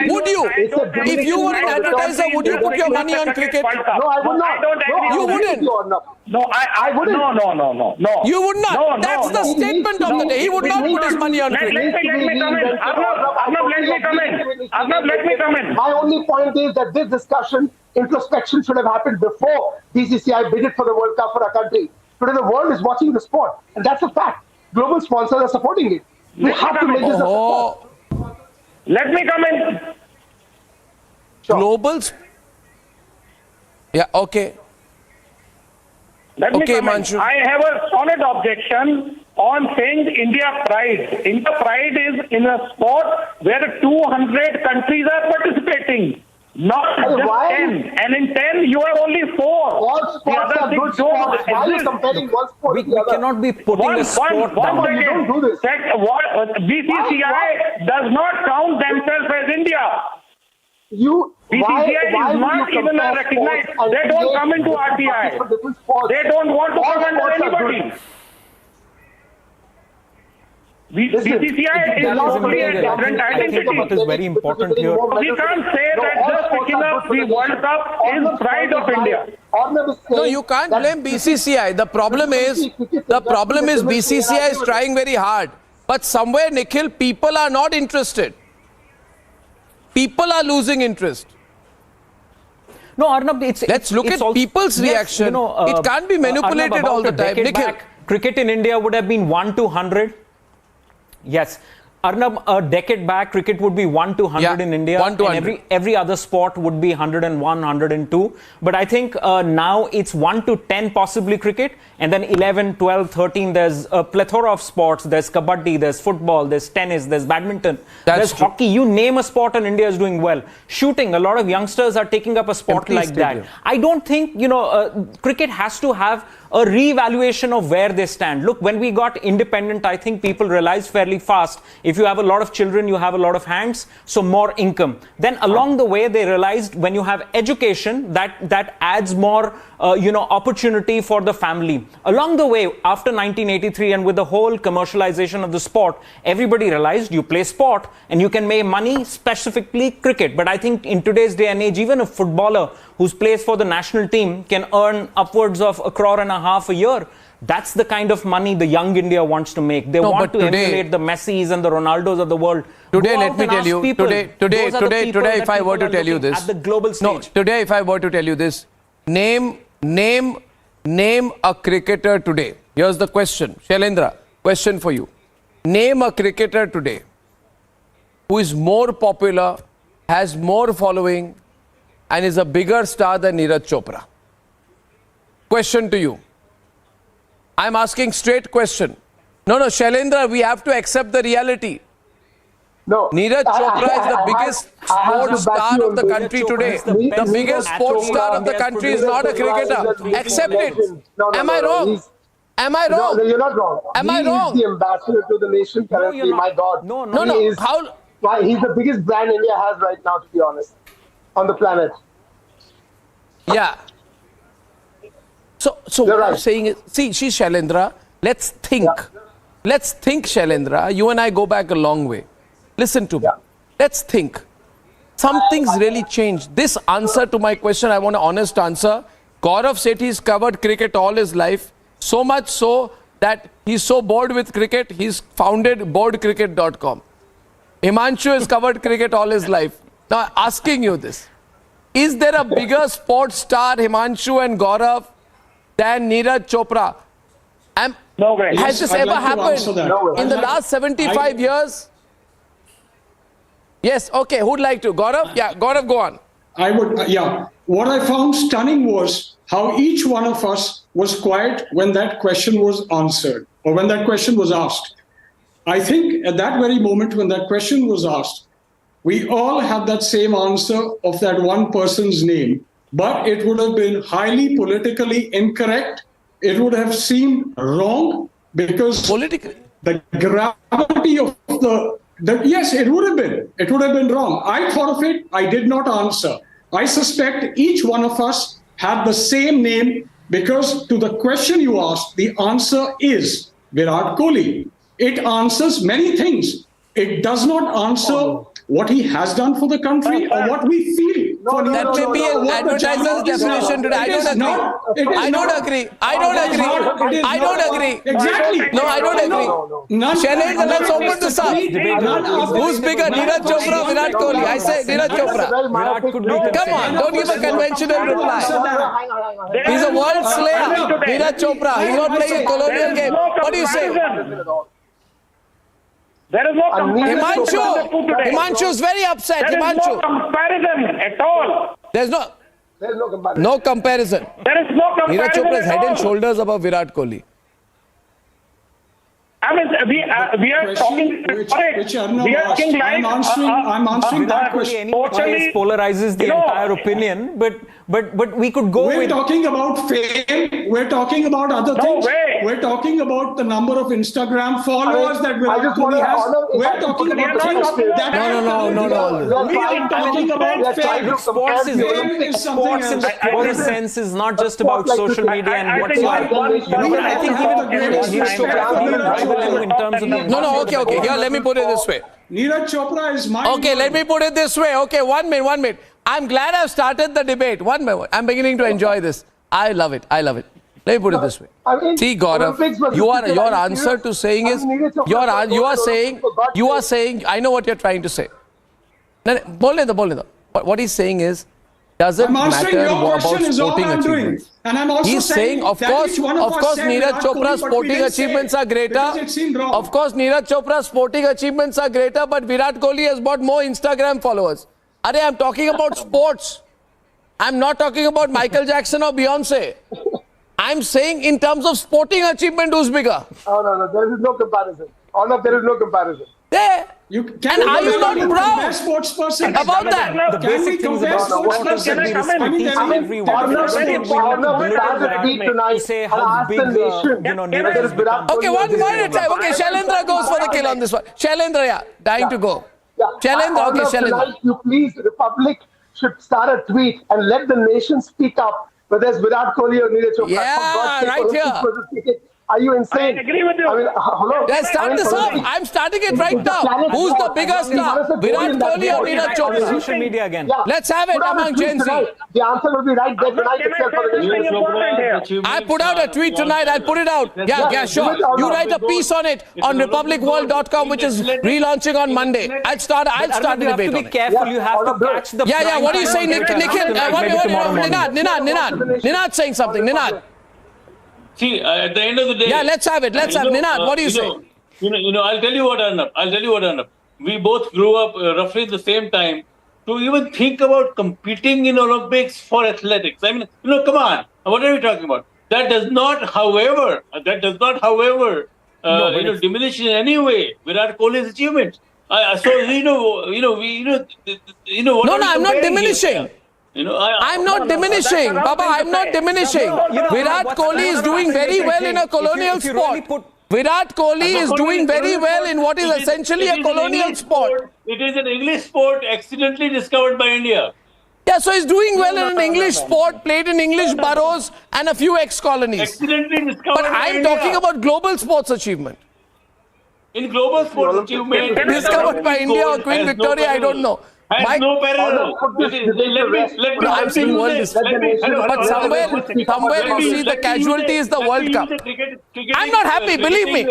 Would you? If you were an advertiser, would you put your money on cricket? No, I would not. You wouldn't. No, I wouldn't. No. You would not. That's the statement of the day. He would not put his money on cricket. Let me comment. Arnab, let me comment. My only point is that this discussion, introspection should have happened before BCCI bid it for the World Cup for our country. Today the world is watching the sport, and that's a fact. Global sponsors are supporting it. We have to make this a sport. Let me comment. Globals? Yeah, okay. Let me comment. I have a solid objection on saying India Pride. India Pride is in a sport where 200 countries are participating. Not just 10. And in 10, you have only 4. All sports are good sports. Why are you comparing one sport with the other? We cannot be putting a sport down. You don't do this. BCCI does not count themselves as India. BCCI is not even recognized. They don't come into RTI. They don't want to come under anybody. BCCI is not a different identity. What is very important here? We can't say that just picking up the World Cup is pride of India. No, you can't blame BCCI. The problem is BCCI is trying very hard. But somewhere, Nikhil, people are not interested. People are losing interest. No, Arnab, let's look at people's reaction. You know, it can't be manipulated Arnab, all the time. Nikhil. Cricket in India would have been 1-100. Yes. Arnab, a decade back, cricket would be 1-100 in India. 1-100. And every other sport would be 101, 102. But I think now it's 1-10 possibly cricket. And then 11, 12, 13, there's a plethora of sports. There's kabaddi, there's football, there's tennis, there's badminton, there's hockey. You name a sport and India is doing well. Shooting, a lot of youngsters are taking up a sport like that. I don't think, cricket has to have a re-evaluation of where they stand. Look, when we got independent, I think people realized fairly fast, if you have a lot of children, you have a lot of hands, so more income. Then along the way, they realized when you have education, that adds more, opportunity for the family. Along the way, after 1983 and with the whole commercialization of the sport, everybody realized you play sport and you can make money, specifically cricket. But I think in today's day and age, even a footballer who plays for the national team can earn upwards of $1.5 crore a year. That's the kind of money the young India wants to make. They want to emulate the Messis and the Ronaldos of the world. Today, let me tell you, today, if I were to tell you this, at the global stage. Today, if I were to tell you this, name a cricketer today. Here's the question. Shailendra, question for you. Name a cricketer today who is more popular, has more following, and is a bigger star than Neeraj Chopra. Question to you. I'm asking straight question. No, Shailendra, we have to accept the reality. No, Neeraj Chopra is the biggest sports star of the country today. The biggest sports star of the country is not a cricketer. Accept it. Am I wrong? Am I wrong? No, you're not wrong. Am I wrong? He's the ambassador to the nation currently. My God. No. He's the biggest brand India has right now, to be honest, on the planet. Yeah. So what I'm saying is, see, Shailendra, let's think. Yeah. Let's think, Shailendra. You and I go back a long way. Listen to me. Yeah. Let's think. Something's really changed. This answer to my question, I want an honest answer. Gaurav said he's covered cricket all his life. So much so that he's so bored with cricket, he's founded boredcricket.com. Himanshu has covered cricket all his life. Now, asking you this. Is there a bigger sports star, Himanshu and Gaurav, than Neeraj Chopra? No way. Has this ever happened in the last 75 years? Yes, okay. Who'd like to? Gaurav? Yeah, Gaurav, go on. I would, what I found stunning was how each one of us was quiet when that question was answered or when that question was asked. I think at that very moment when that question was asked, we all had that same answer of that one person's name, but it would have been highly politically incorrect. It would have seemed wrong because the gravity of yes, it would have been. It would have been wrong. I thought of it. I did not answer. I suspect each one of us had the same name because to the question you asked, the answer is Virat Kohli. It answers many things. It does not answer what he has done for the country or what we feel. That may be an advertiser's definition today. I don't agree. I don't agree. Exactly. No, I don't agree. Shailendra, let's open this up. Who's bigger, Neeraj Chopra or Virat Kohli? I say Neeraj Chopra. Come on, don't give a conventional reply. He's a world slayer, Neeraj Chopra. He's not playing a colonial game. What do you say? There is no comparison. Himanshu is very upset. There is no comparison at all. There's no comparison. There is no comparison. Neeraj Chopra is head and shoulders above Virat Kohli. I mean, we are talking. We are talking like I'm answering that question. Polarizes the entire opinion, but we could go. We're talking about fame. We're talking about other things. We're talking about the number of Instagram followers that Virat Kohli has. We're talking about things that no. We are talking about fame. Sports in the purest sense is not just about social media and what's I think even in terms of no, okay. Here, let me put it this way. Neeraj Chopra is my. Okay, let me put it this way. Okay, 1 minute. I'm glad I've started the debate. 1 minute. I'm beginning to enjoy this. I love it. Let me put it this way. See, Gaurav, your answer to saying is you are saying. I know what you're trying to say. What he's saying is. Doesn't matter about sporting achievements. And I'm also He's saying, of course, Neeraj Chopra's sporting achievements are greater. Of course, Neeraj Chopra's sporting achievements are greater, but Virat Kohli has got more Instagram followers. I'm talking about sports. I'm not talking about Michael Jackson or Beyonce. I'm saying in terms of sporting achievement, who's bigger? Oh, no, there is no comparison. Arnab, there is no comparison. There. And are you not proud sports person about that? The basic things about sports should be respected by everyone. Say how big, Neeraj has become. Okay, one at a time. Okay, Shailendra goes for the kill on this one. Shailendra, dying to go. Shailendra, okay, Shailendra. You please, Republic should start a tweet and let the nation speak up, whether it's Virat Kohli or Neeraj Chopra. Yeah, right here. Are you insane? I agree with you. Hello? Let's start this off. I'm starting it right now. Who's the bigger star? Virat Kohli or Neeraj Chopra? Social media again. Let's have it among Gen Z. The answer will be right there tonight itself. I put out a tweet tonight. I'll put it out. Yeah, sure. You write a piece on it on republicworld.com, which is relaunching on Monday. I'll start a debate on it. You have to be careful. You have to catch the. Yeah. What do you say, Nikhil? Ninad saying something. Ninad. See, at the end of the day... Yeah, let's have it. Ninad, what do you say? I'll tell you what, Arnab. We both grew up roughly the same time. To even think about competing in Olympics for athletics. I mean, come on. What are we talking about? That does not, however, diminish in any way Virat Kohli's achievements. No, I'm not diminishing. I'm not diminishing. Baba, I'm not diminishing. Virat Kohli is doing very well in a colonial sport. Virat Kohli is doing very well in what is essentially a colonial sport. It is an English sport accidentally discovered by India. Yeah, so he's doing well in an English sport, played in English boroughs and a few ex-colonies. Accidentally discovered But I'm talking about global sports achievement. In global sports achievement... Discovered by India or Queen Victoria, I don't know. No parallel. I'm saying world is. But somewhere you see the casualty is the World Cup. I'm not happy, believe me.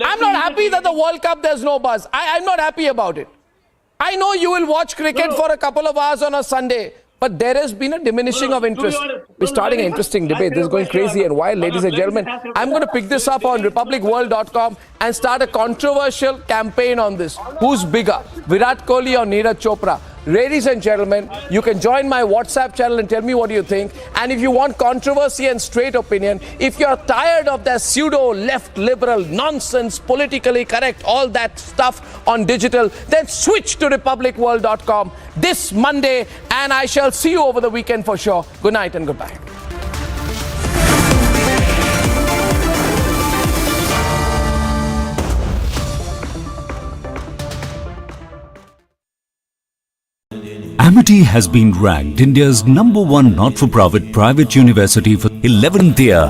I'm not happy that the World Cup there's no buzz. I'm not happy about it. I know you will watch cricket for a couple of hours on a Sunday, but there has been a diminishing of interest. We're starting an interesting debate. This is going crazy and wild, ladies and gentlemen. I'm going to pick this up on republicworld.com and start a controversial campaign on this. Who's bigger, Virat Kohli or Neeraj Chopra? ladies and gentlemen, you can join my WhatsApp channel and tell me what you think. And if you want controversy and straight opinion, if you're tired of that pseudo left liberal nonsense, politically correct, all that stuff on digital, then switch to republicworld.com this Monday, and I shall see you over the weekend for sure. Good night and goodbye. Amity has been ranked India's #1 not-for-profit private university for 11th year,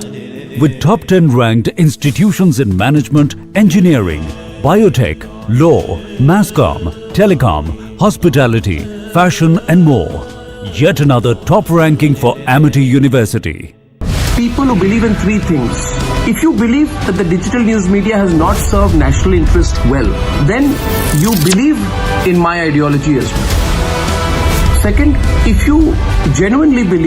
with top 10 ranked institutions in management, engineering, biotech, law, mass comm, telecom, hospitality, fashion and more. Yet another top ranking for Amity University. People who believe in three things. If you believe that the digital news media has not served national interest well, then you believe in my ideology as well. Second, if you genuinely believe